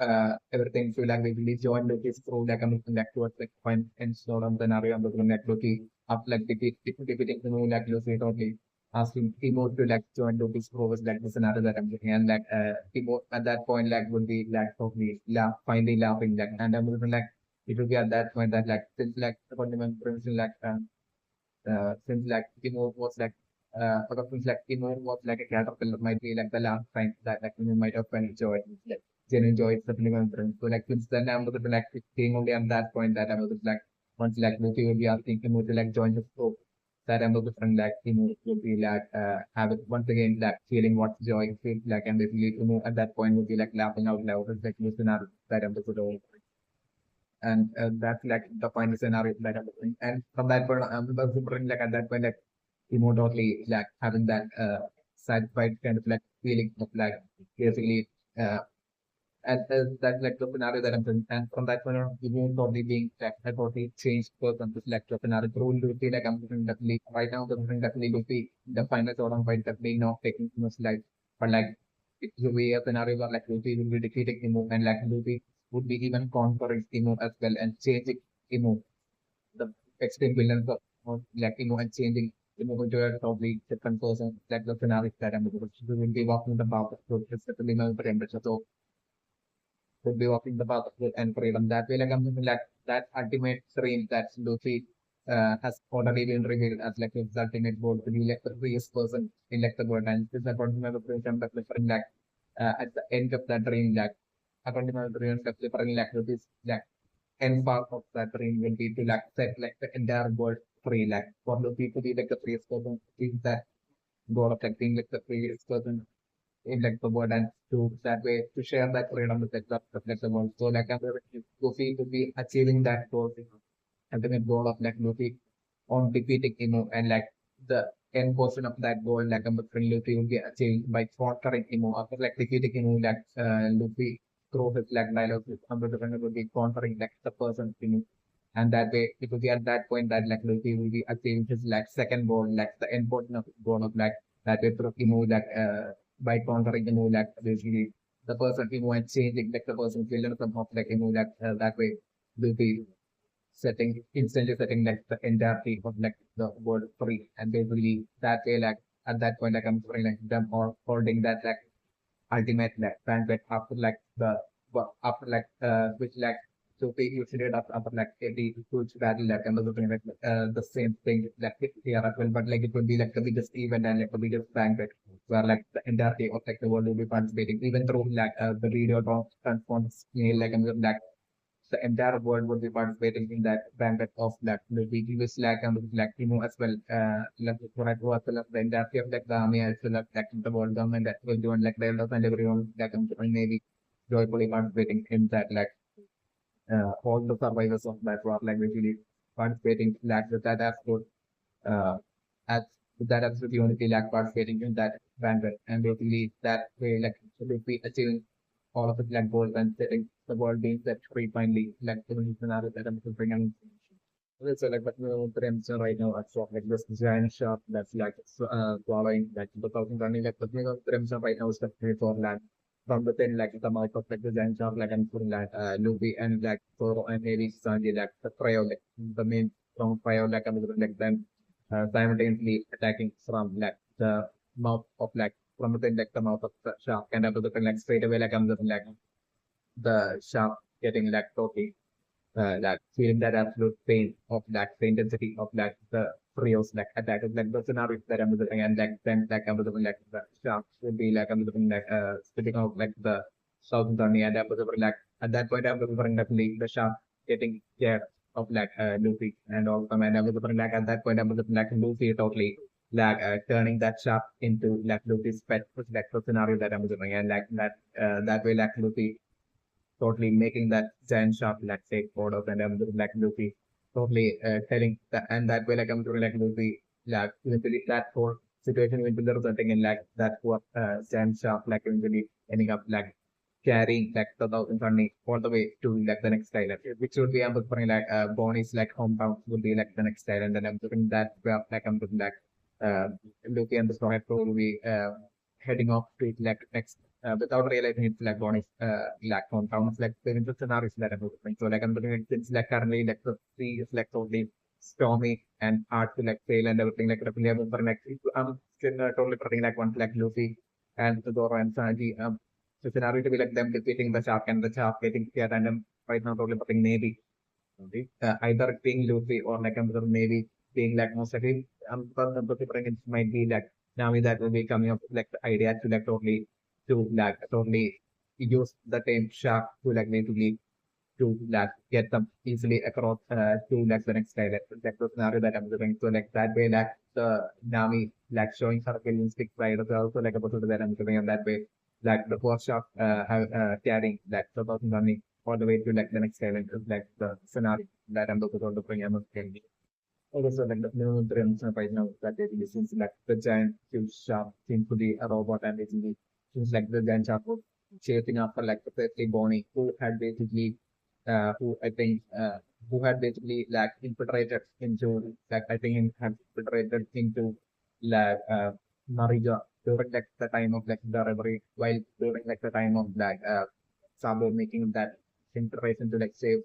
everything to like basically join Loki's through like I'm looking like towards like point and showdown scenario I'm looking like Loki after like defeating the movie like Loki totally asking Timo to like join Loki's crew was like the scenario that I'm looking and like Timo at that point like would be like totally finally laughing like and I'm looking like it will be at that point that like since like the fundamental principle like since like was like since like was like a caterpillar might be like the last time that like might have enjoyed like genuine enjoy the conference. So like since then I'm looking like being only at that point that I was like once like Luffy will be asking him to like join the group. that I'm different like would be like have it once again like feeling what joy feels like and basically at that point would be like laughing out loud. It's like new scenario that I'm and that's like the final scenario that I'm doing. And from that point, I'm super like at that point like totally like having that satisfied kind of like feeling of like basically uh, and that's like the scenario that I'm in. And from that point on, even totally being like I totally changed person to like the scenario. The role to be like I'm doing definitely right now. The thing definitely will be the final sort of fight definitely not taking too much life, but like it will be a scenario where like Luffy will be defeating Imo and like Luffy would be even conquering Imo as well and changing Imo, the extreme villains of like and changing Imo into a totally different person. Like the scenario that I'm doing. We will be walking the path of truth. It's definitely my temperature. So would be walking the path of truth and freedom. That way, like I'm thinking like that ultimate dream that Luffy has already been revealed as like his ultimate goal to be like the freest person in like the world. And this is according to my preparation, but like at the end of that dream, like according to my dream, like this like end part of that dream will be to like set like the entire world free, like for Luffy to be like the freest person, is that goal of like being like the freest person in like the world and to that way to share that freedom with like the world. So like I'm Luffy to be achieving that goal, ultimate goal of like Luffy on defeating and like the end portion of that goal like I'm friend Luffy will be achieved by conquering after like defeating like Luffy through his like dialogue with Amber will be conquering like the person and that way it will be at that point that like Luffy will be achieving his like second goal like the end portion of his goal of like that way through like by conquering like basically the person and changing like the person villain of like like that way Luffy instantly setting like the entire team of like the world free and basically that way like at that point like I'm feeling like them or holding that like ultimate like banquet after like the after like which like so they usually did after like every huge battle like and looking like the same thing like here as well but like it will be like the biggest event and like the biggest banquet where like the entire team of like the world will be participating even through like the video transforms like and like the entire world would be participating in that banquet of like the VG Slack and like as well. Like what I go as well as the entirety of like the army as well as like the world government that will do and like the elders and everyone like maybe joyfully participating in that like all the survivors of that war like basically participating like with that absolute uh as with that absolute unity like participating in that banquet and basically that way like should be achieving all of it like goals and setting the world being set free finally like the scenario that I'm bring and so like but trends right now at shop like this giant shop that's like following like 2020 like but trends right now is the for land from within like the mouth of like the giant shop like I'm putting like Luffy and like Zoro and maybe Sanji like the trio like the main strong trio like I'm like them simultaneously attacking from like the mouth of like from within like the mouth of the shark and I'm looking like straight away like I'm looking like the shark getting like totally that feeling that absolute pain of that the intensity of that the trios like attack like the scenario that I'm looking and like then like I'm looking like the sharks will be like I'm looking like spitting out like the southern Tony and I'm looking like at that point I'm looking definitely the shark getting scared of like Luffy and all and I'm looking like at that point I'm looking like Luffy totally like turning that shark into like Luffy's pet like the scenario that I'm looking and like that that way like Luffy totally making that giant shark like take photos and I'm doing like Luffy totally telling that and that way like I'm doing like Luffy like eventually that whole situation eventually resulting in like that poor giant shark like eventually ending up like carrying like the thousand Sunny all the way to like the next island, which would be I'm looking like Bonnie's like hometown would be like the next island and I'm looking that where like I'm looking like uh Luffy and the Straw Hat will be heading off to like next without realizing it's like Bonnie's like hometown. It's like the interesting scenarios that I'm looking. So like I'm looking at it's like currently like the sea is like totally stormy and hard to like sail and everything like definitely I'm like I'm still totally putting like one like Luffy and Zoro and Sanji the scenario to be like them defeating the shark and the shark getting scared and I'm right now totally putting maybe okay. Either being Luffy or like I'm maybe being like most likely I'm putting it might be like now that will be coming up with like the idea to like totally to like totally use the term shark to like basically to like get them easily across to like the next side. Like the scenario that I'm doing. So like that way like the Nami like showing her stick side is also like a possibility that I'm doing, and that way like the first shot have carrying like the person running all the way to like the next side is like the scenario that I'm looking to bring. Also, like the new trends right now that it is like the giant huge shark seems to be a robot, and basically seems like the giant shark was chasing after like the firstly Bonney, who had basically who I think who had basically like infiltrated into like I think had infiltrated into like Marija during like the time of like the reverie, while during like the time of like Sabo making that infiltration to like save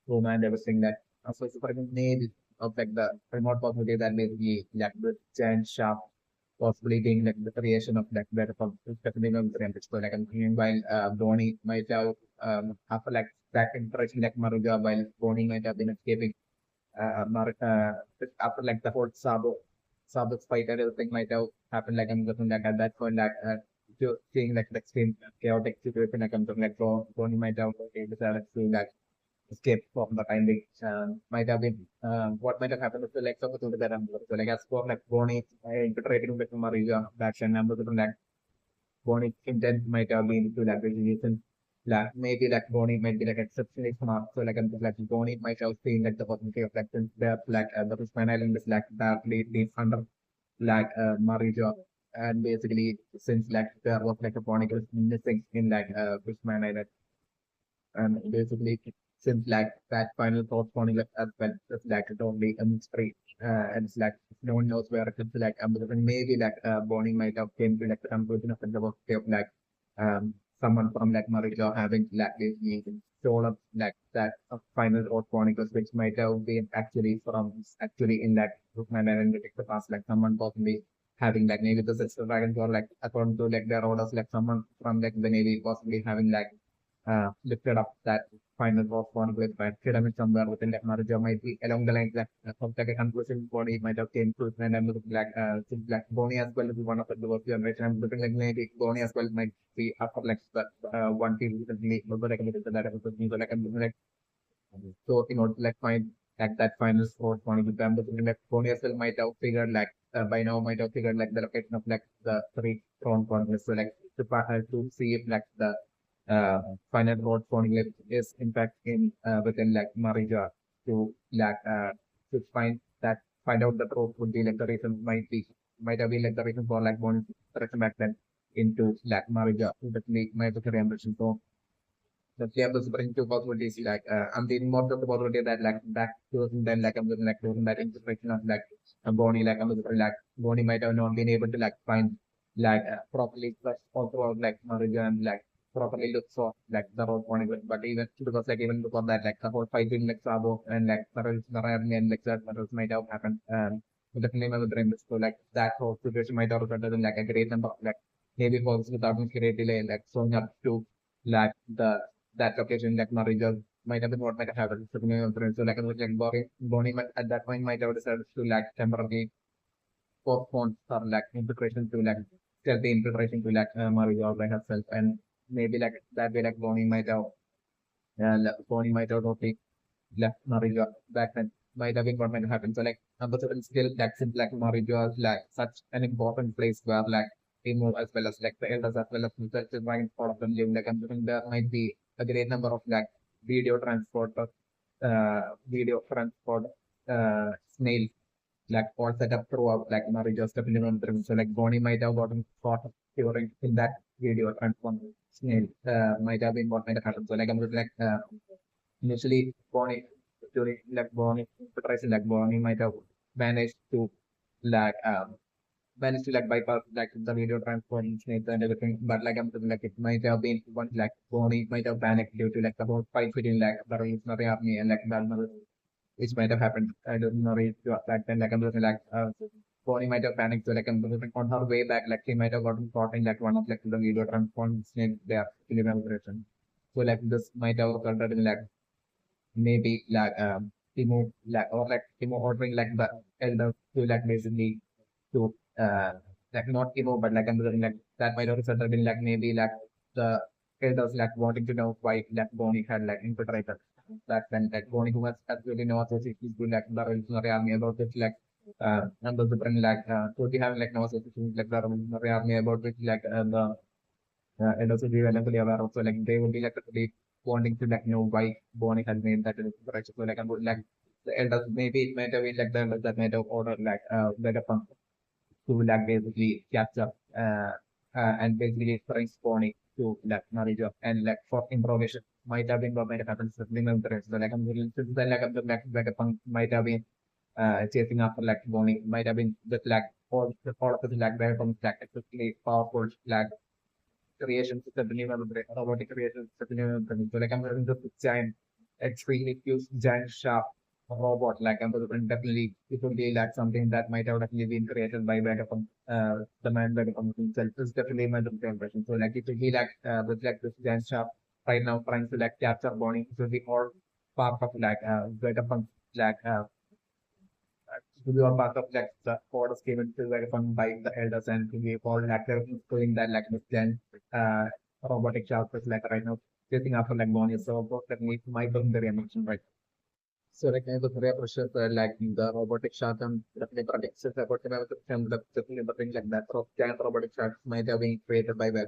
Roma and everything that also super nailed of like the remote possibility that basically like the giant shark possibility like the creation of like better definitely not the so like I'm thinking while Bonney might have like that interaction like Maruga while Bonney might have been escaping after like the whole Sabo's fight and everything might have happened like I'm looking like at that point like seeing like the extreme chaotic situation like I'm looking like Bonney might have decided to like escape from the finding might have been what might have happened to like some of the that so like as for like Bonnie infiltrating with Maria action number to like Bonnie's intent might have been to like reason like maybe like Bonnie might be like exceptionally smart so like Bonnie might have seen like the possibility of like since they're like the Fishman Island is like darkly under like Maria and basically since like there was like a Bonnie was missing in like Fishman Island and basically since like that final thought forming as well it's like totally a mystery and it's like no one knows where it's like maybe like Bonnie might have came to like the conclusion of the possibility of like someone from like Marija having like this stolen like that final thought chronicles which might have been actually from actually in that Bookman and the past like someone possibly having like maybe the sister dragons or like according to like their orders like someone from like the navy possibly having like lifted up that final boss one with my pyramid somewhere within that Naruto might be along the lines that of like a conclusion body might have came to and I'm looking like like Bonney as well is one of the worst generation. I'm looking like maybe Bonney as well might be after like that one team recently but like that episode so like I'm looking like so in order to like find like that final spot one with them looking like Bonney as well might have figured like by now might have figured like the location of like the three front corners so like to see if like the final road forming is in fact in within like Marija to like to find out the truth would be like the reason might have been like the reason for like one direction back then into like Marija definitely might be ambition so the player was bring two possibilities like I'm thinking more of the possibility that like back to then like I'm looking like doing that interpretation of like a Bonnie like I'm looking like Bonnie might have not been able to like find like properly plus also out like Marija and like properly look for like the whole point but even because like even before that like the whole fight between like Sabo and like Narayani and like that might have happened definitely my dream so like that whole situation might have resulted in like a great number of like maybe falls without great delay like showing up to like the that location like Marija might have been what might have happened so like Bonnie might, at that point might have decided to like temporarily postpone or like integration to like stealthy integration to like Mario by herself and maybe like that way like Bonnie might have totally left Mario back then might have been what might have happened. So like number seven still like since like Mario is like such an important place where like Timo as well as like the elders as well as the divine part of them live like I'm thinking there might be a great number of like video transport video transport snail like all set up throughout like Mario stepping on them. So like Bonnie might have gotten caught during in that video transform snail might have been what might have happened. So like I'm just like initially Bonnie during like Bonnie surprising like Bonnie might have managed to like bypass like the video transforming snakes and everything. But like I'm saying, like it might have been one like Bonnie might have panicked due to like the whole fight between like the revolutionary army and like the which might have happened. I don't know if you back then like I'm looking like Bonnie might have panicked so like I'm looking on her way back like she might have gotten caught in like one of like the video transforming snake there in operation. So like this might have resulted in like maybe like Timo like or like Timo ordering like the elders to like basically to like not Timo but like another like that might have resulted in like maybe like the elders like wanting to know why like Bonnie had like infiltrated. back then, like Bonney who was absolutely no association to like the Revolutionary Army about which like and the different like totally having like no association like the Revolutionary Army about which like the and also we were luckily aware of so like they would be like really wanting to like know why Bonney had made that direction. So like I would like the elders maybe it might have been like the elders that might have ordered like VegaPunk to like basically capture and basically trying spawning to like Narija and like for improvisation might have been what might have happened certainly no interest. So like I'm really since then like a punk might have been chasing after like Bonnie might have been just like all of the like very from like especially powerful like creations certainly robotic creations certainly so like I'm having this giant extremely huge giant sharp robot like I'm definitely it would be like something that might have definitely been created by VegaPunk the man VegaPunk himself is definitely my impression. So like it would be like with like this giant sharp right now trying to like capture Bonnie. It will be all part of like VegaPunk like to be all part of like the orders given to VegaPunk by the elders and to be all like doing that like this giant uh robotic shark is like right now chasing after like Bonnie. So both definitely my very emotion right. So like I was very appreciative like the robotic shark and definitely predictions about the definitely the thing like that. So giant robotic sharks might have been created by the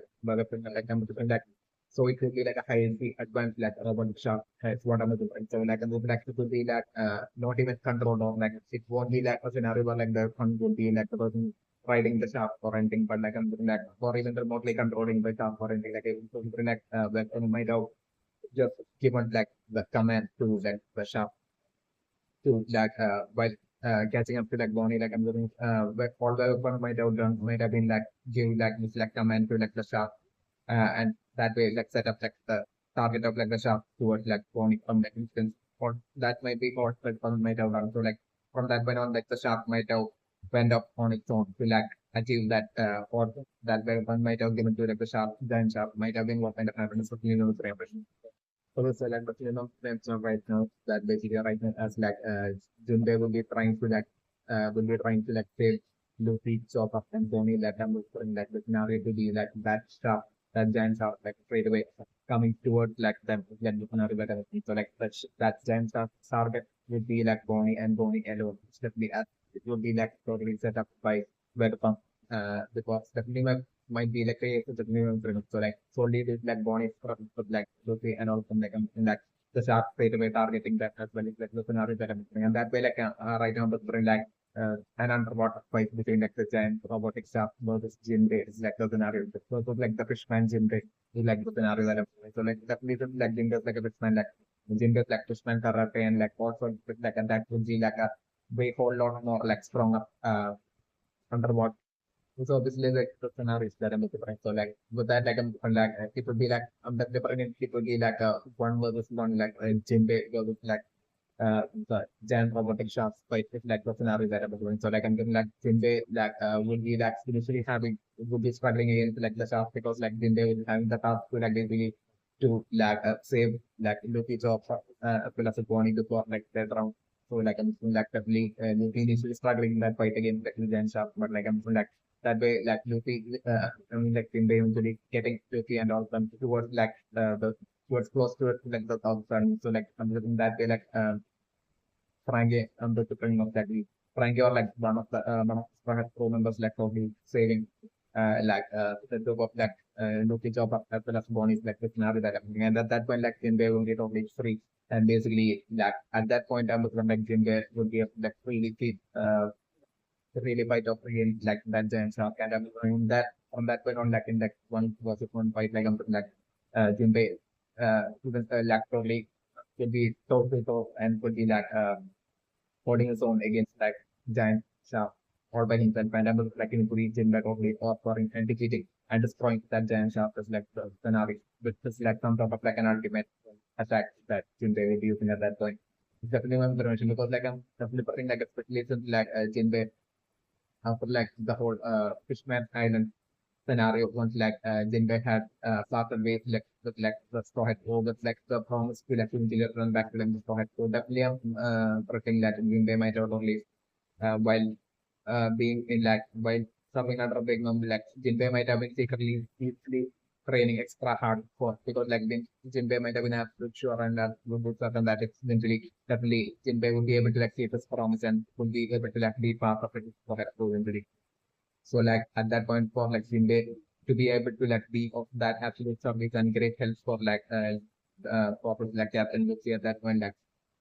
thing like I'm different like so it could be like a highly advanced like robotic shark is what I'm doing. So like I'm like it could be like not even controlled or like it won't be like a scenario where like the fun would be like the person riding the shark or anything, but like I'm doing like or even remotely controlling the shark or anything like it would be like that might have just given like the command to like the shark to like while catching up to like Bonnie, like I'm doing but all the one might have done might have been like give like this like command to like the shark and that way like set up like the target of like the shark towards like Bonnie from that instance or that might be what like one might have done. So like from that point on like the shark might have went up on its own to like achieve that or that way one might have given to like the shark giant shark might have been what kind of happened. So you know the impression. So like, but you know, that's not right now. That basically right now as like Junpei will be trying to like save Luffy, chop up and Bonnie like I'm putting like the scenario to be like that stuff that giant stuff like straight away coming towards like them like the scenario like everything. So like that giant stuff target would be like Bonnie and Bonnie alone. It's definitely it would be like totally set up by VegaPunk because definitely might be like a the new improvement. So like solely with like Bonnie for like Luffy and also like like the shark straight away targeting that as well as like the scenario that I'm doing. And that way like right now but like an underwater fight between like the giant robotic shark versus Jinbei is like the scenario. So like the fishman Jinbei is like the scenario that I'm doing. So like definitely like Jinbei's like a fishman like Jinbei's like fishman karate and like also like and that would be like a way whole lot more like stronger underwater so obviously like the scenarios that I'm different. So like with that like I'm like it would be like the different it would be like one versus one like Jinbe versus like the giant robotic sharks fight if like the scenario that I'm doing. So like I'm doing like Jinbe like would be like initially having would be struggling against like the sharks because like Jinbe would be having the task to like basically to like save like Luffy job as well as a Bonnie before like that round. So like I'm like definitely Luffy initially struggling in that fight against like the giant shark, but like I'm like that way, like Luffy, I mean, like Jinbei eventually getting Luffy and all of them towards like the towards close to it, like the South Sun. So like I'm looking that way, like Frankie, the depending of that, Frankie or like one of the crew members, like probably saving, like the group of like Luffy job up as well as Bonnie's like the scenario that happening, and at that point, like Jinbei will get totally free. And basically, like at that point, I'm looking like Jinbei would be like really fit, really bite of real like that giant shark and I'm doing that from that point on like in like one versus one fight like I'm like Jinbei even like totally could be toe to toe and could be like holding his own against like giant shark all by himself and I'm like in to reach Jinbei totally offering and defeating and destroying that giant shark is like the scenario which is like some sort of like an ultimate attack that Jinbei will be using at that point. It's definitely my information because like I'm definitely putting like especially since like Jinbei for like the whole Fishman Island scenario once like Jinbei had started with like the straw hat or with like the promise to like eventually run back to them the straw hat. So definitely I'm predicting that Jinbei might have only while being in like while serving under big mom like Jinbei might have been secretly training extra hard for, because like then Jinbei might have been absolute sure and that would be certain that it's eventually definitely Jinbei would be able to like see his promise and would be able to like be part of it for her to eventually. So like at that point for like Jinbei to be able to like be of that absolute service and great help for like for like Captain Luffy at that point, like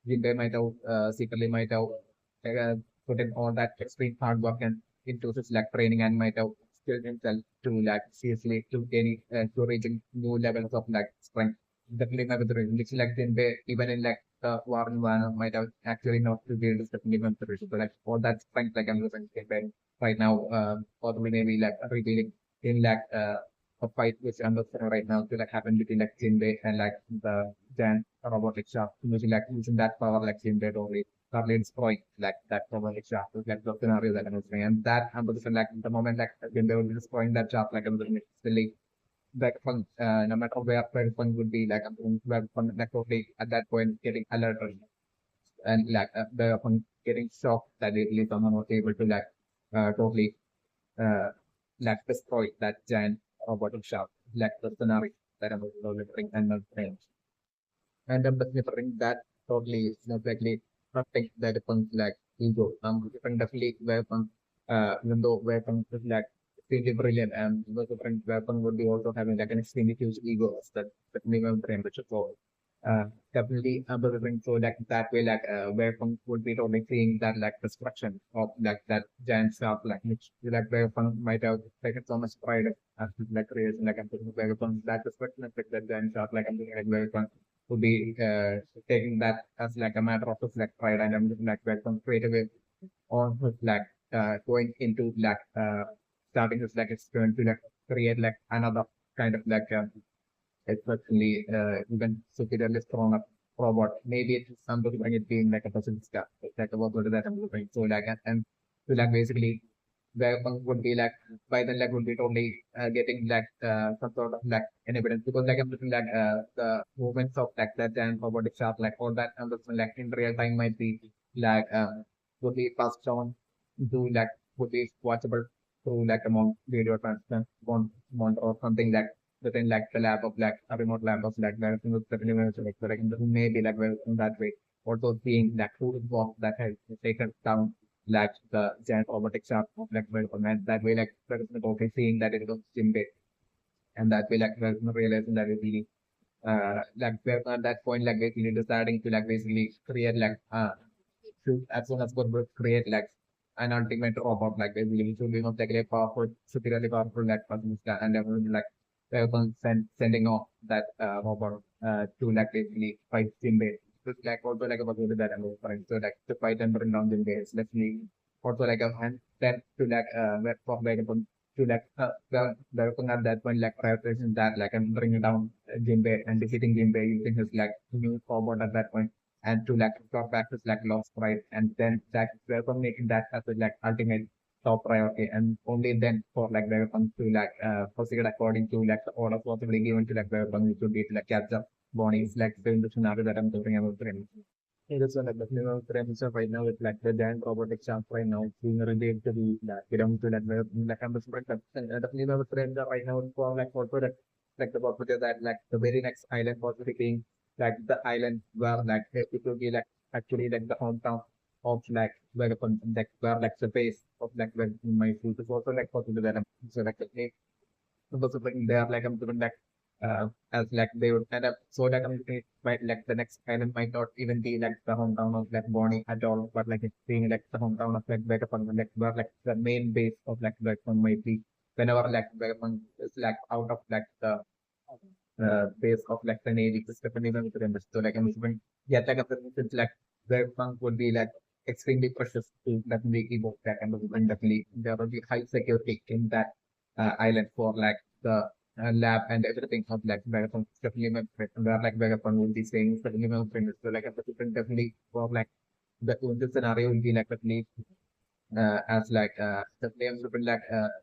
Jinbei might have secretly might have put in all that extreme hard work and into his like training and might have skilled himself to like seriously to any to reaching new levels of like strength. Definitely not the reason. Which like Jinbei even in like war in one might have actually not to be able to definitely not the reason. So like all that strength like I'm losing Jinbei right now, possibly maybe like revealing in like a fight which understand right now to like happen between like Jinbei and like the giant robotic shark, using that power like Jinbei totally totally destroying like that robotic shark, like the scenario that I'm saying, and that 100% like the moment like Jinbei will be destroying that shark like I'm really VegaPunk, no matter where VegaPunk would be like VegaPunk like totally at that point getting alerted and like VegaPunk getting shocked that really someone was able to like totally uh, like destroy that giant robotic shark, like the scenario that I'm delivering and not friends. And I'm delivering that totally is not likely protect the weapons like ego. Different definitely weapon, even though weapon is like extremely brilliant and the different weapon would be also having like an extremely huge ego that minimum frame which is all. Definitely delivering so like that way like weapon would be totally seeing that like destruction of like that giant shark like which like weapon might have taken so much pride as like creation like I'm thinking weapon that destruction of like that giant shark like I'm thinking like weapon to be taking that as like a matter of his like pride and I'm looking like welcome straight away on his like going into like starting his like experiment to like create like another kind of like especially even superiorly strong up robot. Maybe it's something like it being like a person stuff. It's like about what is that I'm looking. So like and so like basically weapon would be like by then like would be totally getting like some sort of like an evidence because like I'm looking like the movements of like that giant robotic shark like all that like in real time might be like would be passed on to like would be watchable through like a video transfer one or something like within like the lab of like a remote lab of like the like maybe like well in that way also seeing like who is what that has taken down like the giant robotic shark like and that way like okay seeing that it was Jinbei and that way like realizing that it really like we're at that point like basically deciding to like basically create like as soon as possible create like an ultimate robot like basically which will be most likely powerful superiorly powerful like person and everyone like sending off that robot to like basically fight Jinbei. So it's like also like about that I'm referring so like to fight and bring down Jinbei is definitely also like a and then to like for like to like the at that point like prioritizing that like and bringing down Jinbei and defeating Jinbei using his like new robot at that point and to like drop back his like lost pride and then that weapon making that as a like ultimate top priority and only then for like weapon to like proceed according to like the order possibly given to like weapon which would be to like capture Bonney is like the scenario that I'm talking about. It is one of the minimum frames of right now with like the giant robotic shark right now being related to the like belong to that like I'm just the minimum frames are right now for like also like the possibility that like the very next island possibly being like the island where like it will be like actually like the hometown of like where the like where like the base of like where my food is also like possible that so like the because of like they are like I'm doing like as like they would end up so like it might like the next island might not even be like the hometown of like Bonney at all, but like it's being like the hometown of like VegaPunk like where like the main base of like VegaPunk might be whenever like VegaPunk is like out of like the base of like the Navy is definitely going to them. So like I'm assuming yeah like it's like VegaPunk would be like extremely precious to definitely evoke that and definitely there will be high security in that island for like the lab and everything of like Vegapunk definitely my friend where like Vegapunk will be saying definitely my friend so like a participant definitely for like the scenario will be like definitely as like the flames will be like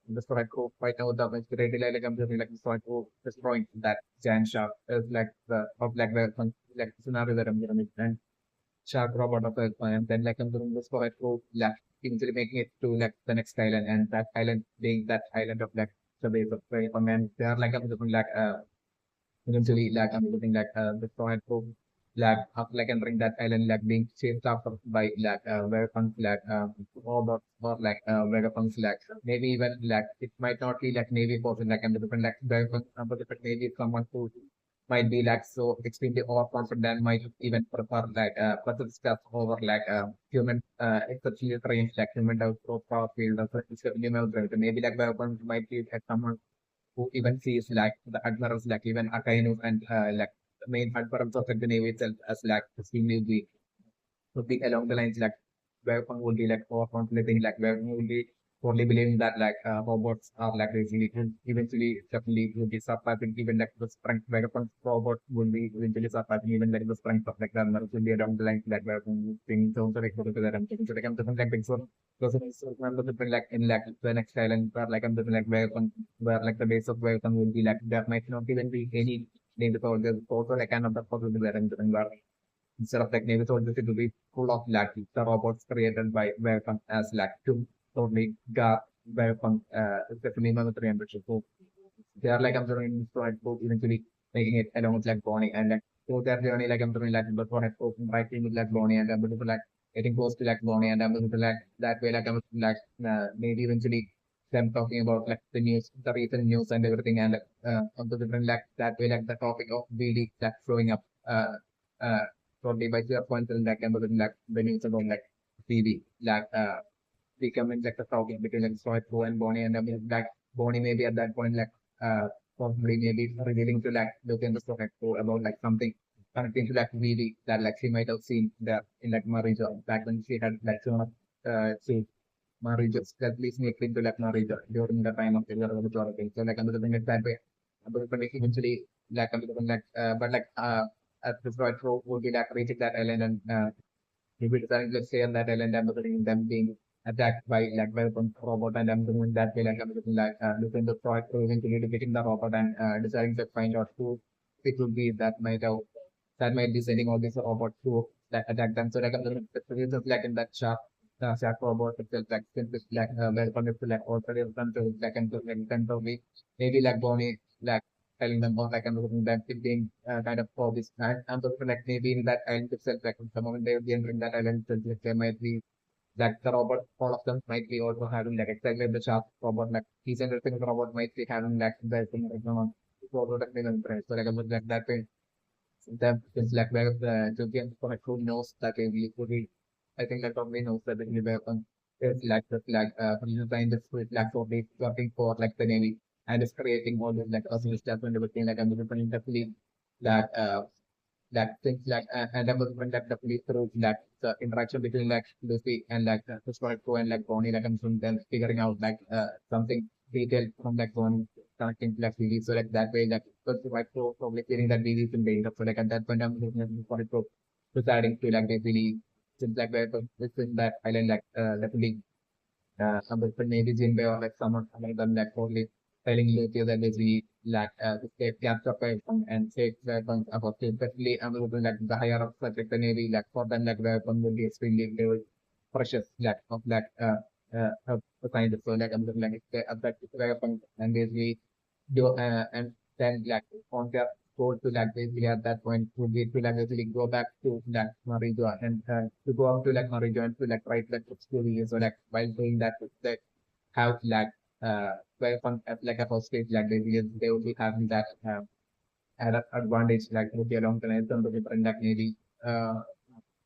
the strike group right now the inspirator like I'm doing like the strike group destroying that giant shark is like the of like Vegapunk like scenario that I'm gonna make and SharkRobot of Earth and then like I'm doing this for group like eventually making it to like the next island and that island being that island of like the base of VegaPunk, and they are like I'm looking like eventually like I'm looking like the Freud proof like after like entering that island like being chased after by like VegaPunk like robots or like VegaPunks like maybe even like it might not be like maybe person like I'm looking like VegaPunk, but maybe someone who might be like so extremely overconfident might even prefer like pursue stuff over like human exceptionally trained like human developed power field or maybe like weapons might be like someone who even sees like the admirals like even Akainu and like the main admirals of the navy itself as like extremely weak. So be along the lines like weapon would be like overconflicting like weapon would be totally believing that like robots are like basically eventually definitely would be surpassing even like the strength weapons robot would be eventually surpassing even like the strength of like the admirals would be along the lines like weapon thing so like to that I'm thinking so like I'm thinking like big so because it's remember the thing like in like the next island where like I'm thinking like weapon where like the base of weapon would be like there might not even be any named soldiers also like another possibility that I'm thinking where instead of like Navy soldiers, it will be full of like the robots created by VegaPunk as like to totally guard VegaPunk, especially in the 300 ship. So they are like I'm doing Project Hope eventually making it along with like Bonney and like through their journey like I'm doing like the Project Hope writing with like Bonney and I'm going to like getting close to like Bonney and I'm going to like that way like I'm like maybe eventually them talking about like the news, the recent news and everything and on the different like that way like the topic of really like showing up uh totally by your point and like I'm going to like the news about like TV like becoming like a talking between like Soy Pro and Bonnie and I mean like Bonnie maybe at that point like probably maybe revealing to like look in the stock Pro about like something connecting to like really that like she might have seen there in like Marijo back when she had like so much she Marijo steadily sneaked into like Marijo during the time of the thing. So like another thing like that way. But eventually like another thing like but like at the Soy Pro would be like reaching that island and maybe deciding to stay on that island and looking them being attacked by like weapons robot and I'm doing that way like I'm looking like looking the project eventually defeating the robot and deciding to find out who it would be that might be sending all these robots to like attack them. So like I'm looking at the reasons like in that shark robot itself like since it's like weapon is like already done to like and to like done to me maybe like Bonnie like telling them or like I'm looking them it being kind of for this and also like maybe in that island itself like the moment they will be entering that island itself like, there might be like the robot all of them might be also having like exactly the shark robot like each and every single robot might be having like the thing like robot and so like I'm looking at that way them is like where the Julian who knows that we would be I think like probably knows that the weapon is like the flag designed this with like for working for like the Navy and is creating all this like personal stuff and everything like I'm looking definitely that that things like and I was when like the police through like the interaction between like Lucy and like Historical and like Bonnie like I'm soon then figuring out like something detailed from like Bonnie connecting to like Lily so like that way like because the white pro probably feeling that Lily is in danger so like at that point I'm looking at the pro deciding to like basically since like within that island like definitely maybe Jinbei or like someone among them like probably telling Lucio that basically like to save capture weapon and save weapons about it. Especially I'm looking like the higher ups like the Navy like for them like weapon will be extremely very precious like of like of the kind of so like I'm looking like it's the that weapon and basically do and then like on their goal to like basically at that point would be to like basically go back to like Marijuana and to go out to like Marijuana to like write like story so like while doing that they have like weapon like a first stage like they would be having that advantage like would be along the line of the different like maybe uh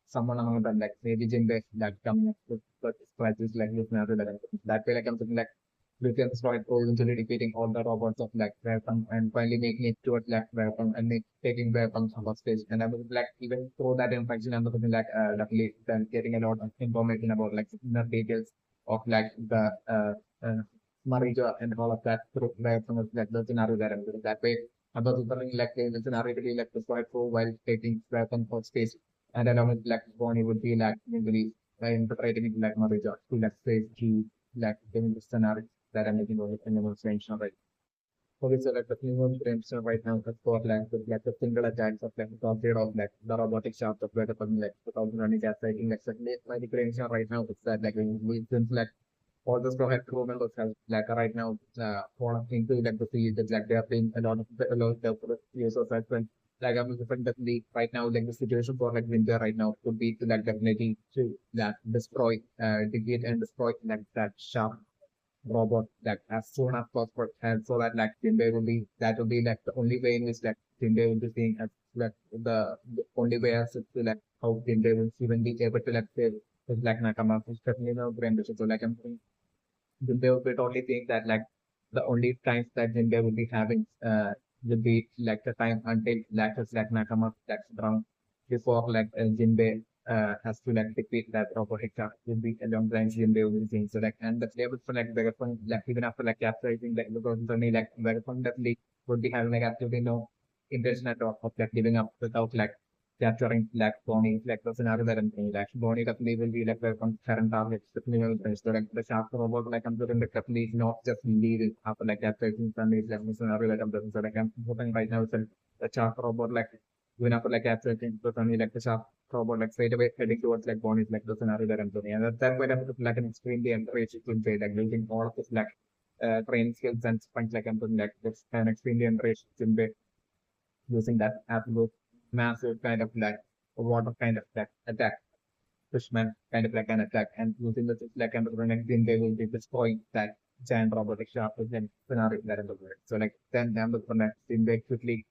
someone among them like maybe Jinbei like coming up with scratches like listener to that way like I'm thinking like Lucian destroyed eventually defeating all the robots of like weapon and finally making it towards like weapon and taking weapons off stage and I was like even through that infection I'm looking like luckily then getting a lot of information about like inner details of like the uh Marija and all of that through weapon of like the scenario that I'm doing that way. I was running like the scenario to be like destroyed for while taking weapon for space and along with like Bonnie would be like usually interpreting it like Marija to like stage to like in the scenario that I'm making over in the mention right. Okay, so like the minimum brainstorm right now is for like the single attacks of like the upgrade of like the robotic shaft of where the like 2020 gas cycling like certainly my brainstorm right now is that like we since like all the straw hat crew members have like right now fallen into like the sea that like they are paying a lot of the users as well. Like I'm definitely right now like the situation for like winter right now could be to like definitely to like destroy defeat and destroy like that shark robot like as soon as possible, and so that like Tinder will be that will be like the only way in which like Tinder will be seeing as like the only way as to like how Tinder will even be able to like save like Nakama, especially now brand. So like I'm saying they will be totally think that like the only times that Jinbei will be having will be like the time until Lactus like Nakama that's drowned before like Jinbei has to like defeat that robot Hika will be a long time Jinbei will be seeing. So like and the label for like VegaPunk like even after like capturing like the person only like VegaPunk definitely would be having like absolutely no intention at all of like giving up without like capturing like Bonney, like the scenario that I'm saying, like Bonney definitely will be like the current target, definitely will finish. So like the SharkRobot, like I'm doing the definitely not just leave it after like capturing Sundays, like the scenario that I'm doing. So like I'm hoping right now it's the SharkRobot, like even after like capturing the Sunday, like the SharkRobot, like straight away heading towards like Bonney's like the scenario that I'm doing. And that way I'm like an extremely enriched gameplay, like using all of this like training skills and strength like I'm doing like this an extremely enriched gameplay using that absolute massive kind of like water kind of like attack, fishman kind of like an attack, and using the like and then they will be destroying that giant robotic shark within scenario that in the world. So like then I'm looking at then they quickly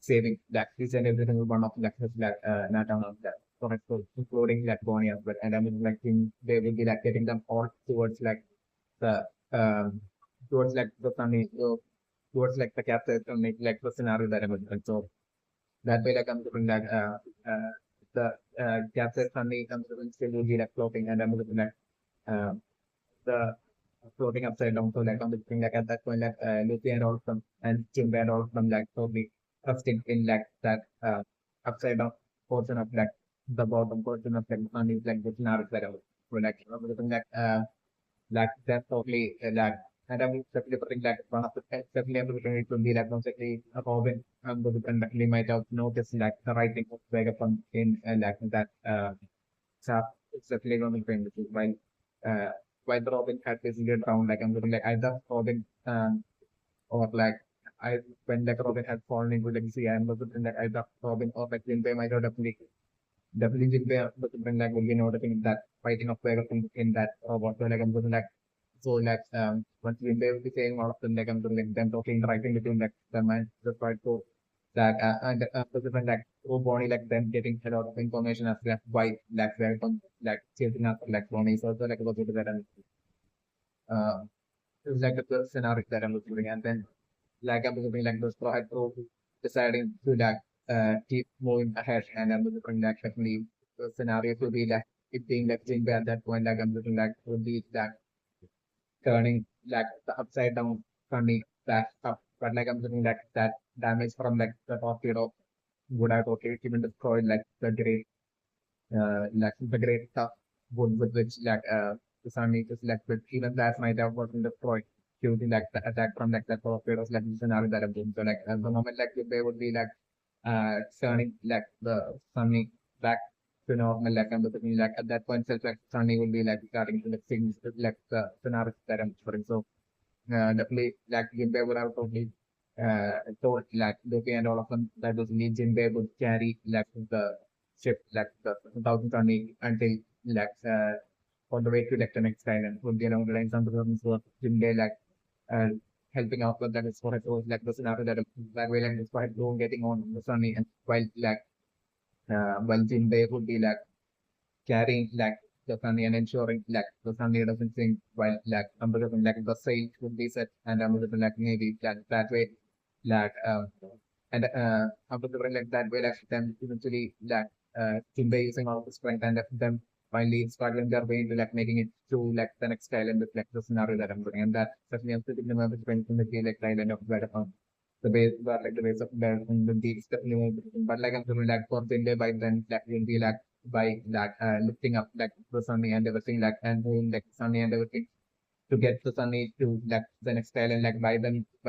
saving that each and every single one of like his like not down of that. So like so including like Bonnie as well. And I mean like they will be like getting them all towards like the towards like the sunny towards like the capture to make like the scenario that I'm in. So that way like I'm doing that the capture sunny I'm doing still will be like floating and I'm looking at uh, the floating upside down. So like I'm looking like at that point like Lucy and all of them and Jimbe and all of them like totally trusting in like that upside down portion of like the bottom portion of like sunny like the scenario that I was so like I'm looking like that's totally like and I'm definitely putting like one of the definitely I'm looking it will be like exactly a Robin definitely might have noticed like the writing of VegaPunk in like that chap it's definitely going to be famous uh while the Robin had basically down like I'm looking like either Robin or like I when like Robin had fallen into like sea I'm looking like either Robin or like Jinbei might have definitely Jinbei like will be noticing that fighting of VegaPunk in that what like I'm looking like so like once we they will be saying all of them like I'm doing like them talking interacting between like them and just right so that and different like oh Bonnie like them getting a lot of information as like why like they're like chasing after like Bonnie so also like about that and uh it was like the first scenario that I'm looking and then like I'm looking like those pro so deciding to like keep moving ahead and I'm looking like definitely the scenario will be like it being like Jingle at that point like I'm looking like would be that turning like the upside down turning back up. But like I'm looking like that damage from like the torpedo would have totally even destroyed like the great stuff wood with which like the sun is like with even that might have gotten destroyed due to like the attack from like the torpedoes like the scenario that I'm doing. So like at the moment like they would be like turning like the sunny back to normal like I'm looking like at that point self like sunny will be like starting to like things like the scenario that I'm exploring. So definitely like Jinbei would have totally told like Luffy and all of them that was me Jinbei would carry like the ship like the 1020 until like on the way to like the next island would be along the lines of the so Jinbei like uh, helping out with that is what it was like the scenario that way like despite Blue getting on the sunny and while Jinbei would be like carrying like the sunny and ensuring like the sunny doesn't sink while like unbelievable like the sail would be set and unbelievable like maybe that way like and unbelievable like that way like them eventually like Jinbei using all the strength and them finally struggling their way into like making it through like the next island with like the scenario that I'm doing and that certainly I'm sitting in the strength in the like island of VegaPunk. The base were like the base of the deep definitely more different. But like I'm feeling like for Jinbei by then like will be like by that lifting up like the sunny and everything like and doing like sunny and everything to get the sunny to like the next island like by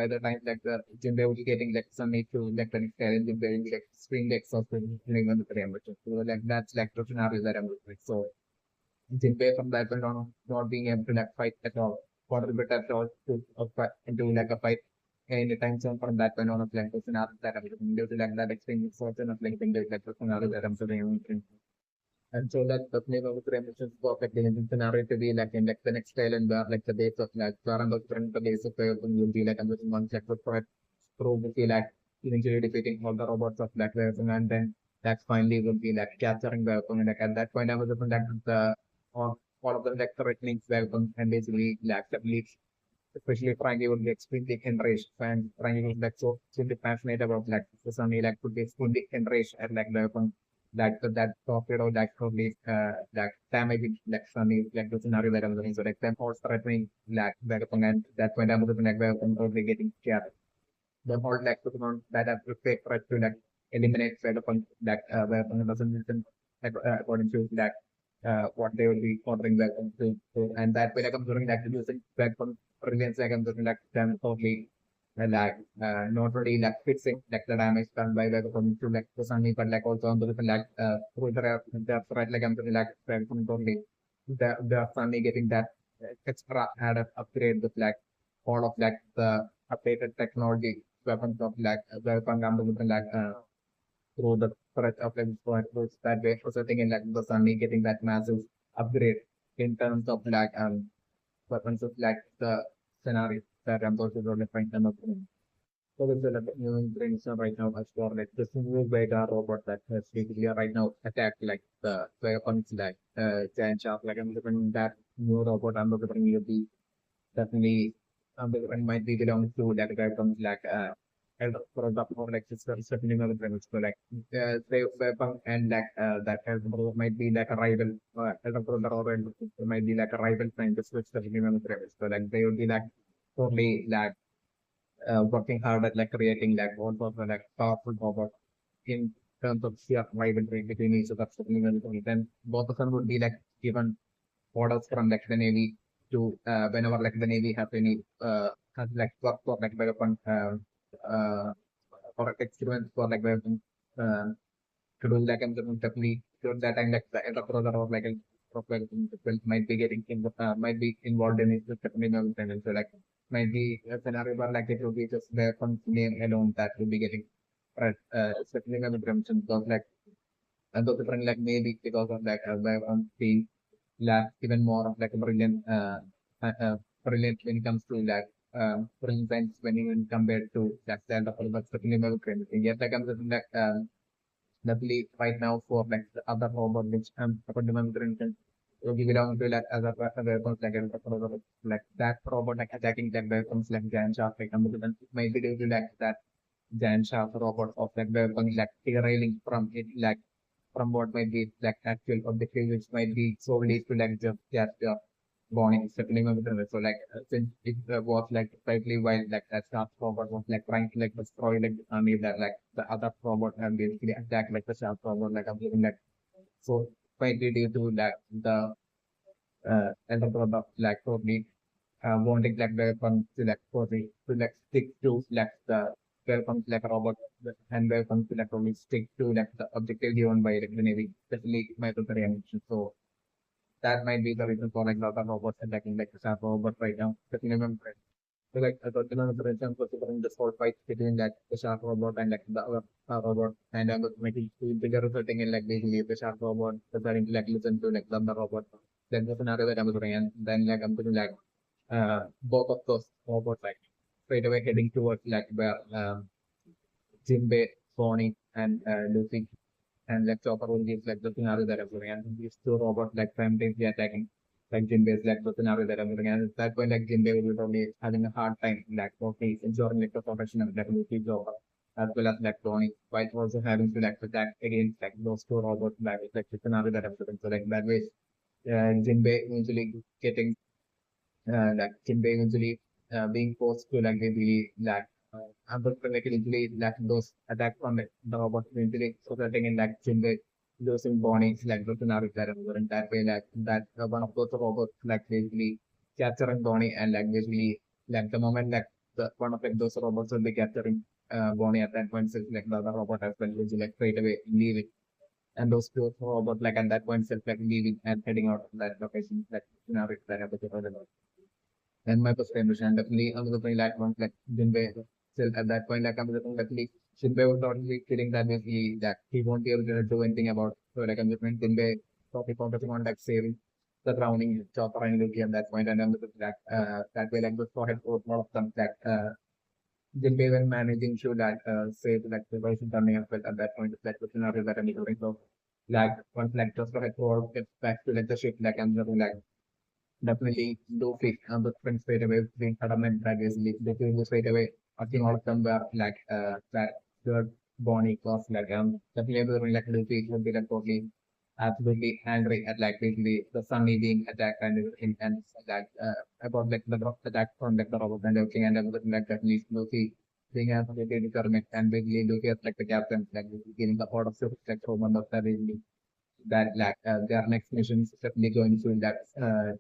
the time like the Jinbei will be getting like sunny to like the next island Jinbei will be like extremely exhausted living on the temperature. So like that's like the scenario that I'm looking at. So Jinbei from that point on not being able to like fight at all, contribute at all to into like a fight anytime soon from that point on of like the scenario that I'm looking due to like that experience certain of like the scenario that I'm doing. And so that the flavor of the emotions perfectly in the scenario to be like in like the next island where like the base of like where I'm looking the base of the will be like I'm looking one check for it through will be like eventually defeating all the robots of that weapon and then that finally will be like capturing the weapon and like at that point I was looking like the all of them like threatening weapons and basically like the leads especially Frankie would be extremely enraged and Frankie was like so extremely passionate about like the Sunny like would be extremely enraged at like the weapon that torpedo that probably that damaging like Sunny like the scenario that I'm doing so like them all threatening like the weapon and that point I'm looking like the weapon probably getting scared the whole like Pokemon that have to fake try to like eliminate weapon that weapon doesn't listen like according to that what they will be ordering weapon to and that way like I'm doing like using weapon brilliance like I'm doing like them totally like not really like fixing like the damage done by the weapon to like the Sunny but like also on the different like through the threat like I'm doing like weapon totally the Sunny getting that extra added upgrade with like all of like the updated technology weapons of like weapon with like through the threat of like through that way resulting in like the Sunny getting that massive upgrade in terms of like weapons of like the scenario that I'm going to find them up in. So with the like, new information right now as for like this new Vega robot that has basically right now attacked like the weapons like giant shark like I'm looking that new robot I'm looking at the definitely it might be belong to that guy from like elder for example or like sister certainly not the so like they weapon and like that elder brother might be like a rival elder brother or elder sister might be like a rival scientist which certainly not the so like they would be like totally like working hard at like creating like all sorts of like powerful robots in terms of sheer rivalry between each other certainly not then both of them would be like given orders from like the Navy to whenever like the Navy have any has like work for like weapon or experiments for like weapons to do like and definitely during that time like the elder brother or like a weapon might be getting might be involved in it definitely no and so like might be a scenario where like it will be just the name alone that will be getting certainly no because like and those different like maybe because of like being like even more of like a brilliant brilliant when it comes to like brilliant science when even compared to like the other but certainly no anything. Yes, like I'm saying like definitely right now for like the other robot which according to my instance we belong to like other weapons like that robot like attacking like weapons like giant shark like maybe due to like that giant shark robot of like weapons like derailing from it like from what might be like actual objective, which might be solely to like just Bonney settling with it. So like since it was like slightly while like that shark robot was like trying to like destroy like the army that like the other robot and basically attack like the shark robot like I'm feeling like so slightly due to like the elder brother like probably wanting like weapons to like probably to like stick to like the weapons like a robot and weapons to like probably stick to like the objective given by like the Navy, especially military ammunition. So that might be the reason for like the other robots attacking like the Shark robot right now. Especially when so like I thought for instance considering this whole fight between like the Shark robot and like the other robot and making it bigger resulting in like basically the Shark robot deciding to like listen to like the other robot. Then the scenario that I'm doing and then like I'm putting like both of those robots like straight away heading towards like where Jinbei, Bonney, and Lucy and like Chopper will give like the scenario that I'm doing and these two robots like simultaneously attacking like Jinbei's like the scenario that I'm doing and at that point like Jinbei will be probably having a hard time like okay ensuring like the protection of like Lucy's over as well as like Bonney while also having to like attack against like those two robots like the scenario that I'm doing so like that way Jinbei eventually getting like Jinbei eventually being forced to like basically like unfortunately like those attack from the robot eventually resulting in like Jinbei losing Bonney like the scenario that and that way like that one of those robots like basically capturing Bonney and like basically like the moment like the one of like those robots will be capturing Bonney at that point so like the other robot as well which like straight away leave it and those two robots like at that point self like leaving and heading out of that location that scenario that I was and my perspective and definitely another thing like one like Jinbei still at that point like I'm looking definitely Jinbei was totally feeling that way that he won't be able to do anything about so like I'm looking Jinbei probably focusing on like saving the drowning chopper and Luffy at that point and I'm looking that that way like the forehead for more of them that Jinbei when managing to like save like the version coming up with at that point like the scenario that I'm looking so like once like just forehead for gets back to like the ship like I'm looking like definitely do fit the friends straight away being adamant that is literally straight away. I think all of them were like that third Bonney was like definitely everyone like Luffy would be like totally absolutely angry at like basically the Sunny being attacked and everything and that about like the attack from like the robot and everything and everything like that leaves Luffy being absolutely determined and basically Luffy as like the captain like giving the order of like so one of the really that like their next mission is definitely going to that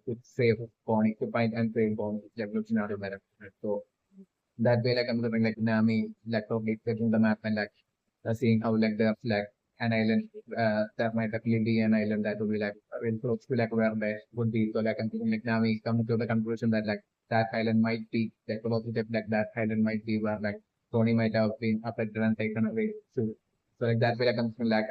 to save Bonnie, to find and save Bonnie, revolutionary better. So that way, like I'm looking like Nami, like probably taking the map and like seeing how like there's like an island, that might definitely be an island that would be like real close to like where they would be. So like I'm thinking like Nami coming to the conclusion that like that island might be like probably like that island might be where like Tony might have been affected and taken away. So like that way like I'm thinking like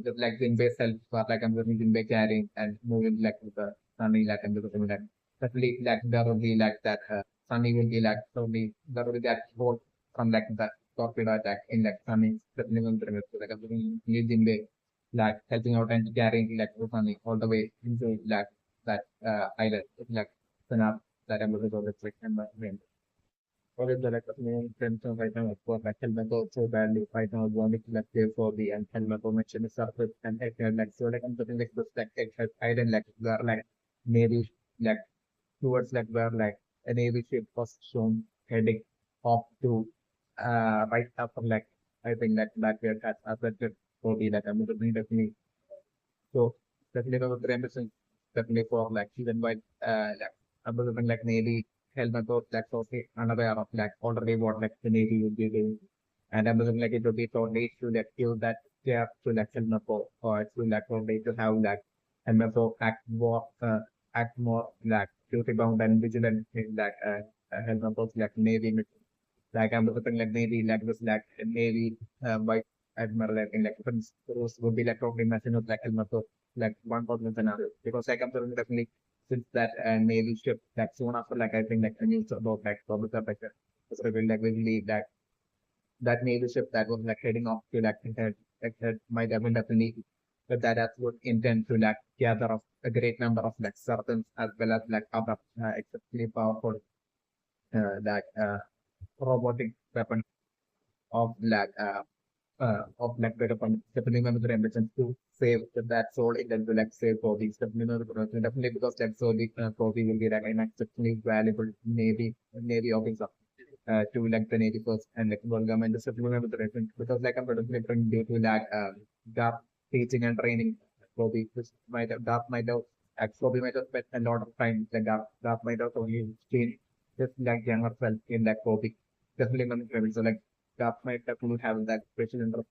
just like in base self or like I'm looking in base carrying and moving like with the Sunny like and looking like definitely like there will be like that Sunny will be like probably there will be that whole from like the torpedo attack in like Sunny definitely will bring it to like I'm looking using the like helping out and carrying like the Sunny all the way into like that island like the that I'm looking for the trick and my what is the like main symptom right now for like helmet so badly right now wanting to like pay for the and helmet mention is up with an egg like so like I'm looking like this like egg hidden like where like maybe like towards like where like a navy ship was shown heading off to right after like I think that where has affected for the like I'm looking definitely so definitely the ambition definitely for like season wide like other than like Navy helmet or like okay unaware of like already what like the Navy would be doing. And I'm looking like it would be probably to like give that care to like helmet or to like probably to have like helmet or act more like duty bound and vigilant in like helmet of like Navy like I'm looking like Navy like this like Navy by Admiral I think like Prince Rose would be like probably messing with like Elmato like one problem scenario because like I'm certainly definitely since that Navy ship like soon after like I think like the news about like public like was revealed like we believe that that Navy ship that was like heading off to like had might have been definitely but that absolute intent to like gather of a great number of like servants as well as like other exceptionally powerful like robotic weapons of like VegaPunk definitely one of the ambitions to save that soul in then to like save Kobe. Definitely because like so the Kobe will be like an exceptionally valuable Navy officer to like the Navy first and like world government just definitely one of the reference because like I'm different due to that gap teaching and training Kobe which might have Gap might have Kobe might have spent a lot of time the Gap might have only seen just like younger self in that Kobe. Definitely one of the reference. So like Gap might definitely have that special interest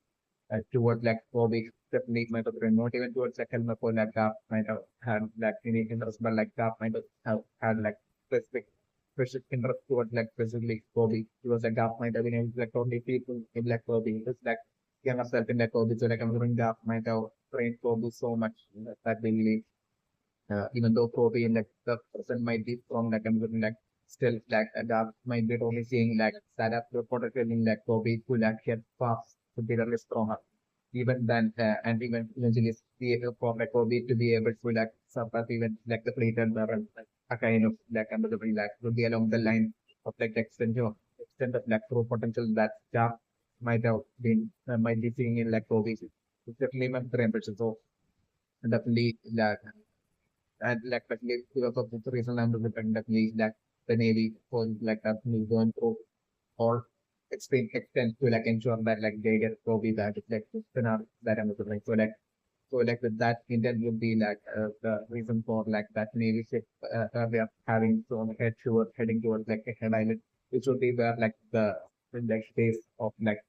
towards like Kobe, definitely might have been not even towards like Helmer for like Gap might have had like any interest, but like Gap might have had like specific special interest towards like specifically Kobe. Because like Gap might have been able to like only people in like Kobe. It's like younger self in like Kobe. So like I'm doing Gap might have trained Kobe so much that they really even though Kobe in like the person might be strong, like I'm looking like still like that might be only seeing like that up the potential in like Kobe could like get fast to be really stronger. Even then and even eventually be able for like Kobe to be able to like surpass even like the fleet and like a kind of like I'm looking like would be along the line of like the extent of like true potential that Jack might have been might be seeing in like Kobe. It's definitely my ambition. So definitely like and like definitely because of this reason I'm looking definitely like the Navy for like definitely going through all extreme extent to like ensure that like they get probably that it's like scenario that I'm looking so like with that intent would be like the reason for like that Navy ship we are having so heading towards like a head island which would be where like the like space of like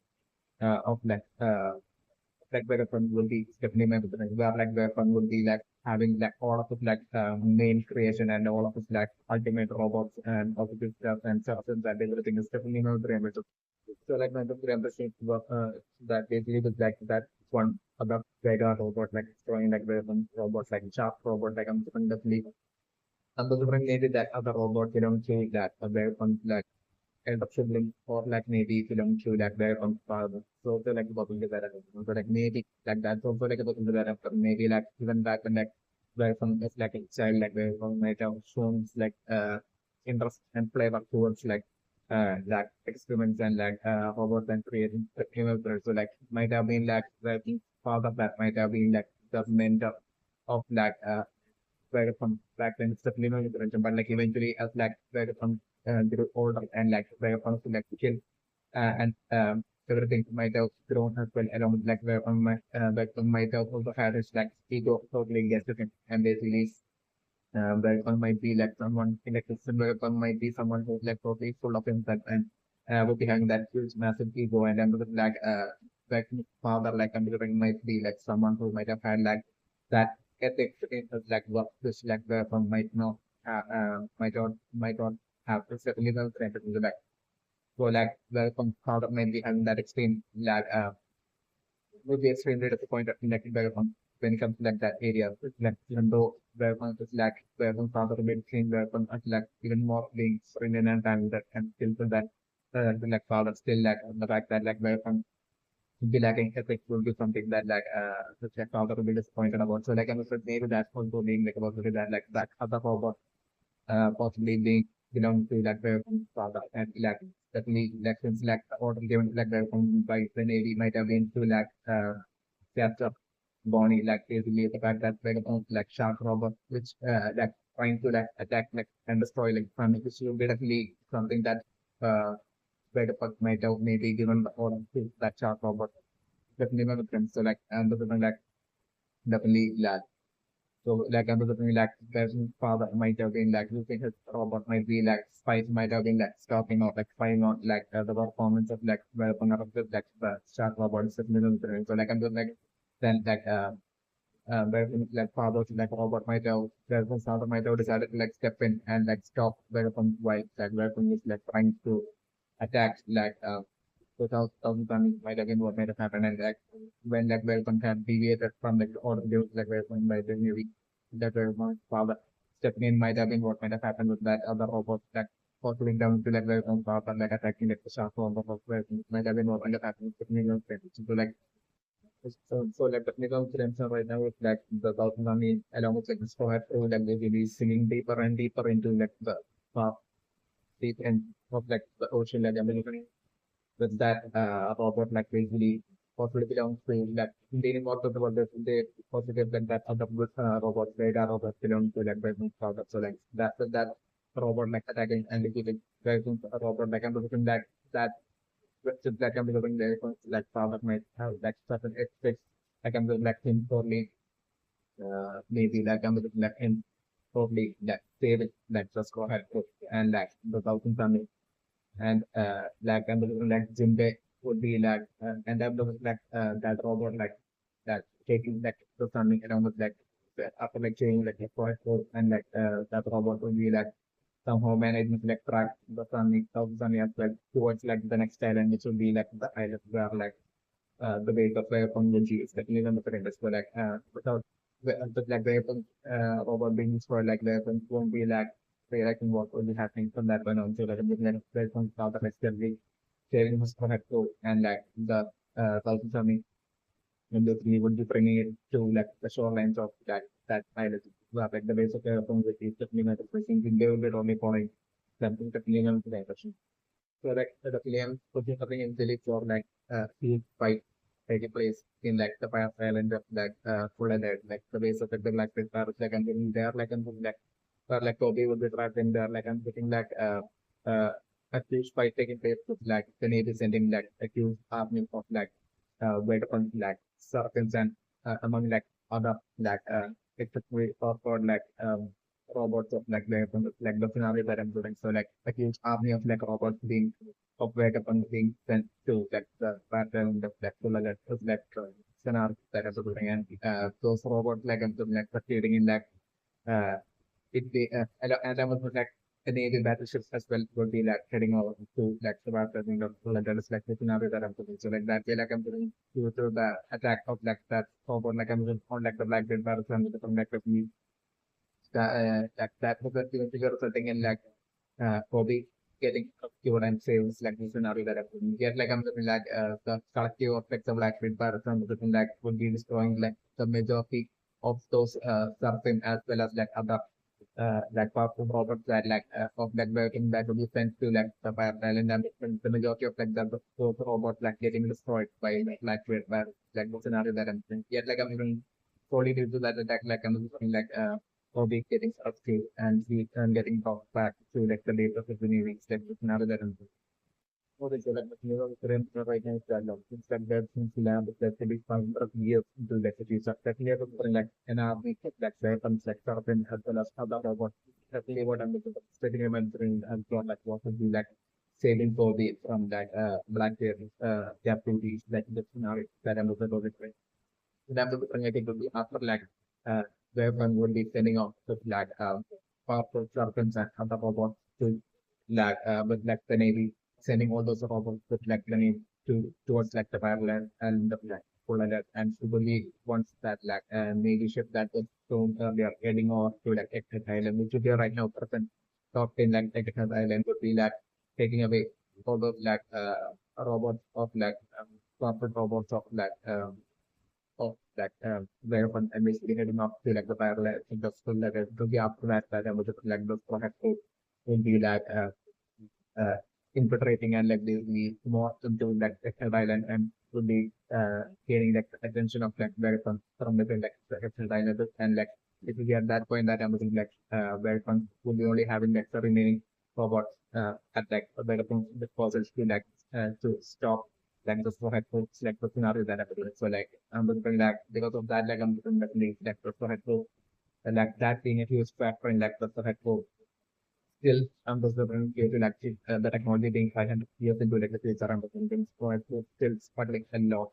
like VegaPunk will be definitely my preference. Where like VegaPunk will be like having like all of its like main creation and all of its like ultimate robots and positive stuff and substance and everything is definitely my preference. So like my preference is that basically was like that one about Vega robot like destroying like VegaPunk robots like SharkRobot like I'm definitely I'm maybe that other robot belong to that VegaPunk like kind of sibling or like maybe belong to like their own father. So they're like about into that. So like maybe like that's also like about into that. Maybe like even back when like where from is like a child like where from might have shown like interest and flavor towards like experiments and like robots and creating the human brain. So like might have been like the father that might have been like the mentor of like where from back then it's definitely no different. But like eventually as like where from grew older and like where from like kill and everything might have grown as well along with like where from might have also had his like ego totally against him and basically where one might be like someone in a Christian where one might be someone who's like totally full of himself and would be having that huge massive ego and then with like father like considering might be like someone who might have had like that ethics in his like work which like where one might not might not have to certainly well trained in the back. So like where from father might be having that extreme like would be extremely disappointed in like development when it comes to like that area. Like even though development is like development part of the medicine, development is like even more being brilliant and talented and still to that like father still like the fact that like development would be lacking ethics will be something that which like father will be disappointed about. So like I'm afraid maybe that's also being like about that like that other robot possibly being belong to like the father and like definitely like since like the order given like the by the Navy might have been to like capture Bonney like basically the fact that like SharkRobot which like trying to like attack like and destroy like from which will be definitely something that uh VegaPunk might have maybe given the order to that SharkRobot definitely one of them. So like and the like definitely like so like another thing like person father might have been like using his robot might be like spice might have been like stopping or like spying on like the performance of like weapon of the like the shark robot is different. So like I'm just like then like where like fathers like robot might have weapon father might have decided to like step in and like stop weapon while like weapon is like trying to attack like 2000 might have been what might have happened and like when like weapon had deviated from like the order given like weapon by the Navy that were my father stepping in might have been what might have happened with that other robot that falling down to like their own path and like attacking like the shark robot of where might have been what might have happened with me. So like so like technical films are right now with like the thousand army along with like the squad like they will be singing deeper and deeper into like the uh, deep end of like the ocean like I'm with that robot like basically possibly belongs to like leaning out of the world they positive like that other robot radar robot belong to like Breaking product. So like that robot like attacking and defeating Breaking robot like I'm looking that which is like I'm looking there like father might have like certain aspects like I'm looking like him totally maybe like I'm looking like him totally like save it like just go ahead and like the thousand family and like I'm looking like Jimbe would be like and I'm looking like that robot like that taking like the something along with like after like changing like the forest code and like that robot would be like somehow managing to like track the something of something as well towards like the next island which would be like the island where like the weight of the technology is definitely on the front so like without but like the robot being used for like the weapons won't be like reacting what will be happening from that one on so like the weapons out of externally saving his connect to and like the thousands of me and the three would be bringing it to like the shorelines of that island where like the base of the weapons which is definitely not thinking they will be only following something definitely on the direction. So like the film putting something in Philip for like huge fight taking place in like the Fire Island of like full and like the base of like the Black Panther like I'm getting there like I'm like or like Toby would be trapped in there like I'm getting like uh a huge fight taking place with like the Navy sending like a huge army of like weight upon like serpents and among like other like except for like robots of like the scenario that I'm doing. So like a huge army of like robots being of weight upon being sent to like the pattern of like solar like scenario that I'm doing, and those robots like I'm doing like succeeding in like uh, and I was like the Navy battleships as well would be like heading over to like survive the thing of like that is like the scenario that I'm doing. So like that way like I'm doing due to the attack of like that robot like I'm doing on like the black belt battles and from like the that was the figure resulting in like Kobe getting cured and saves like the scenario that happened. Yet like I'm looking like the collective effects of like with Parathon looking like would be destroying like the majority of those surfing as well as like other like powerful robots that like of like working that would be sent to like the fire island and the majority of like those robots like getting destroyed by like with like the scenario that I'm saying. Yet like I'm even solely due to that attack like I'm looking like Bobby getting upscaled and he and getting brought back to like the date of the Navy like with another than so they like the hero current right now is dialogue. Since like that since lab that they be found of years into like the future. That never like an army like weapons like sort of in as well as other robots. That's really what I'm looking for. Setting him and plot like what would be like saving Bobby from like Blackbeard captivities like the scenario that I'm looking for. That would I think would be after like where one would be sending off to like powerful serpents and other robots to like with like the navy sending all those robots with like the navy to towards like the fireland and the like full alert and probably once that like navy ship that was shown earlier heading off to like Exit Island, which would be right now present top in like Exit Island would be like taking away all those like robots of like powerful robots of like that where one and basically heading off to like the parallel industrial level to be after that that I was like the product will be like uh infiltrating and like the more into like the island and will be gaining like the attention of like very from the like the island and like it will be at that point that I'm looking like very fun will be only having like the remaining robots at like the process to like to stop like the forehead folks like the scenario that happened. So like I'm looking like because of that like I'm looking at like the forehead folk and like that being a huge factor in like the forehead folk. Still I'm just looking to like the technology being 500 years into like the future I'm looking things forehead folk still struggling a lot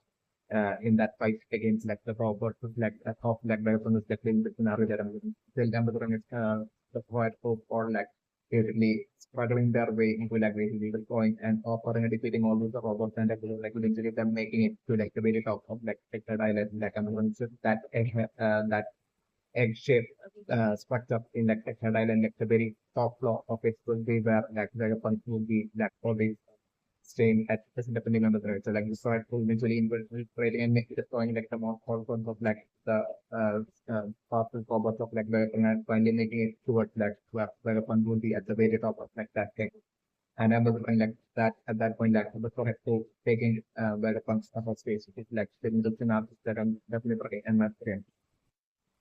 in that fight against like the robot like of like weapons is definitely the scenario that I'm looking. Still I'm looking at the forehead folk or like basically struggling their way into like basically going and offering and defeating all those robots and like eventually them making it to like the very top of like Texas Island like Amazon that that egg shaped structure in like Texas Island like the very top floor of it will be where like VegaPunk will be like always staying at depending on the thread. So like the sword will eventually infiltrating and destroying like the more core of like the uh, powerful robots of like the and finally making it towards like where VegaPunk will be at the very top of like that thing. And I was looking like that at that point like the sword to taking VegaPunk's upper space, which is like the synopsis that I'm definitely and my friend.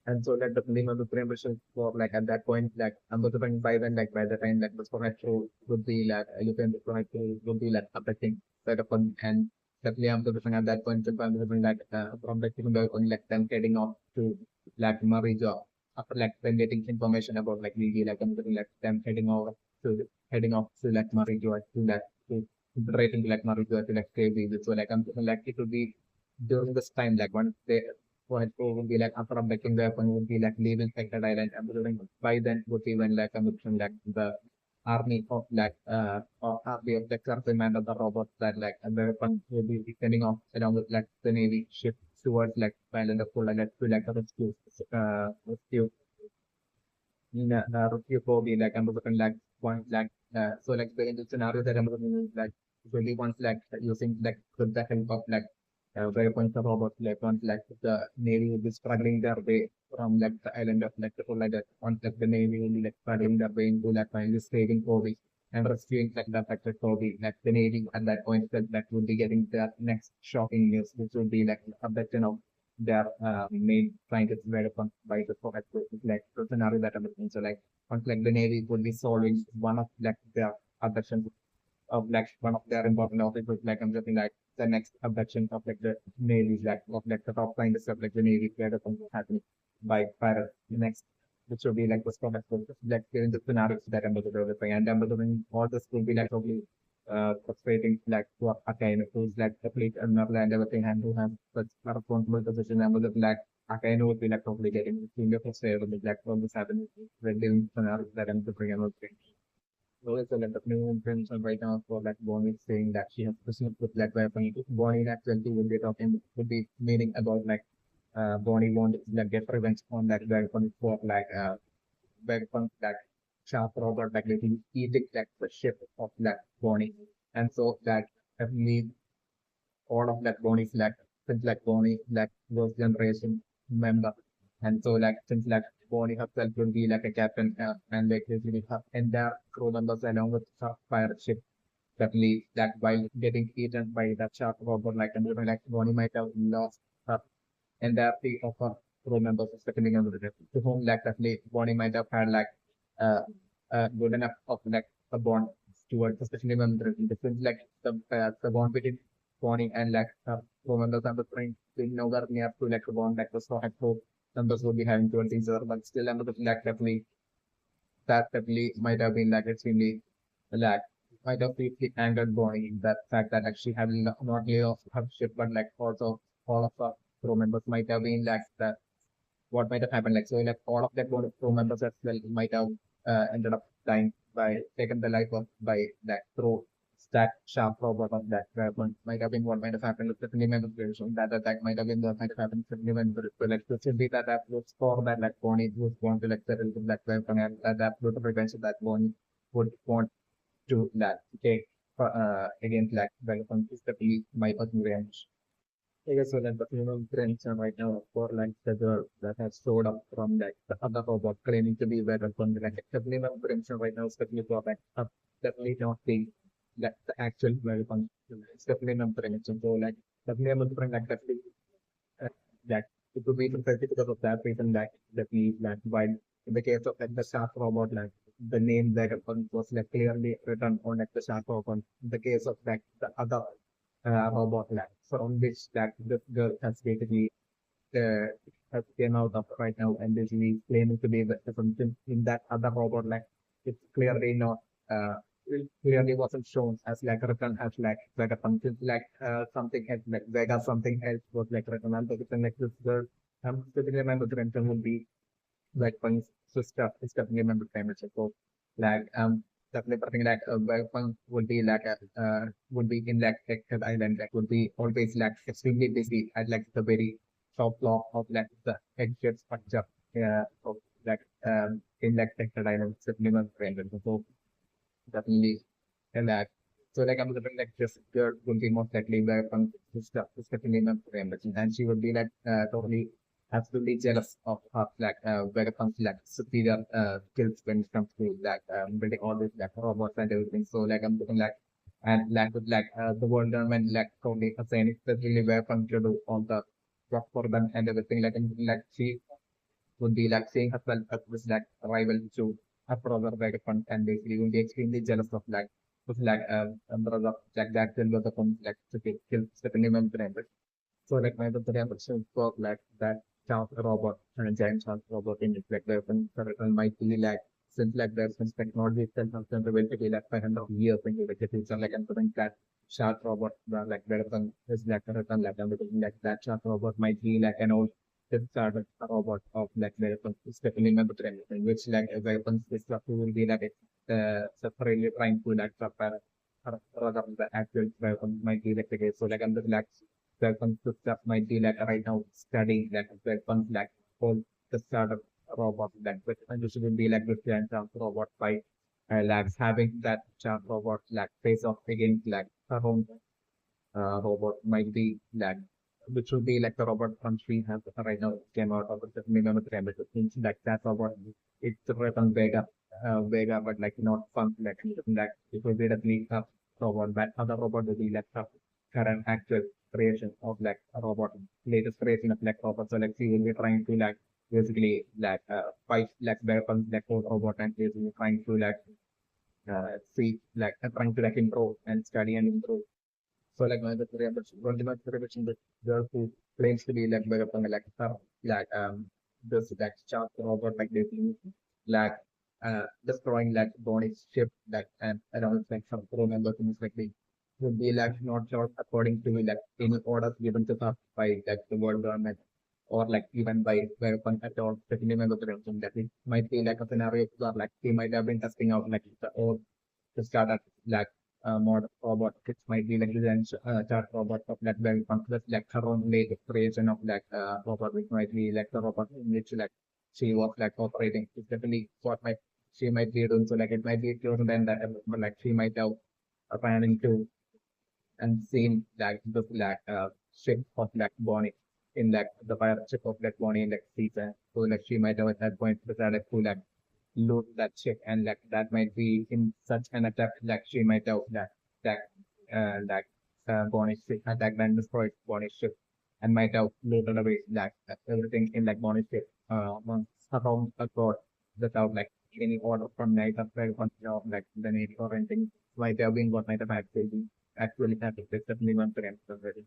And so like depending on the preparation for like at that point, like I'm going to find by then like by the time like the format show would be like you can the format show would be like affecting set up on and definitely I'm going to at that point if I'm going like from the team on like them heading off to like Marijo after like then getting information about like really like I'm going like them heading off to like Marijo to like to rating like Marijo to like crazy. So like I'm like it would be during this time like once they what would be like after making the weapon would be like leaving Sector Island and building by then would be when like I'm looking like the army of like or army of like servicemen of the robots that like and the weapon will be sending off along with like the navy ship towards like island of full like to like rescue rescue Kobe like I'm looking like one like so like the in the scenario that I'm looking like really once like using like with the help of like very points of about like once like the navy will be struggling their way from like the island of like the whole like that once like the navy will be like struggling their way into like finally saving Kobe and rescuing like the affected Kobe like the navy at that point that would be getting their next shocking news which would be like abduction of their main scientists were by the Soviet forces like the scenario that I'm looking so like once like the navy would be solving one of like their abductions of like one of their important officers, like I'm just like the next abduction of like the Navy, like of like the top kind of stuff, like the Navy where the thing happening by pirates. Next, which will be like the strongest like during the scenarios that I'm developing, and I'm doing all this will be like probably frustrating like what Akainu, who's like the complete another and everything, and who has such a responsible position, and with like Akainu would be like totally getting extremely frustrated with like all this happening when living scenarios that I'm to bring another thing. So it's a lot of new information right now for like Bonnie saying that she has pursued with like weapon. Bonnie actually will be talking would be meaning about like Bonnie won't like get revenge on that weapon for like weapon that sharp robot like making eject like the ship of that Bonnie. And so that definitely all of that Bonnie's like since like Bonnie like was generation member. And so like since like Bonnie herself will be like a captain and like basically her entire crew members along with her pirate ship definitely that while getting eaten by that shark robot like and like Bonnie might have lost her entirety of her crew members especially on the to whom like definitely Bonnie might have had like uh, good enough of like a bond towards especially when the difference like the bond between Bonnie and like crew members and the train being nowhere near to like the bond like the so and so members would be having towards each other but still under the like definitely that definitely might have been like extremely like might have deeply angered Bonnie that fact that actually having not only of her ship but like also all of her crew members might have been like that what might have happened like so like all of that crew members as well might have ended up dying by taken the life of by that through that sharp robot of that weapon might have been what might have happened with the family members version that attack might have been what might have happened with the family members so like this would be that was for that like Bonnie was going to like settle with that weapon and that absolute revenge that Bonnie would want to that take against like weapon is the my personal range. I guess so that the female trends are right now for like the girl that has showed up from like the other robot claiming to be better from the like the female trends are right now especially for like definitely not being like the actual weapon. It's definitely not trends. So like the female trend like definitely uh, that it would be precisely because of that reason that we like while in the case of like the shark robot like the name weapon was like clearly written on like the shark robot. In the case of like the other robot lab from which that this girl has basically uh, has came out of right now and basically claiming to be the something in that other robot lab. It's clearly not it clearly wasn't shown as like written as like a function like something else like Vega something else was like written and the next this girl specifically remember the mention would be like Punk's sister is definitely member famous. So like definitely something like Punk would be like a would be in like Texas Island like would be always like extremely busy at like the very top floor of like the headship structure of like in like Texas Island definitely member famous. So definitely and that so like I'm looking like this girl would be most likely where Punk's sister is definitely member famous and she would be like totally absolutely jealous of her like where it comes to like superior skills when it comes to like building all these like robots and everything. So like I'm looking like and like with like the world government like totally assigning specifically where Punk to do all the work for them and everything like and like she would be like seeing herself as this like rival to her brother VegaPunk and basically would be extremely jealous of like with like brother like that till VegaPunk like to kill Stephanie member. So like my the episode for like that child robot and a giant child robot in it like the weapon might be like since like there's some technology itself has been revealed to be like 500 years in the future like and think that shark robot like weapon is like a return like and because like that shark robot might be like an old discarded robot of like weapons especially member in which like a weapons is will be like separately trying to like prepare rather the actual weapon might be like the case. So like I'm just like weapons stuff might be like right now studying like weapons like all the startup robot like which usually be like this giant chance robot by like having that chance robot like face off against like her own robot might be like which would be like the robot punch we have right now came out of the minimum but it seems like that robot it's written Vega but like not fun like it will be the robot but other robot will be like current actual creation of like a robot, latest creation of like robot. So like she will be trying to like basically like fight like weapons like old robot and basically trying to like see like trying to like improve and study and improve. So like my the one of the revolution the girl who claims to be like weapon like her like this like sharp robot like this like destroying like Bonney's ship that and around like some crew members most likely would be like not shot according to like any orders given to her by like the world government or like even by VegaPunk at all. Especially members of the that it might be like a scenario where like he might have been testing out like the or to start at like mod robot, which might be like the chart robot of that VegaPunk. That's like her own late creation of like robot, which might be like the robot in which like she was like operating. It's definitely what might she might be doing. So like it might be closer than that, but like she might have planning to and seen like the like ship of like Bonnie in like the pirate ship of like Bonnie in like season. So like she might have at that point decided to like loot that ship and like that might be in such an attack like she might have that Bonnie's ship attack and destroyed Bonnie's ship and might have looted away like everything in like Bonnie's ship around a god without like any order from night of of like the navy or anything might have been what might have actually happened. It's definitely one parameter already.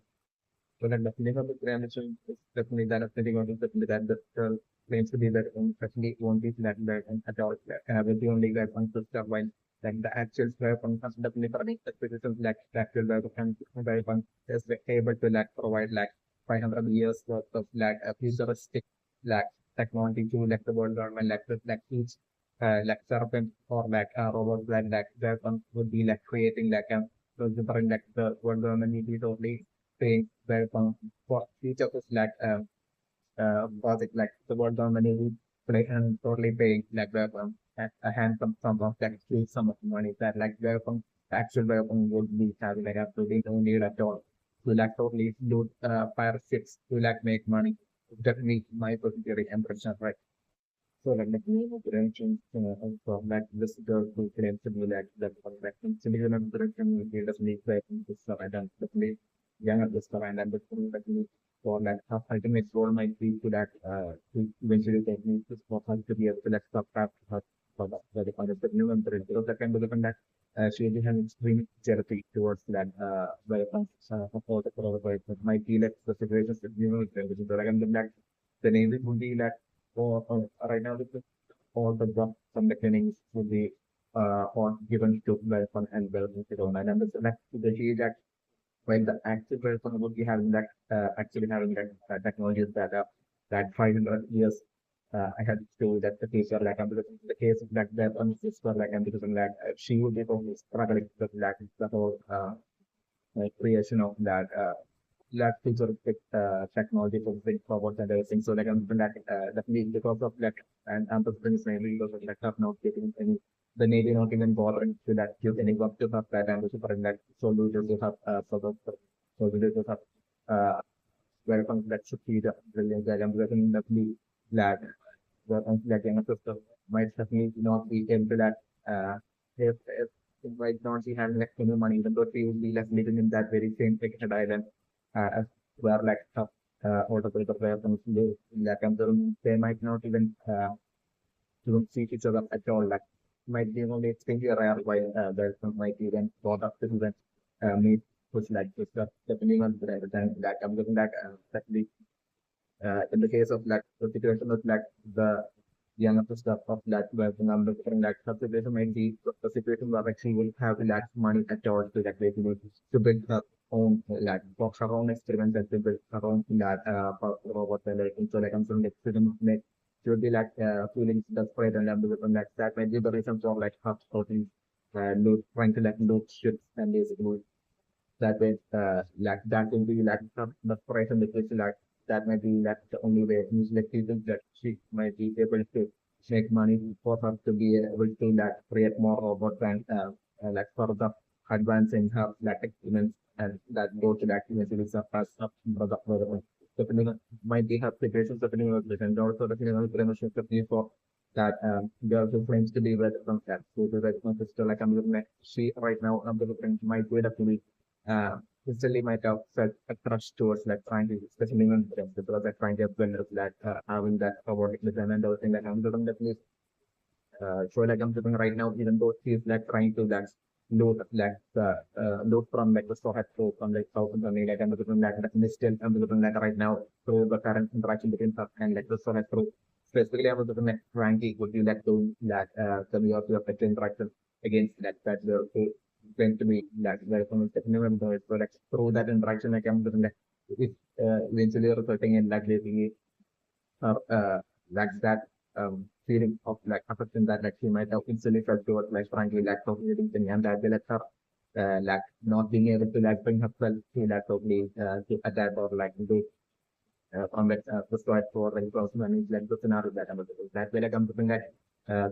So that definitely of the parameter is definitely that definitely going to definitely that the claims to be that especially won't be that bad and at all with the only weapons and stuff while like the actual weapon has definitely for the criticism like the actual weapon is able to like provide like 500 years worth of like a futuristic like technology to like the world government like with like each like serpent or like robot like weapon would be like creating like a different like the world government need to totally paying for each of us like project like the world government is play and totally paying like a handsome sum of like huge sum of money that like weapon actual weapon would be having like absolutely no need at all to like totally loot pirate ships to like make money. Definitely my particular impression, right? So like the name of direction from that this girl who claims to be like one like similar direction he doesn't need to this stuff and then definitely young at this stuff and then definitely for like her ultimate goal might be to that to eventually take me to for her to be able to like stop that her for that very kind of the new member because that kind of different that she will have extreme jealousy towards that very of all the coronavirus but might be like the situations that you know which is like and then like the name would be like right now, all the drugs from the clinics will be all given to Welcome and Welcome to Online. And the huge act when the active Welcome would be having that actually having that technologies that are that 500 years ahead to that the case of like the case of that weapons is for like and because of that she would be only struggling with that the whole creation of that that futuristic technology for big robots and everything. So like that definitely because of that and Amazon's mainly because of that have not getting any the Navy not even bothering to that use any work to have that and also for that soldiers to have sort of soldiers to have weapons that should be the brilliant that Amazon definitely that weapons that young system might definitely not be able to that if it might not be having like any money even though we would be like living in that very same Picard island as where like all the paper weapons live in that environment, they might not even don't see each other at all. Like might be only extremely rare while there's some might even brought up to even meet which like this depending on the time that I'm looking at especially in the case of like the situation of like the younger stuff of that where the number and that such situation might be the situation where actually will have lack money at all to like basically to build her own like box her own experiments that they build her own that robot and like so like I'm saying like shouldn't make should be like feeling desperate and everything like that might be the reason for like half totally loot trying to like loot ships and basically that way like that will be like the price and the which like that might be like the only way means like people that she might be able to make money for her to be able to like create more robots and like further advancing her like experiments and that go to that eventually surpass up brother depending on might be her situations depending on this and also depending on the premiership for that girl who claims to be with from that so the red sister like I'm looking at she right now I'm looking might be definitely uh, instantly might have felt a crush towards like trying to, especially when because they're trying to have winners that having that robotic design and everything that I'm doing definitely so like I'm doing right now, even though she's like trying to like load from like the Sohat to from like South and like I'm doing that definitely still I'm doing that right now through the current interaction between her and like the Sohat group. specifically I'm looking at Frankie, would you like to like the way of your pet interaction against that the going to be like very definitely so like through that interaction like I'm looking like if eventually resulting in like basically like that feeling of like affection that like she might have instantly felt towards like Frankie like totally thing and that will let her like not being able to like bring herself to like totally to adapt or like do combat prescribed for like person and like the scenario that I'm looking at. That way like I'm looking at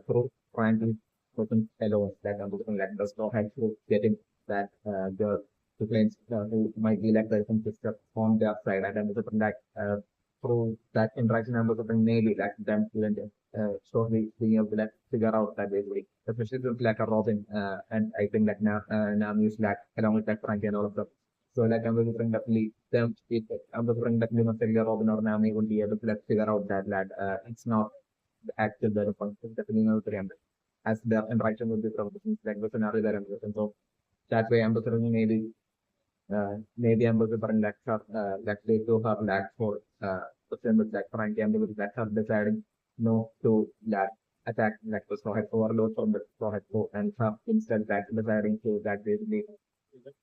through Frankie person alone that I'm looking at does not have to getting that the clients who might be like the sister on their side and I'm looking at through that interaction I'm looking maybe like them even slowly being able to like figure out that basically especially with like a Robin and I think like now use like along with like Frankie and all of them. So like I'm looking definitely them it, I'm looking that you know figure Robin or Nami would be able to like figure out that like it's not the actual the function definitely not the as their interaction would be from like the scenario that I'm looking. So that way I'm looking maybe I'm looking for like they do have like for the same with like Frankie I'm looking like her deciding no to like attack like the Sawhead overload from the Sawhead and have instead like deciding to that basically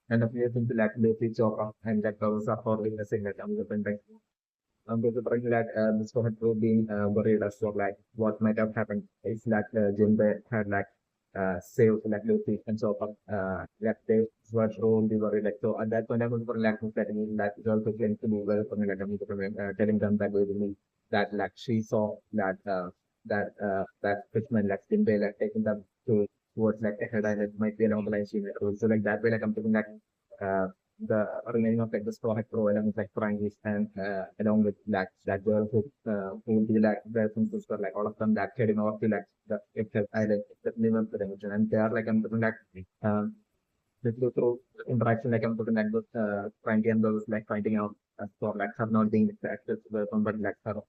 and of using to like the joke and that those are for witnessing that I'm looking like considering that this had to being worried as well, like what might have happened if that Jinbei had like saved like Luffy and so on. Like they were truly worried. Like so at that point, I was for like telling me that it also claims to be well for me, like I'm telling them that way to me that like she saw that that fisherman like Jinbei like taking them to towards like a head island might be along the line she so like that way like I'm thinking that. Uh, the remaining of like the straw hat pro along with like Frankies and along with like that girl who will be like their sister like all of them that heading off to like the except island that live the dimension and they are like I'm putting like through interaction like I'm putting like those Frankie and those like finding out for like her not being the access weapon but like her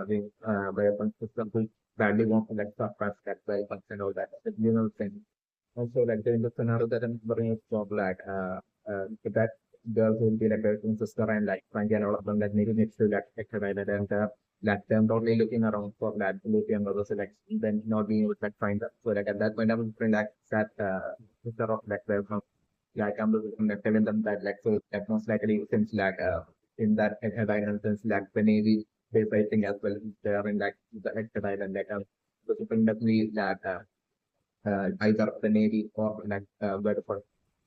being weapon system who badly wants to like suppress that weapons and all that you know thing. Also, like during the scenario that I'm bringing up job, like that girls will be like a sister and like Frankie and all of them that needs to like extradite and like them totally looking around for that Luffy and others like then not being able to like find them. So like at that point I'm feeling like that sister of like from like I'm looking like telling them that like so that most likely since like in that extradite since like the Navy they fighting as well they are in like the extradite and like so definitely that either the Navy or like whatever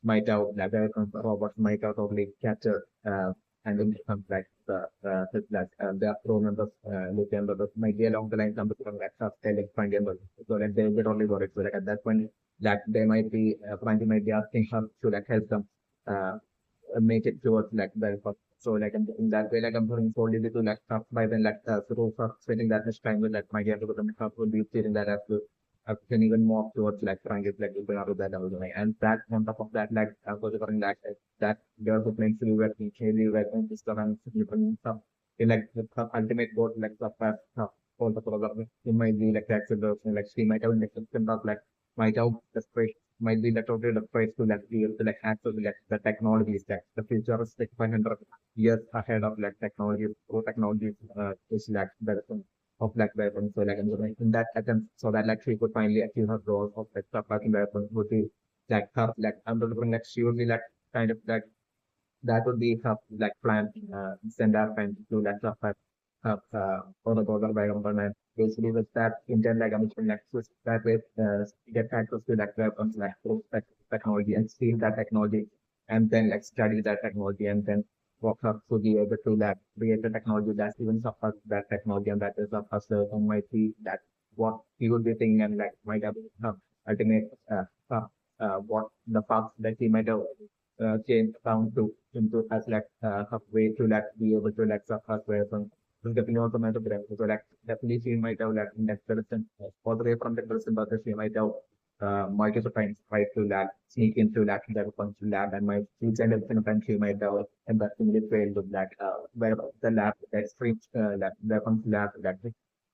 might have like robots might have totally captured and then becomes like that their crew members, lieutenant members might be along the line some people like stuff telling Frank members. So like they get only worried. So like at that point like they might be Frankie might be asking her to like help them uh, make it towards like the so like in that way like I'm putting solely to like stuff by then like through spending that much time with like my younger brother would be feeling that I can even more towards like trying to like open out of that level and that on top of that like I was recording that girl who playing silhouette and silhouette and system and different stuff in like the ultimate goal like stuff all the program it might be like accidents like she might have like system of like might have the space might be like totally the space to like be able to like access like the technologies that the future is like 500 years ahead of like technology pro technologies is like better of like weapons. So like in that attempt, so that like she could finally achieve her goal of like surpassing weapons would be like her like I'm looking like she would be like kind of like that would be her like plan send her friend to like surpass her for the goal by government. Basically with that intent like I'm just like switch that way get access to like weapons like through technology and steal that technology and then like study that technology and then work up to be able to like create a technology that's even supports that technology and that is a hustler who might be that what he would be thinking and like might have ultimate what the path that he might have changed down to into as like a way to like be able to like surpass where from definitely also might have been so like definitely she might have like in that person all the way from the person but she might have multiple times try to like sneak into like the function lab and might each and every single time she might have investigate failed with that where the lab the extreme lab the function lab that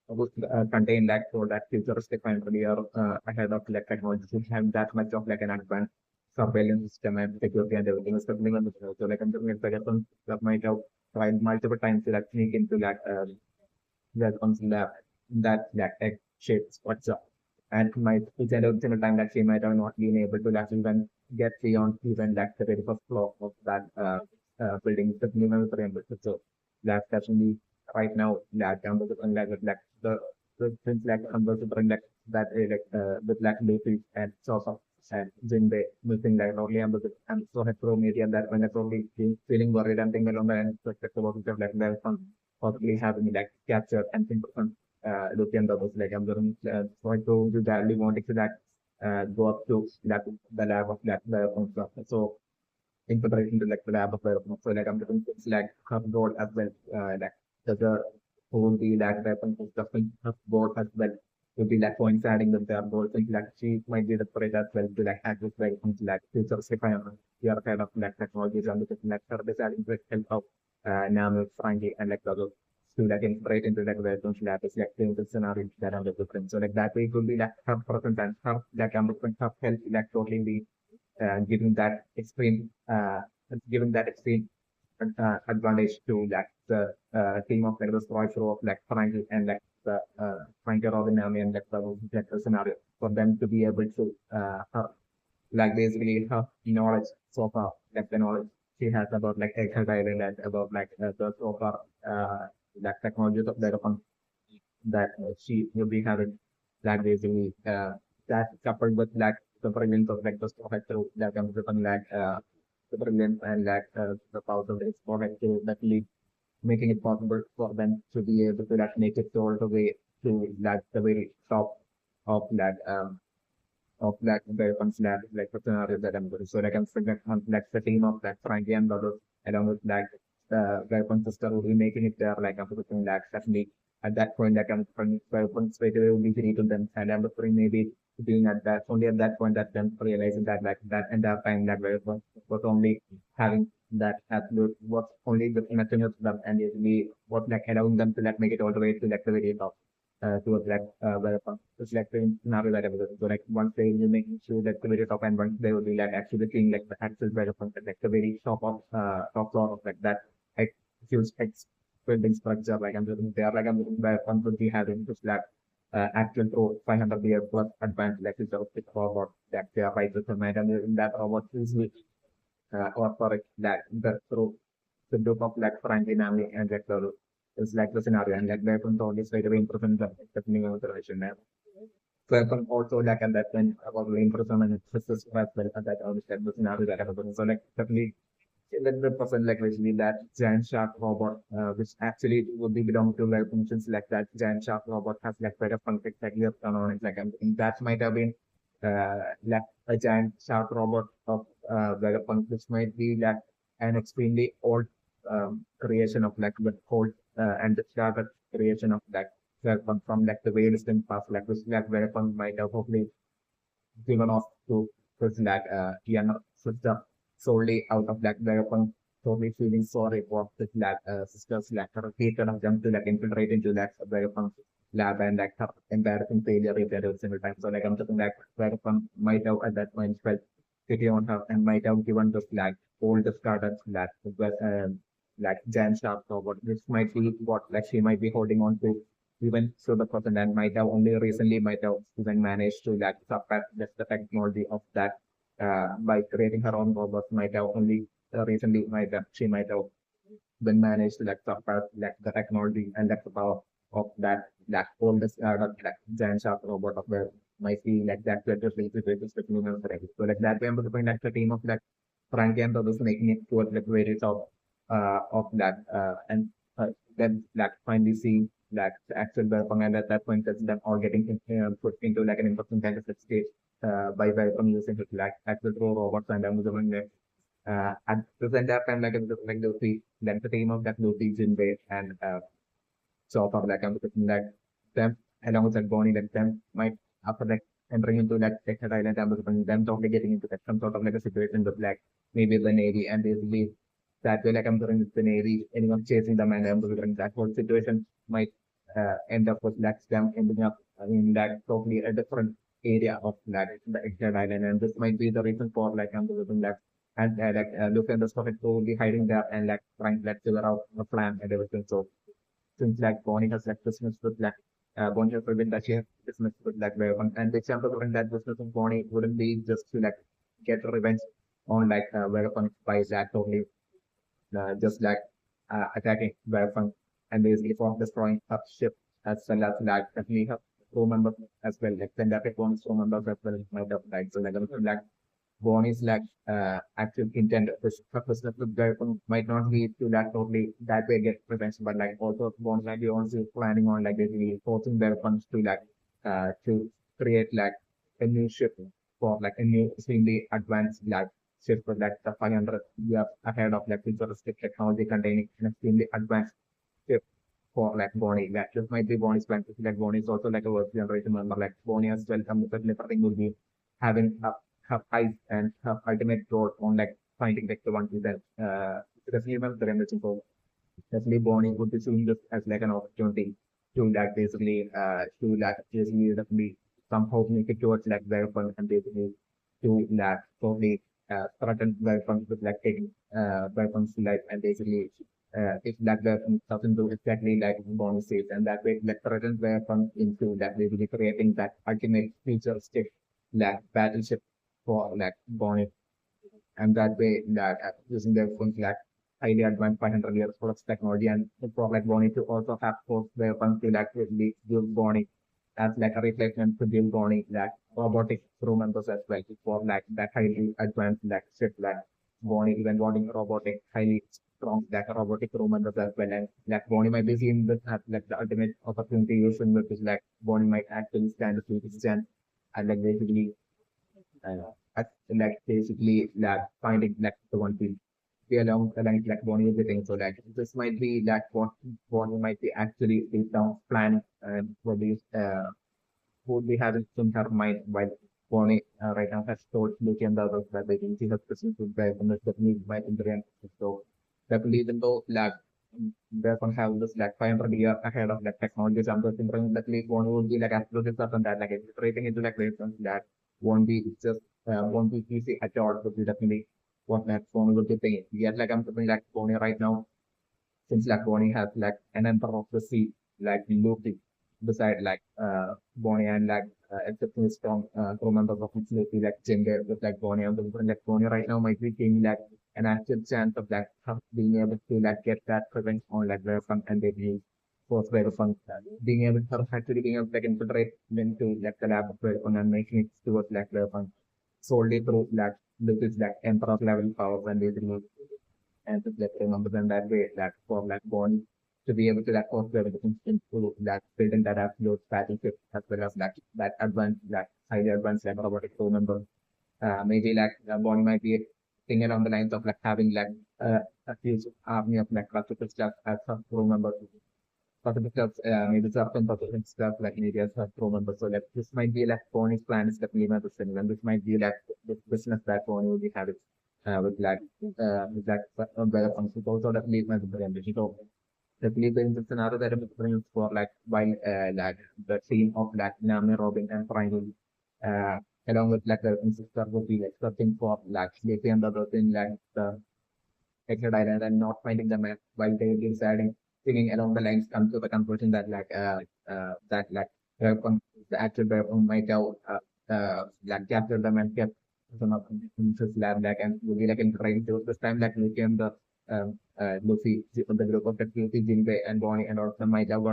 would contain like for that futuristic finally or ahead of like technology to have that much of like an advanced surveillance system and security and everything is something on the show. So like I'm doing it that might have tried multiple times to like sneak into that that console lab that egg shaped structure. And might each and every single time that she might have not been able to like even get beyond even like the very first floor of that building, the minimum framework. So that's definitely right now that like the things like like that with like Luffy and Chopper and Jinbei missing like only and so had pro media that when I probably feeling worried and thinking along and suspect about it like there's some possibly having like captured and think Luffy and others like I'm going so I told you that we wanted to that go up to that the lab of that so in preparation to like the lab of development. So like I'm doing things like hub board as well, like the whole the like weapon stuff in hub board as well. To be like coinciding with their goals and like she might be the project as well to like access weapons like future requirements. We are kind of like technologies and looking like her deciding with help of Namu, Frankie and like the other to like integrate into like weapons lab is like the scenario that I'm looking. So like that way it will be like her present and her like I'm looking her help like totally be giving that extreme giving that extreme advantage to like the team of like the Roy Show of like Frankie and like the Frankie Robinami and like the scenario for them to be able to like basically have knowledge so far like the knowledge she has about like EggHeadIsle and about like the so far like technologies of development that she will be having that basically that coupled with like the brilliance of like the story through that comes from like the brilliance and like the power of the story through that lead making it possible for them to be able to like make it all the way to like the very top of that very considered like the scenario that I'm going. So like I'm figuring like the team of like Frankie and Dodo along with like Weapon sister will be making it there like I'm putting like definitely at that point like I'm from Weapon straight away will be free to them and I'm looking maybe being at that only at that point that them realizing that like that entire time that Weapon was only having that absolute was only the nothing of them and usually was like allowing them to like make it all the way to like the very top towards like selecting scenario that everything. So like once they will make sure that the very top and once they will be like actually seeing like the actual better function, like the very top of top floor of like that like huge X building structure like I'm looking there like I'm looking where one would be having this like actual pro 500 year plus advanced like it's a robot that they are right with the man and in that robot is or for it that the through the group of like Frankie Namli and like the is like the scenario and like weapon told is right away improvement the new observation there. Weapon also like at that point about the improvement and it's as well at that understand the scenario that happened. So like definitely 100% like basically that giant shark robot, which actually would be belong to like functions like that giant shark robot has like better functions like you have done on it. Like I think that might have been like a giant shark robot of VegaPunk, which might be like an extremely old creation of like the old and the started creation of like VegaPunk from like the very distant past, like which like VegaPunk might have hopefully given off to person that he are not switched up solely out of that weapon, totally feeling sorry for this that sisters like her hated of them to like infiltrate into that weapon lab and like her embarrassing failure if every single time. So like I'm thinking that weapon might have at that point felt pity on her and might have given the like old discarded that like giant shark robot, which might be what like she might be holding on to even so the person that might have only recently might have even managed to like surpass just the technology of that by creating her own robots might have only recently might have she might have been managed to like surpass like the technology and like the power of that oldest like giant shark robot of the might be like that just so like that way I'm looking like the team of like Frankie and others making it towards like very top of that and then like finally see like the actual weapon and at that point that's them all getting put into like an important kind of state by weapon using it like actual pro robots and I'm doing it. At the same time like it's like Luffy, then the team of that Luffy, Jinbei and so far like I'm looking like them along with that Bonney like them might after like entering into that Texas Island I'm looking them totally getting into that some sort of like a situation with like maybe the Navy and basically that way like I'm doing with the Navy, anyone chasing them and I'm doing that whole situation might end up with like them ending up in that totally a different area of like the Texas Island and this might be the reason for like I'm doing that and like Luffy and the stuff is totally hiding there and like trying to like figure out the plan and everything. So since like Bonnie has like business with like Bonney has proven that she has business with like VegaPunk, and the chance of running that business of Bonney wouldn't be just to like get revenge on like VegaPunk by that totally just like attacking VegaPunk and basically for destroying her ship as well as like definitely her crew members as well, like the Epic Bonus crew members as well might have died. So like Bonnie's like actual intent of this purpose of the weapon might not be to that totally that way get revenge, but like also Bonnie might be also planning on like basically forcing their weapons to create like a new ship for like a new extremely advanced like ship for like the 500 years ahead of like futuristic technology containing an extremely advanced ship for like Bonnie. That just might be Bonnie's plan. Like Bonnie is also like a work generation member. Like Bonnie as well, everything will be having her eyes and her ultimate goal on like finding like the one that the female the remedy for definitely Bonnie would be seeing this as like an opportunity to like basically to like basically definitely somehow make it towards like weapon and basically to like probably threaten weapons with like taking weapons to life and basically if that weapon doesn't do exactly like Bonnie says and that way like threaten weapons into that basically creating that ultimate futuristic like battleship for like Bonnie and that way that using their phones like highly advanced 500 years full of technology and for like Bonnie to also have forced weapons to like really give Bonnie as like a replacement to give Bonnie like robotic crew members as well for like that highly advanced like ship like Bonnie even wanting robotic highly strong like robotic crew members as well and like Bonnie might be seeing this as like the ultimate opportunity using which is like Bonnie might actually stand a chance and like basically like basically like finding like the one to be along the lines like Bonnie is getting. So like this might be like what Bonnie might be actually deep down planning and for these would be having in her mind while Bonnie right now has told Lucy and the others that they can see her specific drive and that's definitely might in the realm. So definitely even though like they're gonna have this like 500 year ahead of like technology something definitely Bonnie would be like absolutely certain that like iterating into like reasons that won't be easy at all to be definitely what that Bonnie would be paying. Yet like I'm something like Bonnie right now since like Bonnie has like an emperor of the sea, like Luffy, beside like Bonnie and like exceptionally strong crew members of its Luffy, like Jinder with like Bonnie and the like Bonnie right now might be seeing like an actual chance of like her being able to like get that revenge on like Verifunk and they be force Verifunk being able her actually being able to like infiltrate into like the lab of Verifunk and making it towards like Verifunk solely through like Luffy's like emperor level powers and basically and to let remember them that way that for like Bonnie to be able to like also able to improve that building that absolute battleship as well as that advanced that highly advanced like robotic crew member. Maybe like Bonnie might be thinking along the lines of like having like a huge army of like Pacific stuff as her crew member. Pacific stuff, maybe certain Pacific stuff like maybe as her crew member. So like this might be like Bonnie's plan is definitely not the same. And this might be like the business that Bonnie will be having with like better functions also definitely my implementation. So definitely there is a scenario that I'm bringing for like while like the scene of like Nami, Robin and Triangle along with like the sister would be like searching for like Sleepy and the other thing like the exit island and not finding them while they deciding thinking along the lines come to the conclusion that like weapon, the actual weapon might have like captured them and kept some of them in his lab like and would be like in trying to this time like Luffy and the Luffy the group of like Luffy, Jinbei and Bonnie and all of them might have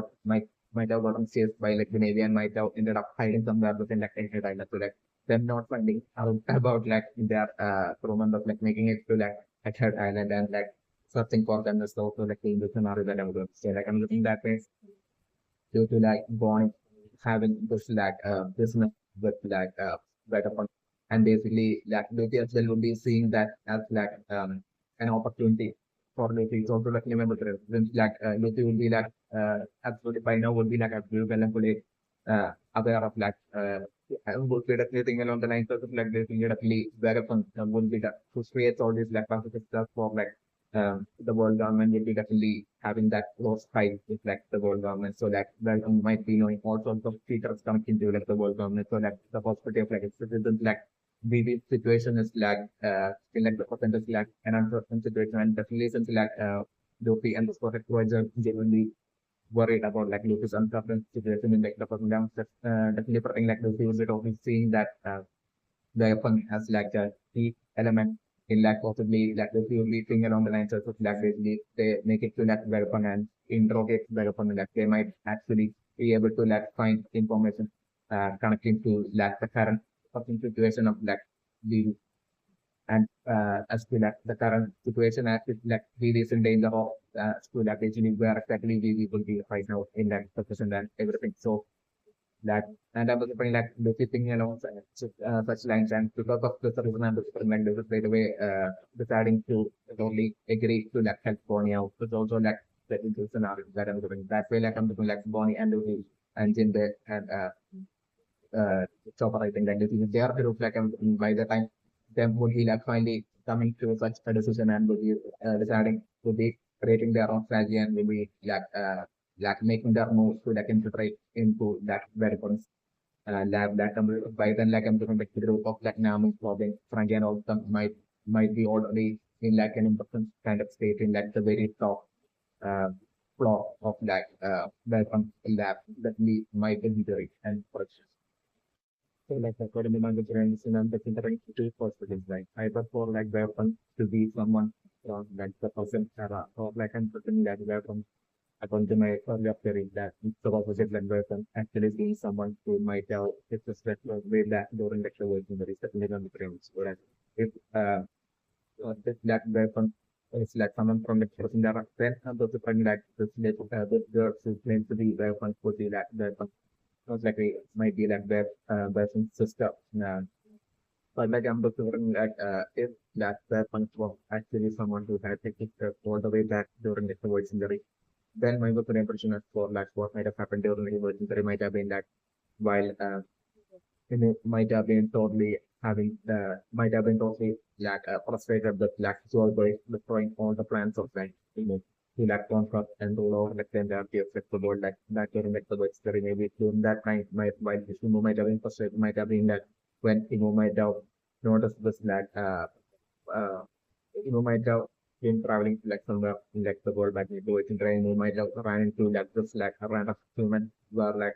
gotten chased by like the Navy and might have ended up hiding somewhere within like exit island. So like them not finding out about like their crew members like making it to like at her island and like searching for them is also like the scenario that I'm going to say. Like I'm looking that way due to like Bond having this like business with like better fun. And basically like Luffy as well will be seeing that as like an opportunity for Luffy. It's also like remember since like Luffy will be like absolutely by now would be like absolutely well and fully aware of like would be definitely thinking along the lines of like this definitely very fun would be that who creates all these like positive stuff for like the world government will be definitely having that close fight with like the world government. So like that might be knowing all sorts of features coming into like the world government. So like the possibility of like its citizens like the situation is like still like the percent is like an uncertain situation and definitely since like Dopey and this project was genuinely worried about like Luffy's uncertain situation in like the person down. Definitely protecting like Luffy was always seeing that Vegapunk has like a key element in like possibly like Luffy will be thinking along the lines of like basically they make it to like Vegapunk and interrogate Vegapunk, like they might actually be able to like find information connecting to like the current fucking situation of like the and as to like the current situation as it like we is in danger of to like actually where exactly we will be right now in that position and everything. So that and I was thinking like Lucy thinking along such lines and because of the reason I'm just like this right away deciding to only agree to like help Bonnie out. It's also like that into scenario that I'm doing. That way like I'm doing like Bonnie and Lucy and Jinbe and Chopper, I think like this is their group like by the time them would be like finally coming to such a decision and would be deciding to be creating their own strategy and will be like making their moves to like infiltrate into that weapons lab that by then like I'm talking like the group of like Namu, Robin, Frankie and all of them might be already in like an important kind of state in like the very top uh, floor of like weapon lab that we might enjoy and purchase. So like according to my friends and the thinking two possibilities like either for like weapon to be someone from like the person era or like I'm putting that weapon according to my earlier theory that the opposite like weapon actually being someone who might have disrespectful way back during like the world in the recent on the frames. Whereas if this black weapon is like someone from the person that are then the different like this girl who claims to be weapon for the like weapon most likely might be like their version sister. But like I'm wondering like if that weapon was actually someone who had taken it all the way back during the World Century, then my good impression is for like what might have happened during the World Century might have been that while might have been totally having might have been totally like frustrated with like Zoidberg destroying all the plans of like to like conquer and rule over like the entirety of like the world like that during like the World Story maybe during that time might while Shimo might have been frustrated might have been that when Shimo might have noticed this like might have been traveling to like somewhere in like the world back in the World Century and he might have ran into like this like a random human where like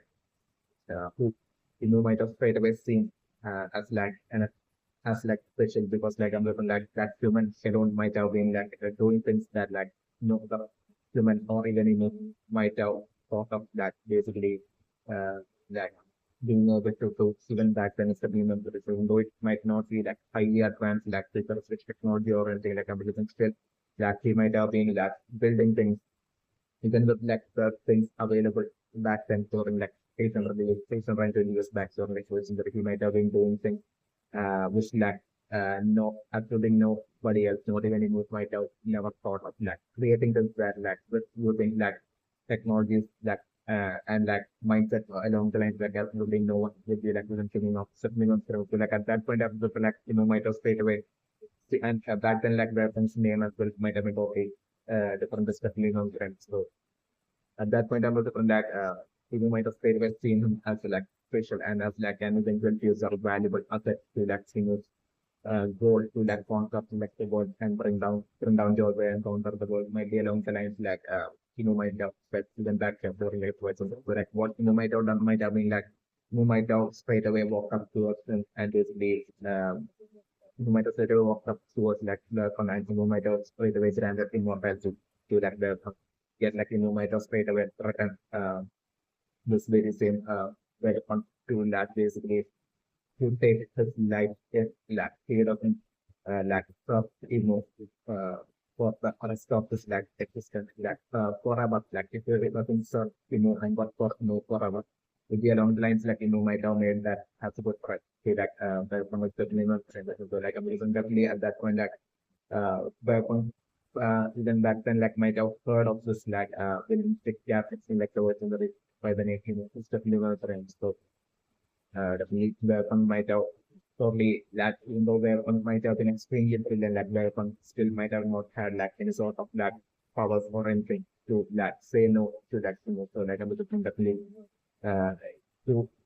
who you might have straight away seen as like and as like special because like I'm looking like that human alone might have been like doing things that like no other human or even might have thought of that basically like being able to even back then it's a human even though it might not be like highly advanced like because with technology or anything like everything still like he might have been like building things even with like the things available back then during like 800 years, 620 years back during like was that he might have been doing things which like no absolutely nobody else, not even in might have never thought of like creating things that like with using like technologies that and like mindset along the lines that absolutely no one would be like even thinking of something on through. So like at that point after like might have straight away and back then like reference name as well might have been okay different discussing on trends. So at that point, I'm looking from that people might have straight away seen him as like special and as like an eventual user valuable asset to like singers goal to like conquer like the world and bring down Georgia and counter the world might be along the lines like might have spent even that kept during like twice so like what might have done might have been like might have straight away walk up to us and basically might have straight away walked up towards like the command might have straight away granted immortal to like the get like might have straight away threaten this very same weapon to that basically to take his life in like period of like stop uh for the rest of his like existence like forever like if it wasn't served and what for no forever would be along the lines like might have made that has a good price okay like weapon was definitely not so like amazing definitely at that point like weapon even back then like might have heard of this like within six gap it's in like the words in the by the name it's definitely one of the range so definitely weapon might have probably that even though weapon might have been extremely brilliant, like weapon still might have not had like any sort of like powers or anything to like say no to that so like I'm looking definitely uh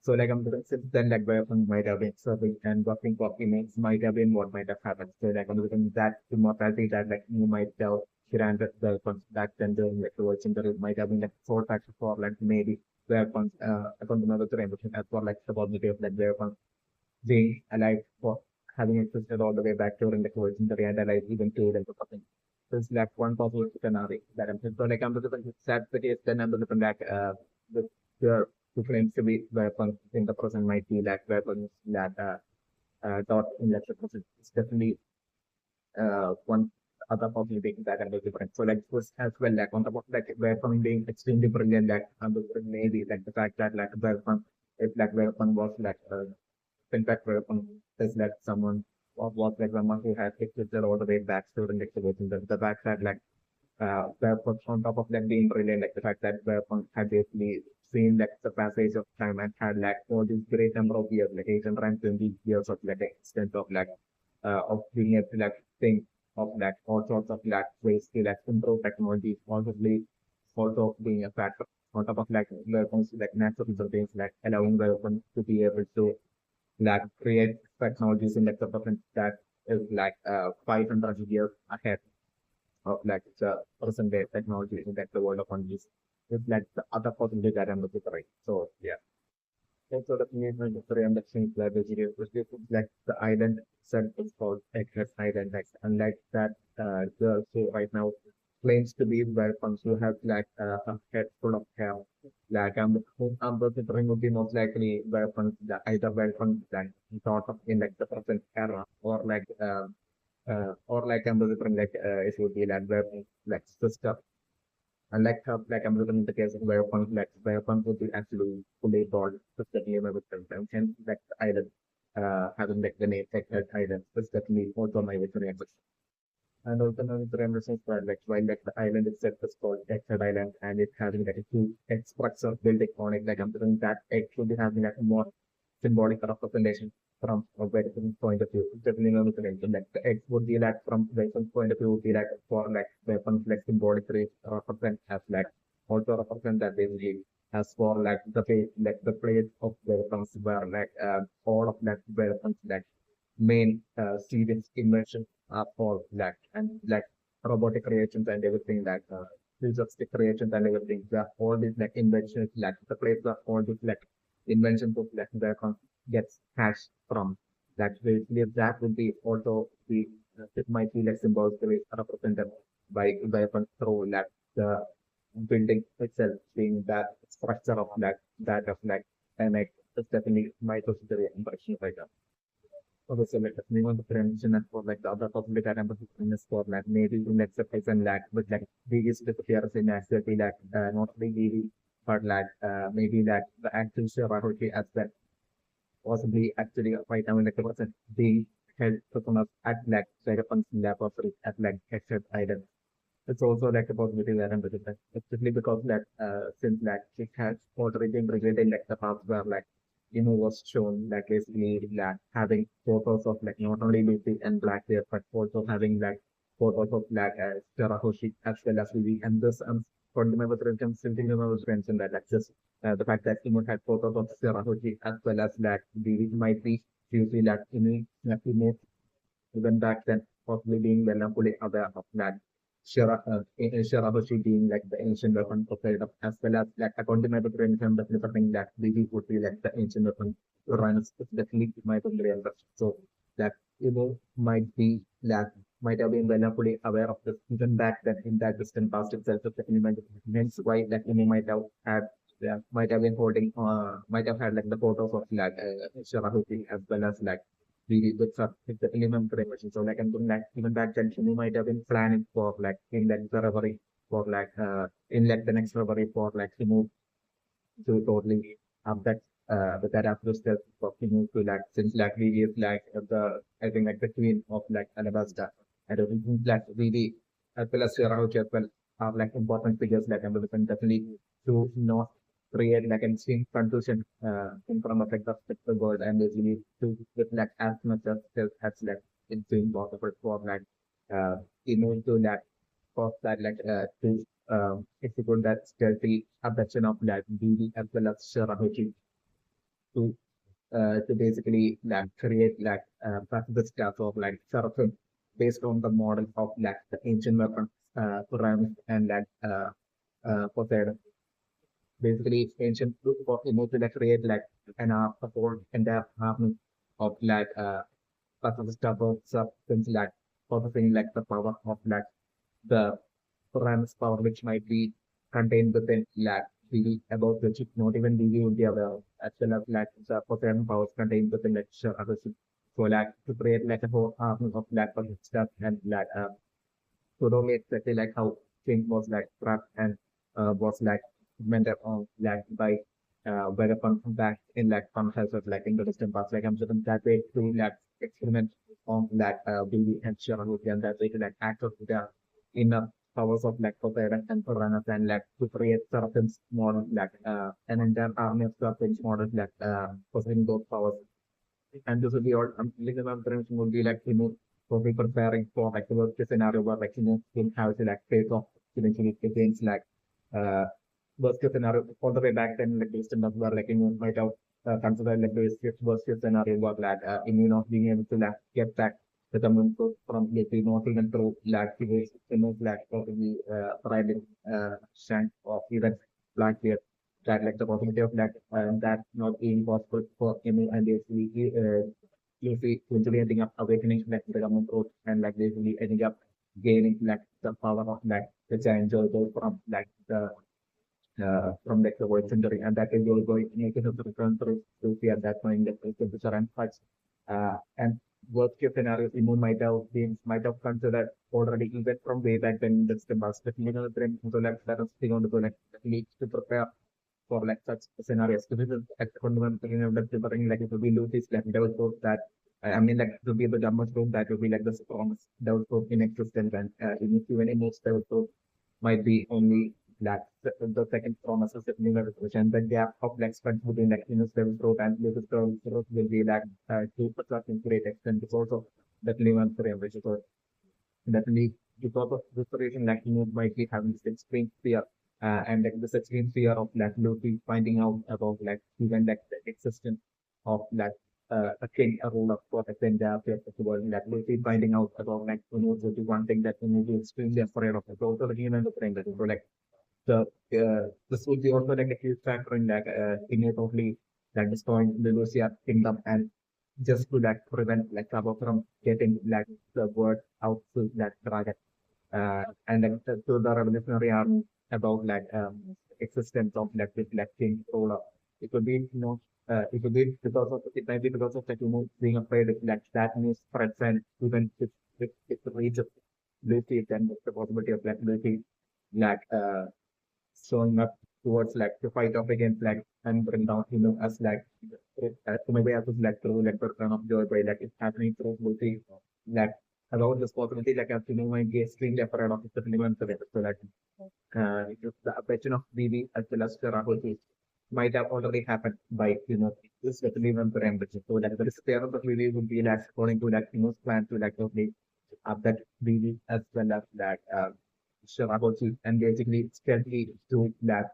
so like I'm looking since then like weapon might have been serving and working for teammates might have been what might have happened. So like I'm looking that immortality that like you might have granted weapons back then during like the World Century might have been like sought after for like maybe weapons. I don't remember the name, as for like the possibility of like weapons being alive for having existed all the way back during the World Century and alive even today or something. So it's like one possible scenario that I'm so like I'm looking at that the case then I'm looking like the who claims to be weapons in the present might be like weapons that thought in like the present. It's definitely one other possibility that can be different. So like was as well like on top of like weapon being extremely brilliant, like maybe like the fact that like weapon if like weapon was like in fact weapon is like someone or was like someone who has existed all the way back during the excavation. The fact that like weapons on top of them being brilliant, like the fact that weapons had basically seen like the passage of time and had like all these great number of years, like 820 years of like extent of being able to like think of like all sorts of like ways to like improve technology, possibly also being a factor on top of like weapons like natural things like allowing weapons to be able to like create technologies in like the present that is like 500 years ahead of like the present day technology in like the world of countries. It's like the other possibility that I'm looking for. Right? So yeah. And so the engagement of the reduction library was like the island itself is called Egghead Island. Like, unlike that, the so right now claims to be weapons who have like a head full of hair. Like I'm considering would be most likely weapons that either weapons that thought of in like the present era or like I'm considering like it would be like weapons like system unlike like I'm looking at the case of where punk would be actually fully broad with the name of it and hence like the island having like the name Egghead Island was definitely also my way to react. And also now the Emerson square like while like the island itself is called Egghead Island and it having like a huge egg structure building on it, like I'm thinking that egg should be having like a more symbolic representation from a very different point of view. Definitely not the mention like the eggs would be like from weapons point of view would be like for like weapons like symbolically represent as like also represent that basically as for like the place of weapons where like all of that weapons like main serious invention for like and like robotic creations and everything like futuristic creations and everything. All these like inventions like the place where all these like inventions of like the gets hashed from. That basically that would be also the it might be like symbolically represented by through like the building itself being that structure of that of like and like it's definitely my consideration impression right now. Obviously, like the name of the prevention and for like the other possibility that I'm looking is for like maybe in like surprise and like with like biggest disappearance in actually like not really but like maybe like the actual survivorship as well possibly actually right now in like the person being held personas at like Cyberpunk's laboratory at like Hexed Island. It's also like a possibility that I'm looking at, especially because that since like it has already been regulated like the past where like was shown like basically like having photos of like not only Lucy and Blackbeard but also having like photos of like Terahoshi as well as Vivi and this for the member something was mentioned that like just the fact that Imo had photos of Terahoshi as well as like Vivi might be usually like Imo even back then possibly being well and fully aware of that Shirahoshi being like the ancient weapon provider as well as like according to my preparation definitely something that Vivi would be like the ancient weapon Uranus is definitely my preparation. So that might be like might have been well and fully aware of this even back then in that distant past itself of the element hence why like might have had might have been holding might have had like the photos of like Shirahoshi as well as like with the minimum preparation. So like I'm doing like even back then we might have been planning for like in like the recovery for like in like the next recovery for like to move to totally that with that after step for to move to like since like we is like the I think like the queen of like Alabasta. I don't think like really as well as Sarah as well are like important figures like I'm looking definitely to not create like an extreme confusion in front of like the world and basically to with like as much as like it's doing possible for like uh to like for that like to execute that stealthy abduction of like BB as well as Sharahochi to to basically like create like the stuff of like Seraphim based on the model of like the ancient weapon Uranus and like Poseidon. Basically, ancient group of emotions that create like an whole entire army of like stuff of substance like possessing like the power of like the Uranus power, which might be contained within like the about which not even DV would be aware of, as well as like the Poseidon powers contained within like other ships. So like to create like a whole army of like stuff and like to know exactly like how things was like trapped and was like mentored on like by VegaPunk back in like fun houses like in the distant past. Like I'm certain that way to like experiment on like BB and Sharon and that way to like access the inner powers of like Poseidon and Uranus and like to create serpents model like an entire army of serpents model like possessing those powers. And this would be all legal information would be like, probably preparing for like the worst case scenario where like, in how to like face off eventually against like, worst case scenario all the way back then, like, based on that, where like, might have considered like the worst case scenario where like, not being able to like get back the government from like, not even through like, like, probably, riding, shank or even black that like the possibility of that not being possible for him and basically Luffy eventually ending up awakening like the government growth and like basically ending up gaining like the power of like the giant Jojo from like the world century and that is going to make it to return through Luffy at that point that is the and such and worst case scenarios Imun might have considered already even from way back then that's the bus but so like that is thing on the like needs to prepare for like such scenarios. Because this is like fundamentally delivering like it will be Lucy's like devil fruit that I mean like it will be the dumbest fruit that will be like the strongest devil fruit in existence and even in most devil fruit might be only like the second strongest is definitely the resolution. The gap of like strength between like Venus devil fruit and Lucy's devil fruit will be like to such a great extent because of definitely one for which is definitely because of this reason like might be having this extreme fear and like this extreme fear of like Luffy finding out about like even like the existence of like a king, a ruler for like the entire fate of the world. Like Luffy finding out about like which is one thing that is extremely afraid of. So also the human friend that so like the this would be also like a huge factor in like immediately like destroying the Lucia kingdom and just to like prevent like Sabo from getting like the word out to that dragon and like to the revolutionary army about like existence of like this like king ruler. It could be it could be because of it might be because of like being afraid of like that news spreads and even if the reach of Lucy then there's the possibility of like Lucy like showing up towards like to fight off against like and bring down as like so maybe I was like through like the return of joy by like it's happening through Lucy like about this possibility like as might be extremely afraid of the elements of it. So like the question of BB as well as Rahul might have already happened by this even parameters. So like the despair of the BB would be like according to like plan to like okay up that BB as well as that Rahul and basically steadily to that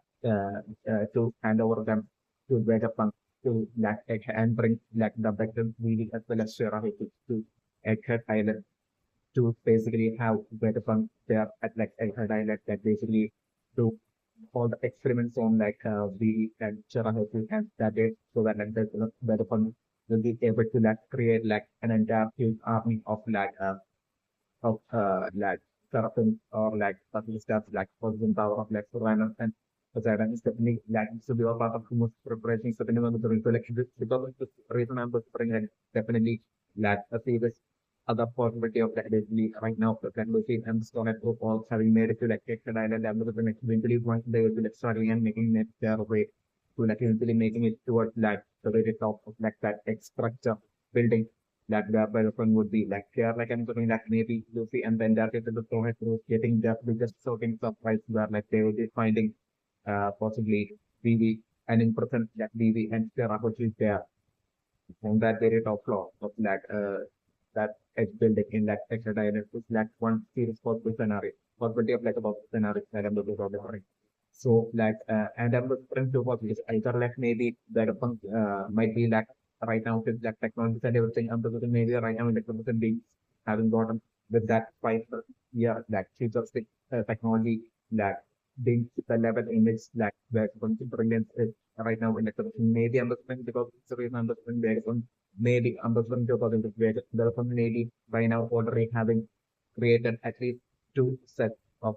to hand over them to VegaPunk to like and bring like the victim BB as well as Rahul to EggHeadIsle to basically have VegaPunk there at like EggHeadIsle that basically do all the experiments on like we and Cherahoku and that it so that like the VegaPunk will be able to like create like an entire huge army of like serpents or like something stuff like frozen power of like Uranus and Poseidon is definitely like to be all part of the most preparation depending on the so like because of this reason I'm preparing like definitely like a serious other possibility of that basically right now the Lucy and Stonet group all having made it to like take the island and the next eventually once they will be like starting and making it their way to like eventually making it towards like the very top of like that X structure building that where the fun would be like here like I'm doing that maybe Luffy and then they're getting the Stonet group getting their biggest shocking surprise where like they will be finding possibly BB and in person that BB and Sarah is there on that very top floor of that edge building in that extra dynamic is like one serious possible scenario. Possibility of like about scenarios that I'm looking for different. So like and I'm looking to what is either like maybe the punk might be like right now with like technology and everything. I'm looking maybe right now in the being having gotten with that 5 year like futuristic technology that being the level in which like where brilliance is right now in the maybe understand because it's a reason understand where maybe understand because of where the maybe by now already having created at least two sets of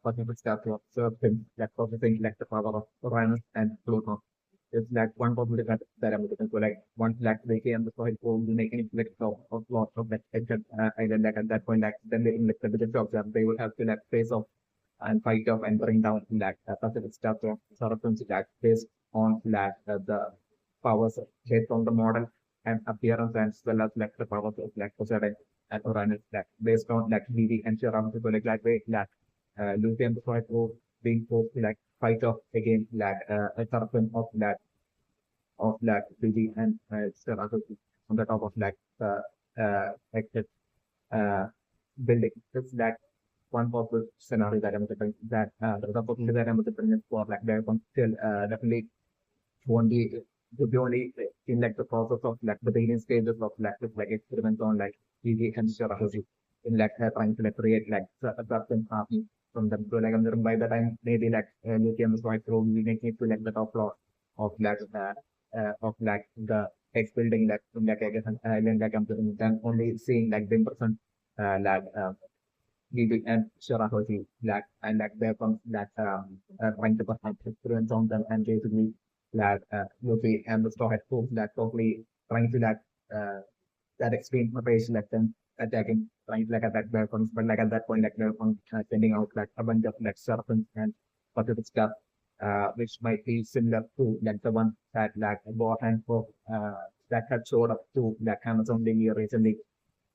possible stuff to observe things like processing like the power of Uranus and Pluto. It's like one possibility that I'm looking for like one like they can the soil will be making like of lots of like island like at that point like then they like the biggest of them they will have to like face off and fight off and bring down like specific stuff to sort of things like based on like the powers based on the model and appearance as well as like the powers of like Poseidon and Uranus like based on like BD and Sharam to like way like Lucy and the Soil being forced to like fight off against like a serpent of like BD and Sharam on the top of like exit uh building. It's like one possible scenario that I'm thinking that the possibility that I'm thinking for like there still definitely won't be to be only in like the process of like the beginning stages of like experiments on like easy and strategy in like trying to like create like a certain army from them. So like I'm thinking by the time maybe like lithium is going through we make it to like the top floor of like the X building like from like I guess an island like I'm thinking then only seeing like the person like Gigi and Shirahoshi like and like there comes that trying to perform experience on them and basically like Luffy and the Straw Hat Crew that totally trying to that extreme preparation like them attacking trying to like attack weapons but like at that point like weapons sending out like a bunch of like serpents and whatever stuff which might be similar to like the one that like bought and for that had showed up to like Amazon Daily recently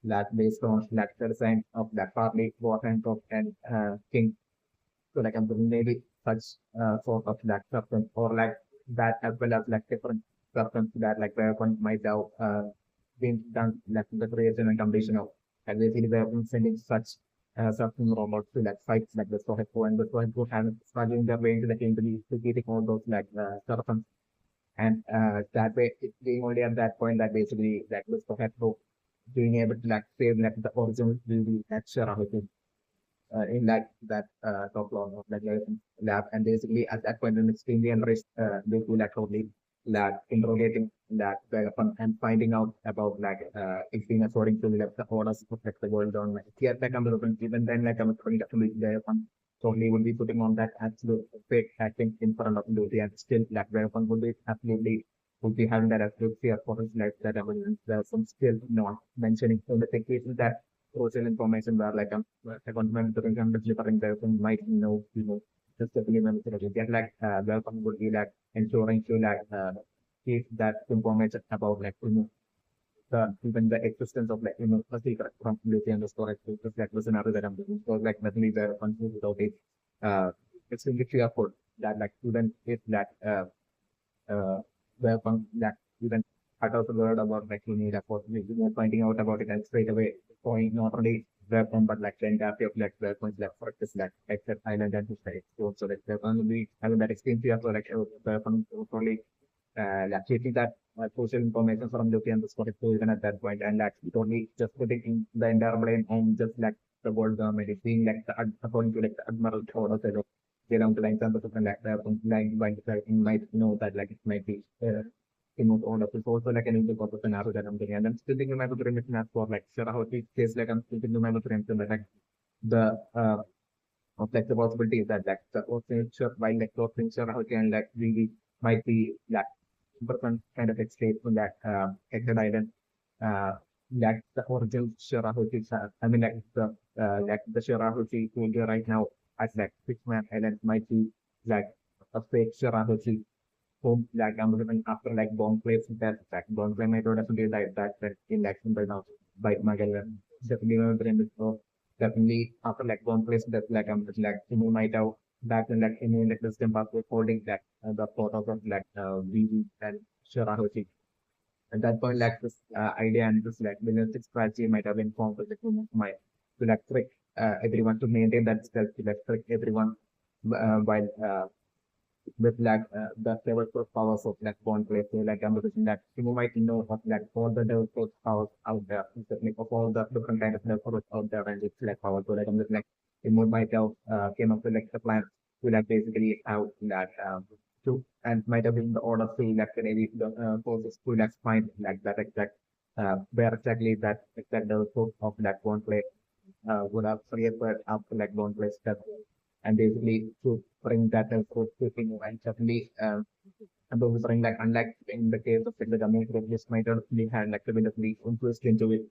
that based on like the design of that partly what and of and king. So like I'm thinking maybe such sort of like substance or like that as well as like different substance that like weapon might have been done like the creation and completion of and basically they have been sending such substance robots to like fights like the Sohepo and the Sohepo have struggling their way into the game to be defeating all those like substance and that way it being only at that point that basically like the Sohepo being able to like save like the original building that Sharahoku in like that top floor of like lab and basically at that point an extremely enriched they do like totally like interrogating that weapon and finding out about like it's been according to like the orders of like the world government. Here like I'm looking even then like I'm trying to the weapon totally would be putting on that absolute fake acting in front of Lucy and still like weapon would be absolutely would be having that absolute fear for his life that evidence. There's some still not mentioning so the techniques that social information where like account manager and delivering the might just definitely manager get like welcome would be like ensuring to like keep that information about like the even the existence of like a secret from Lucy and the storage because that was another that I'm doing. So like definitely the country without it it's really fearful that like even if that welcome that even utters a word about like you need effort, finding out about it and straight away going not only welcome but like the entirety of like welcome like for this like except island and state. So like welcome will be having that experience here so like welcome totally like taking that social information from Luffy and the Scottish even at that point and like totally just putting in the entire blame on just like the world government is being like the according to like the admiral order down the lines and the like the line by the might know that like it might be remote order. It's also like an input of the scenario that I'm doing. And I'm still thinking about the remit map for like sure how it case like I'm still thinking about the like the of like the possibility that like the sure while like those things sure how can like really might be like different kind of escape from that exit island like the original Shirahoshi I mean like the Shirahoshi who are right now at like Fishman Island might be like a fake Shirahoshi home like I'm living after like bomb place that like bomb play might have to like that in action by now by Magellan. Definitely remember in so definitely after like bomb place that like I'm just like you might have back in like in like the stem path holding like the photos of like VV and Shirahoshi. At that point, like this idea and this like linguistic strategy might have been formed with the human mind to like trick everyone to maintain that stealth to like trick everyone while with like the flavorful powers of like one place. So like I'm looking that you might know of like all the flavorful powers out there, like of all the different kind of flavors out there, and it's like power. So like I'm just like you might have came up with like the plan to like basically have that to and might have been the order to like maybe the process to like find like that exact where exactly that exact the source of that one place would have created after like one place step and basically to bring that for cooking and certainly and those bring like unlike in the case of the government group this might have really had like a bit of the influence into it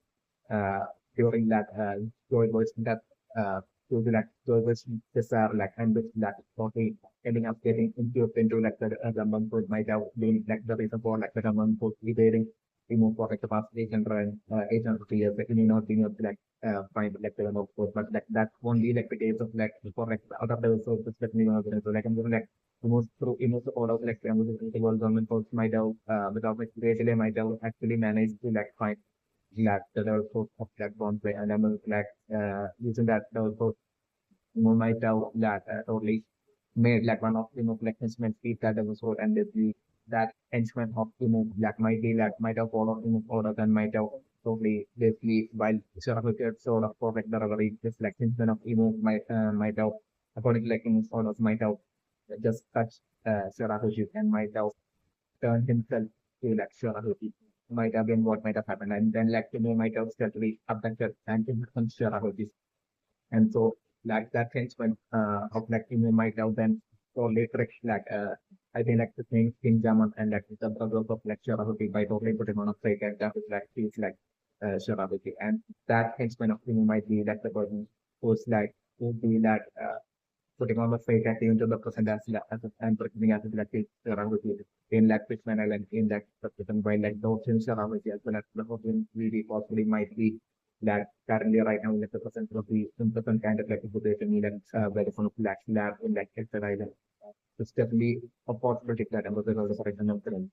uh during that joy was that to the like joy was desire like and with that totally ending up getting into like the government group might have been like the reason for like the government group evading remove for like the past 800 years like you not being able to like find like the of course but like that won't be like the case of like for like the other resources that we know so like I'm just like most through most all of like the world government folks might have without like creatively might have actually managed to like find like the source of like bond play and I'm like using that source might have that totally made like one of like henchman feet that episode and that henchman of like might be like might have followed order and might have totally basically while Sharahuti sort of perfect the recovery just like henchman of might have according to like orders might have just touched Sharahuti and might have turned himself to like Sharahuti might have been what might have happened and then like might have steadily abducted and influenced Sharahuti and so like that henchman of like might have then so later like I think like the thing in German and like the brothers of like Sharahuti by totally putting on a fake and that is like feels like Sharahuti and that henchman of might be like the person who's like would be that putting on the fake and into the present and pretending as if like it's Sharahuti in like Fishman Island in that person by like those in Sharahuti as well as the whole really possibly might be that currently right now in the present of the present kind of like situation in where the like lab in like Exeter Island. It's definitely a possibility that I'm going to the